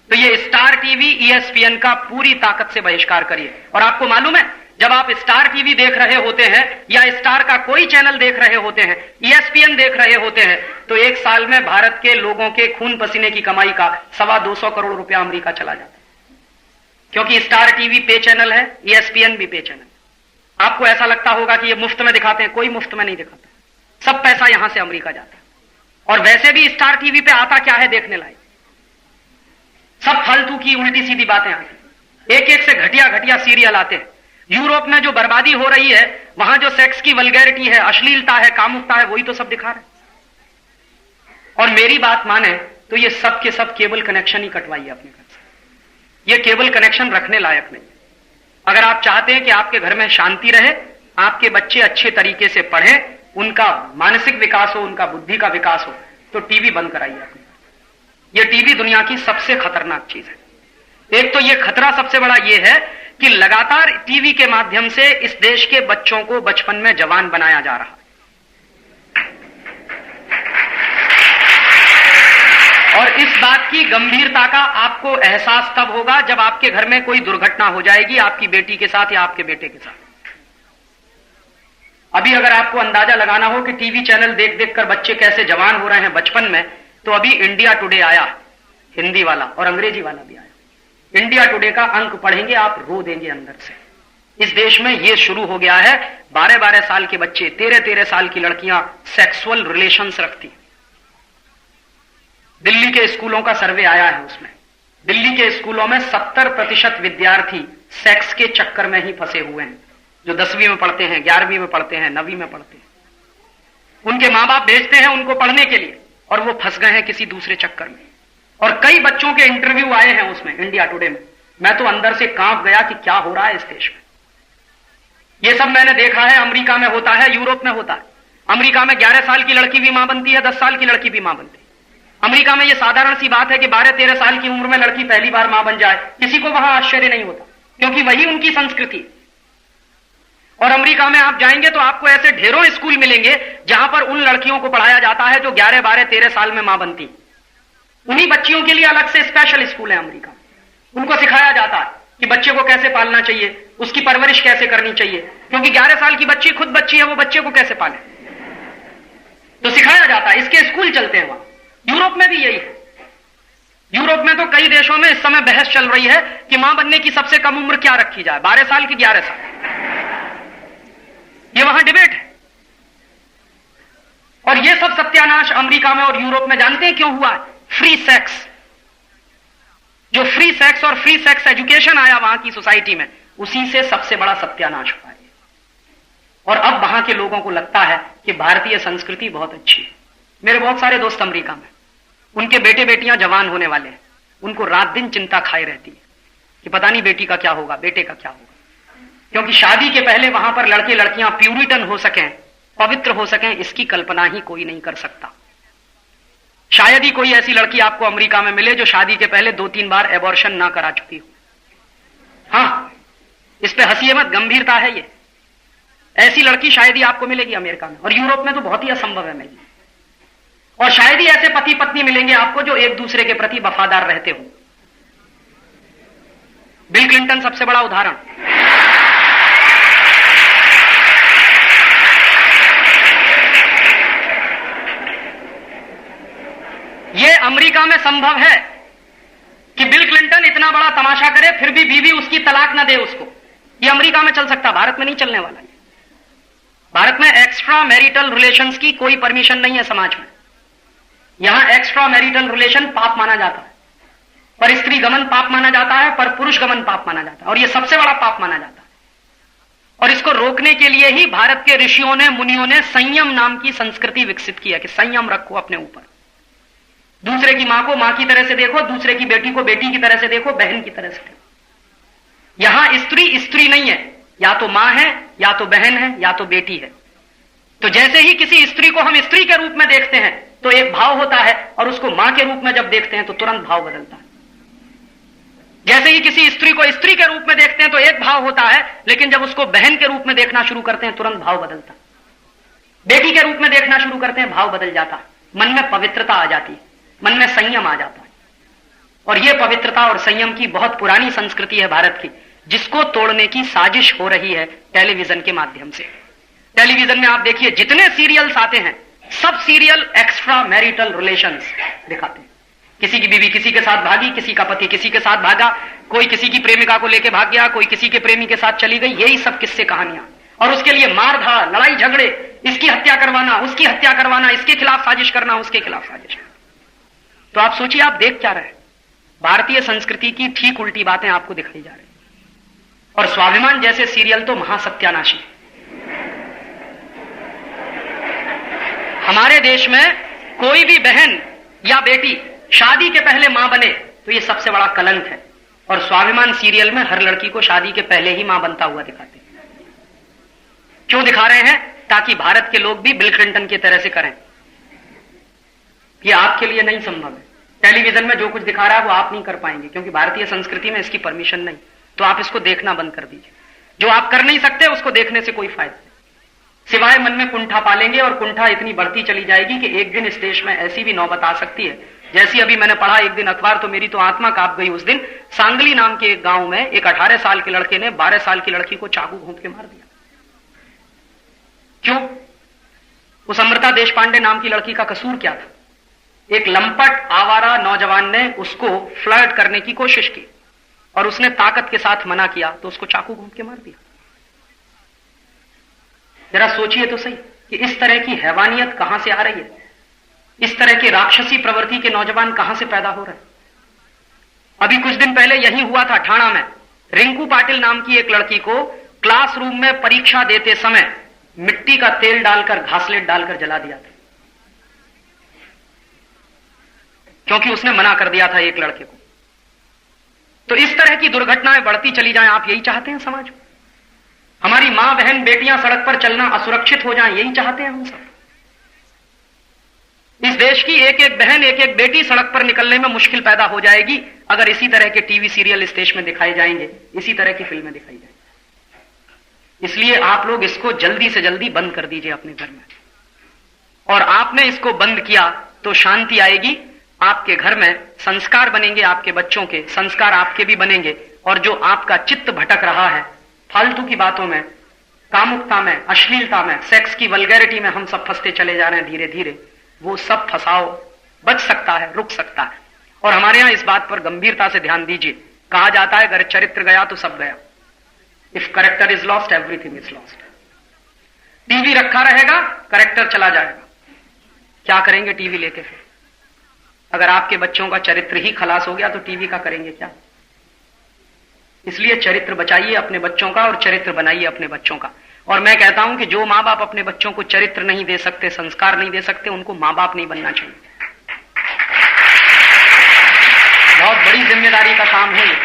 तो ये स्टार टीवी, ESPN का पूरी ताकत से बहिष्कार करिए। और आपको मालूम है, जब आप स्टार टीवी देख रहे होते हैं या स्टार का कोई चैनल देख रहे होते हैं, ESPN देख रहे होते हैं, तो एक साल में भारत के लोगों के खून पसीने की कमाई का 225 करोड़ रुपया अमेरिका चला जाता है। क्योंकि स्टार टीवी पे चैनल है, ESPN भी पे चैनल। आपको ऐसा लगता होगा कि ये मुफ्त में दिखाते हैं, कोई मुफ्त में नहीं दिखाता, सब पैसा यहां से अमेरिका जाता है। और वैसे भी स्टार टीवी पे आता क्या है देखने लायक? सब फालतू की उल्टी सीधी बातें आती, एक एक से घटिया घटिया सीरियल आते हैं। यूरोप में जो बर्बादी हो रही है, वहां जो सेक्स की वल्गैरिटी है, अश्लीलता है, कामुकता है, वही तो सब दिखा रहे हैं। और मेरी बात माने तो ये सब के सब केबल कनेक्शन ही कटवाइए अपने घर से। ये केबल कनेक्शन रखने लायक नहीं। अगर आप चाहते हैं कि आपके घर में शांति रहे, आपके बच्चे अच्छे तरीके से पढ़ें, उनका मानसिक विकास हो, उनका बुद्धि का विकास हो, तो टीवी बंद कराइए अपने। यह टीवी दुनिया की सबसे खतरनाक चीज है। एक तो यह खतरा सबसे बड़ा यह है कि लगातार टीवी के माध्यम से इस देश के बच्चों को बचपन में जवान बनाया जा रहा है। और इस बात की गंभीरता का आपको एहसास तब होगा जब आपके घर में कोई दुर्घटना हो जाएगी, आपकी बेटी के साथ या आपके बेटे के साथ। अभी अगर आपको अंदाजा लगाना हो कि टीवी चैनल देख देख कर बच्चे कैसे जवान हो रहे हैं बचपन में, तो अभी इंडिया टुडे आया, हिंदी वाला, और अंग्रेजी वाला भी आया। इंडिया टुडे का अंक पढ़ेंगे आप रो देंगे अंदर से। इस देश में यह शुरू हो गया है, 12-12 साल के बच्चे, 13-13 साल की लड़कियां सेक्सुअल रिलेशंस रखती। दिल्ली के स्कूलों का सर्वे आया है, उसमें दिल्ली के स्कूलों में 70% विद्यार्थी सेक्स के चक्कर में ही फंसे हुए हैं। जो 10वीं में पढ़ते हैं, 11वीं में पढ़ते हैं, 9वीं में पढ़ते हैं। उनके मां बाप भेजते हैं उनको पढ़ने के लिए और वो फंस गए हैं किसी दूसरे चक्कर में। और कई बच्चों के इंटरव्यू आए हैं उसमें, इंडिया टुडे में। मैं तो अंदर से कांप गया कि क्या हो रहा है इस देश में। ये सब मैंने देखा है, अमेरिका में होता है, यूरोप में होता है। अमेरिका में 11 साल की लड़की भी मां बनती है, 10 साल की लड़की भी मां बनती है। अमेरिका में यह साधारण सी बात है कि 12-13 साल की उम्र में लड़की पहली बार मां बन जाए, किसी को वहां आश्चर्य नहीं होता, क्योंकि वही उनकी संस्कृति। और अमेरिका में आप जाएंगे तो आपको ऐसे ढेरों स्कूल मिलेंगे जहां पर उन लड़कियों को पढ़ाया जाता है जो 11, 12, 13 साल में मां बनती। उन्हीं बच्चियों के लिए अलग से स्पेशल स्कूल है अमेरिका में। उनको सिखाया जाता है कि बच्चे को कैसे पालना चाहिए, उसकी परवरिश कैसे करनी चाहिए, क्योंकि 11 साल की बच्ची खुद बच्ची है, वो बच्चे को कैसे पाले, तो सिखाया जाता है। इसके स्कूल चलते हैं वहां। यूरोप में भी यही है। यूरोप में तो कई देशों में इस समय बहस चल रही है कि मां बनने की सबसे कम उम्र क्या रखी जाए, 12 साल की 11 साल। ये वहां डिबेट है। और ये सब सत्यानाश अमेरिका में और यूरोप में जानते हैं क्यों हुआ है? Free sex. जो फ्री सेक्स और फ्री सेक्स एजुकेशन आया वहां की सोसाइटी में, उसी से सबसे बड़ा सत्यानाश हुआ है। और अब वहां के लोगों को लगता है कि भारतीय संस्कृति बहुत अच्छी है। मेरे बहुत सारे दोस्त अमेरिका में, उनके बेटे बेटियां जवान होने वाले हैं, उनको रात दिन चिंता खाई रहती है कि पता नहीं बेटी का क्या होगा, बेटे का क्या होगा। क्योंकि शादी के पहले वहां पर लड़के लड़कियां प्यूरिटन हो सकें, पवित्र हो सकें, इसकी कल्पना ही कोई नहीं कर सकता। शायद ही कोई ऐसी लड़की आपको अमेरिका में मिले जो शादी के पहले 2-3 बार एबॉर्शन ना करा चुकी हो। हाँ, इस पे हंसिए मत, गंभीरता है ये। ऐसी लड़की शायद ही आपको मिलेगी अमेरिका में, और यूरोप में तो बहुत ही असंभव है मिलना। और शायद ही ऐसे पति पत्नी मिलेंगे आपको जो एक दूसरे के प्रति वफादार रहते हो। बिल क्लिंटन सबसे बड़ा उदाहरण। यह अमेरिका में संभव है कि बिल क्लिंटन इतना बड़ा तमाशा करे फिर भी बीवी उसकी तलाक ना दे उसको। यह अमेरिका में चल सकता, भारत में नहीं चलने वाला है। भारत में एक्स्ट्रा मैरिटल रिलेशंस की कोई परमिशन नहीं है समाज में। यहां एक्स्ट्रा मैरिटल रिलेशन पाप माना जाता है, पर स्त्री गमन पाप माना जाता है, पर पुरुष गमन पाप माना जाता है, और यह सबसे बड़ा पाप माना जाता है। और इसको रोकने के लिए ही भारत के ऋषियों ने, मुनियों ने संयम नाम की संस्कृति विकसित की है कि संयम रखो अपने ऊपर। दूसरे की मां को मां की तरह से देखो, दूसरे की बेटी को बेटी की तरह से देखो, बहन की तरह से देखो। यहां स्त्री स्त्री नहीं है, या तो मां है, या तो बहन है, या तो बेटी है। तो जैसे ही किसी स्त्री को हम स्त्री के रूप में देखते हैं तो एक भाव होता है, और उसको मां के रूप में जब देखते हैं तो तुरंत भाव बदलता है। जैसे ही किसी स्त्री को स्त्री के रूप में देखते हैं तो एक भाव होता है, लेकिन जब उसको बहन के रूप में देखना शुरू करते हैं तुरंत भाव बदलता है। बेटी के रूप में देखना शुरू करते हैं, भाव बदल जाता है। मन में पवित्रता आ जाती है, मन में संयम आ जाता है। और यह पवित्रता और संयम की बहुत पुरानी संस्कृति है भारत की, जिसको तोड़ने की साजिश हो रही है टेलीविजन के माध्यम से। टेलीविजन में आप देखिए जितने सीरियल्स आते हैं, सब सीरियल एक्स्ट्रा मैरिटल रिलेशंस दिखाते हैं। किसी की बीवी किसी के साथ भागी, किसी का पति किसी के साथ भागा, कोई किसी की प्रेमिका को लेकर भाग गया, कोई किसी के प्रेमी के साथ चली गई, यही सब किस्से कहानियां। और उसके लिए मारधाड़, लड़ाई झगड़े, इसकी हत्या करवाना, उसकी हत्या करवाना, इसके खिलाफ साजिश करना, उसके खिलाफ साजिश करना। तो आप सोचिए आप देख क्या रहे हैं? भारतीय संस्कृति की ठीक उल्टी बातें आपको दिखाई जा रही है। और स्वाभिमान जैसे सीरियल तो महासत्यानाशी है। हमारे देश में कोई भी बहन या बेटी शादी के पहले मां बने तो यह सबसे बड़ा कलंक है। और स्वाभिमान सीरियल में हर लड़की को शादी के पहले ही मां बनता हुआ दिखाते हैं। क्यों दिखा रहे हैं? ताकि भारत के लोग भी बिल क्लिंटन की तरह से करें। यह आपके लिए नहीं संभव है। टेलीविजन में जो कुछ दिखा रहा है वो आप नहीं कर पाएंगे, क्योंकि भारतीय संस्कृति में इसकी परमिशन नहीं। तो आप इसको देखना बंद कर दीजिए। जो आप कर नहीं सकते उसको देखने से कोई फायदा नहीं, सिवाय मन में कुंठा पालेंगे। और कुंठा इतनी बढ़ती चली जाएगी कि एक दिन इस देश में ऐसी भी नौबत आ सकती है, जैसी अभी मैंने पढ़ा एक दिन अखबार, तो मेरी तो आत्मा कांप गई उस दिन। सांगली नाम के एक गांव में एक 18 साल के लड़के ने 12 साल की लड़की को चाकू घोंप के मार दिया। क्यों? उस अमृता देशपांडे नाम की लड़की का कसूर क्या था? एक लंपट आवारा नौजवान ने उसको फ्लर्ट करने की कोशिश की और उसने ताकत के साथ मना किया तो उसको चाकू घोंप के मार दिया। जरा सोचिए तो सही कि इस तरह की हैवानियत कहां से आ रही है, इस तरह की राक्षसी प्रवृत्ति के नौजवान कहां से पैदा हो रहे हैं। अभी कुछ दिन पहले यही हुआ था ठाणा में। रिंकू पाटिल नाम की एक लड़की को क्लासरूम में परीक्षा देते समय मिट्टी का तेल डालकर, घासलेट डालकर जला दिया था, क्योंकि उसने मना कर दिया था एक लड़के को। तो इस तरह की दुर्घटनाएं बढ़ती चली जाएं, आप यही चाहते हैं समाज में? हमारी मां बहन बेटियां सड़क पर चलना असुरक्षित हो जाएं, यही चाहते हैं हम सब? इस देश की एक एक बहन, एक एक बेटी सड़क पर निकलने में मुश्किल पैदा हो जाएगी अगर इसी तरह के टीवी सीरियल इस देश में दिखाए जाएंगे, इसी तरह की फिल्में दिखाई जाएंगी। इसलिए आप लोग इसको जल्दी से जल्दी बंद कर दीजिए अपने घर में। और आपने इसको बंद किया तो शांति आएगी, आपके घर में संस्कार बनेंगे, आपके बच्चों के संस्कार आपके भी बनेंगे। और जो आपका चित्त भटक रहा है फालतू की बातों में, कामुकता में, अश्लीलता में, सेक्स की वल्गैरिटी में हम सब फंसते चले जा रहे हैं धीरे धीरे, वो सब फंसाओ बच सकता है, रुक सकता है। और हमारे यहां इस बात पर गंभीरता से ध्यान दीजिए। कहा जाता है अगर चरित्र गया तो सब गया। If character is lost everything is lost. TV रखा रहेगा, करेक्टर चला जाएगा। क्या करेंगे टीवी लेके फिर? अगर आपके बच्चों का चरित्र ही खलास हो गया तो टीवी का करेंगे क्या? इसलिए चरित्र बचाइए अपने बच्चों का और चरित्र बनाइए अपने बच्चों का। और मैं कहता हूं कि जो मां बाप अपने बच्चों को चरित्र नहीं दे सकते, संस्कार नहीं दे सकते, उनको मां बाप नहीं बनना चाहिए। बहुत बड़ी जिम्मेदारी का काम है ये।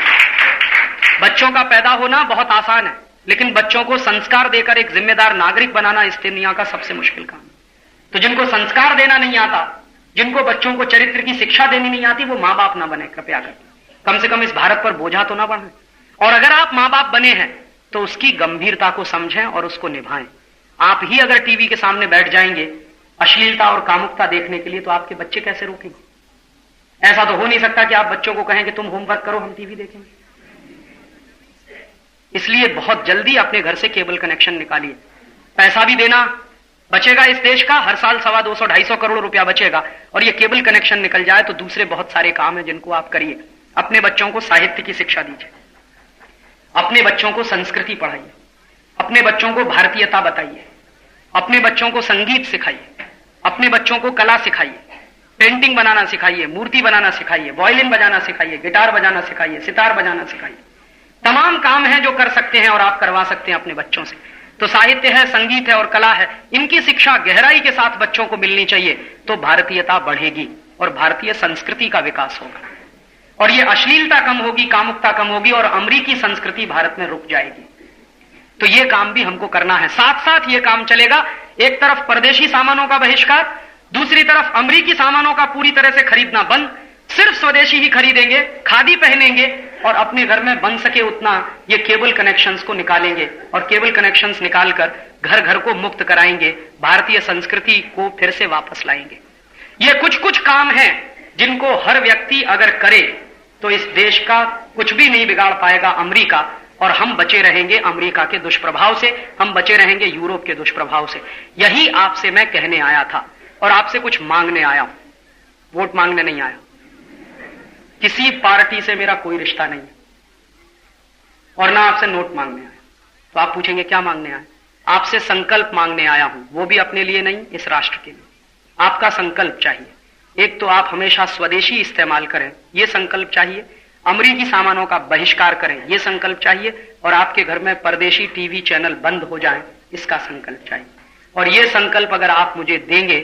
बच्चों का पैदा होना बहुत आसान है, लेकिन बच्चों को संस्कार देकर एक जिम्मेदार नागरिक बनाना इस दुनिया का सबसे मुश्किल काम है। तो जिनको संस्कार देना नहीं आता, जिनको बच्चों को चरित्र की शिक्षा देनी नहीं आती, वो मां बाप ना बने कृपया करके। कम से कम इस भारत पर बोझा तो ना बढ़े। और अगर आप मां बाप बने हैं तो उसकी गंभीरता को समझें और उसको निभाएं। आप ही अगर टीवी के सामने बैठ जाएंगे अश्लीलता और कामुकता देखने के लिए, तो आपके बच्चे कैसे रोकेंगे? ऐसा तो हो नहीं सकता कि आप बच्चों को कहें कि तुम होमवर्क करो, हम टीवी देखेंगे। इसलिए बहुत जल्दी अपने घर से केबल कनेक्शन निकालिए। पैसा भी देना बचेगा इस देश का, हर साल 250-250 करोड़ रुपया बचेगा। और ये केबल कनेक्शन निकल जाए तो दूसरे बहुत सारे काम हैं जिनको आप करिए। अपने बच्चों को साहित्य की शिक्षा दीजिए, अपने बच्चों को संस्कृति पढ़ाइए, अपने बच्चों को भारतीयता बताइए, अपने बच्चों को संगीत सिखाइए, अपने बच्चों को कला सिखाइए, पेंटिंग बनाना सिखाइए, मूर्ति बनाना सिखाइए, वायलिन बजाना सिखाइए, गिटार बजाना सिखाइए, सितार बजाना सिखाइए। तमाम काम हैं जो कर सकते हैं और आप करवा सकते हैं अपने बच्चों से। तो साहित्य है, संगीत है और कला है, इनकी शिक्षा गहराई के साथ बच्चों को मिलनी चाहिए। तो भारतीयता बढ़ेगी और भारतीय संस्कृति का विकास होगा और ये अश्लीलता कम होगी, कामुकता कम होगी और अमरीकी संस्कृति भारत में रुक जाएगी। तो ये काम भी हमको करना है। साथ साथ ये काम चलेगा, एक तरफ परदेशी सामानों का बहिष्कार, दूसरी तरफ अमरीकी सामानों का पूरी तरह से खरीदना बंद, सिर्फ स्वदेशी ही खरीदेंगे, खादी पहनेंगे और अपने घर में बन सके उतना ये केबल कनेक्शंस को निकालेंगे और केबल कनेक्शंस निकालकर घर घर को मुक्त कराएंगे, भारतीय संस्कृति को फिर से वापस लाएंगे। ये कुछ कुछ काम हैं जिनको हर व्यक्ति अगर करे तो इस देश का कुछ भी नहीं बिगाड़ पाएगा अमेरिका, और हम बचे रहेंगे अमेरिका के दुष्प्रभाव से, हम बचे रहेंगे यूरोप के दुष्प्रभाव से। यही आपसे मैं कहने आया था और आपसे कुछ मांगने आया हूं, वोट मांगने नहीं आया। किसी पार्टी से मेरा कोई रिश्ता नहीं है और ना आपसे नोट मांगने आया। तो आप पूछेंगे क्या मांगने आए? आपसे संकल्प मांगने आया हूं, वो भी अपने लिए नहीं, इस राष्ट्र के लिए। आपका संकल्प चाहिए। एक तो आप हमेशा स्वदेशी इस्तेमाल करें, ये संकल्प चाहिए। अमरीकी सामानों का बहिष्कार करें, ये संकल्प चाहिए। और आपके घर में परदेशी टीवी चैनल बंद हो जाएं, इसका संकल्प चाहिए। और ये संकल्प अगर आप मुझे देंगे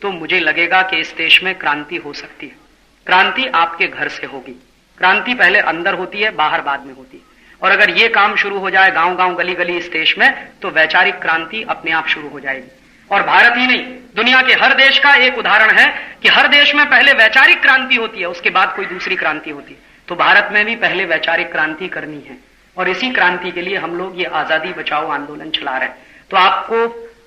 तो मुझे लगेगा कि इस देश में क्रांति हो सकती है। क्रांति आपके घर से होगी। क्रांति पहले अंदर होती है, बाहर बाद में होती है। और अगर ये काम शुरू हो जाए गांव गांव गली गली इस देश में, तो वैचारिक क्रांति अपने आप शुरू हो जाएगी। और भारत ही नहीं, दुनिया के हर देश का एक उदाहरण है कि हर देश में पहले वैचारिक क्रांति होती है, उसके बाद कोई दूसरी क्रांति होती है। तो भारत में भी पहले वैचारिक क्रांति करनी है और इसी क्रांति के लिए हम लोग ये आजादी बचाओ आंदोलन चला रहे हैं। तो आपको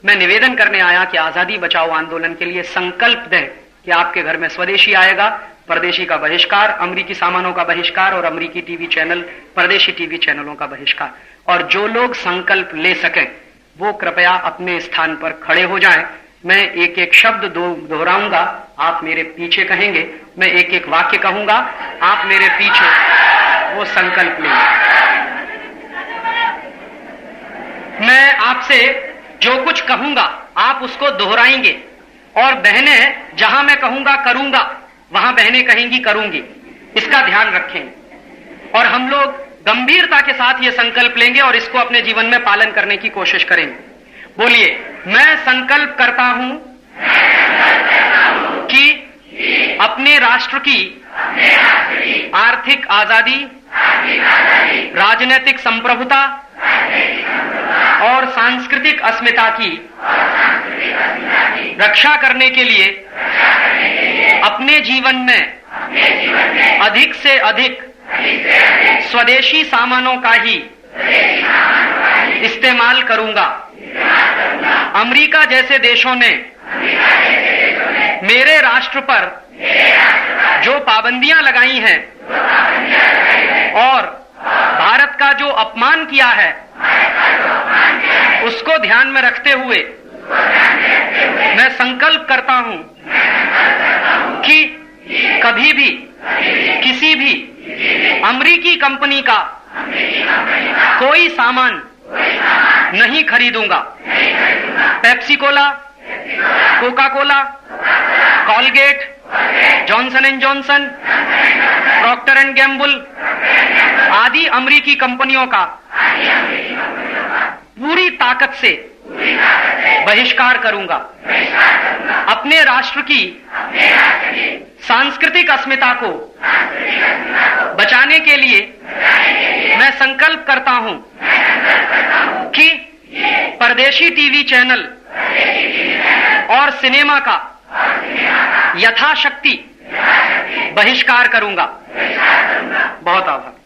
मैं निवेदन करने आया कि आजादी बचाओ आंदोलन के लिए संकल्प दें कि आपके घर में स्वदेशी आएगा, परदेशी का बहिष्कार, अमरीकी सामानों का बहिष्कार और अमरीकी टीवी चैनल, परदेशी टीवी चैनलों का बहिष्कार। और जो लोग संकल्प ले सकें वो कृपया अपने स्थान पर खड़े हो जाएं। मैं एक एक शब्द दोहराऊंगा, आप मेरे पीछे कहेंगे, मैं एक एक वाक्य कहूंगा, आप मेरे पीछे वो संकल्प लेंगे। मैं आपसे जो कुछ कहूंगा आप उसको दोहराएंगे और बहनें जहां मैं कहूंगा करूंगा, वहां बहनें कहेंगी करूंगी। इसका ध्यान रखेंगे। और हम लोग गंभीरता के साथ ये संकल्प लेंगे और इसको अपने जीवन में पालन करने की कोशिश करेंगे। बोलिए, मैं संकल्प करता हूं कि अपने राष्ट्र की आर्थिक आजादी, राजनीतिक संप्रभुता और सांस्कृतिक अस्मिता की रक्षा करने के लिए अपने जीवन में अधिक से अधिक स्वदेशी सामानों का ही इस्तेमाल करूंगा। अमेरिका जैसे देशों ने मेरे राष्ट्र पर जो पाबंदियां लगाई हैं और भारत का जो अपमान किया है, उसको ध्यान में रखते हुए मैं संकल्प करता हूं कि कभी भी किसी भी अमेरिकी कंपनी का कोई सामान नहीं खरीदूंगा। Pepsi cola, Coca Cola, Colgate, Johnson and Johnson, Procter and Gamble आदि अमेरिकी कंपनियों का पूरी ताकत से बहिष्कार करूंगा। अपने राष्ट्र की सांस्कृतिक अस्मिता को बचाने के लिए मैं संकल्प करता हूं कि परदेशी टीवी चैनल और सिनेमा का यथाशक्ति बहिष्कार करूंगा। बहुत आभार।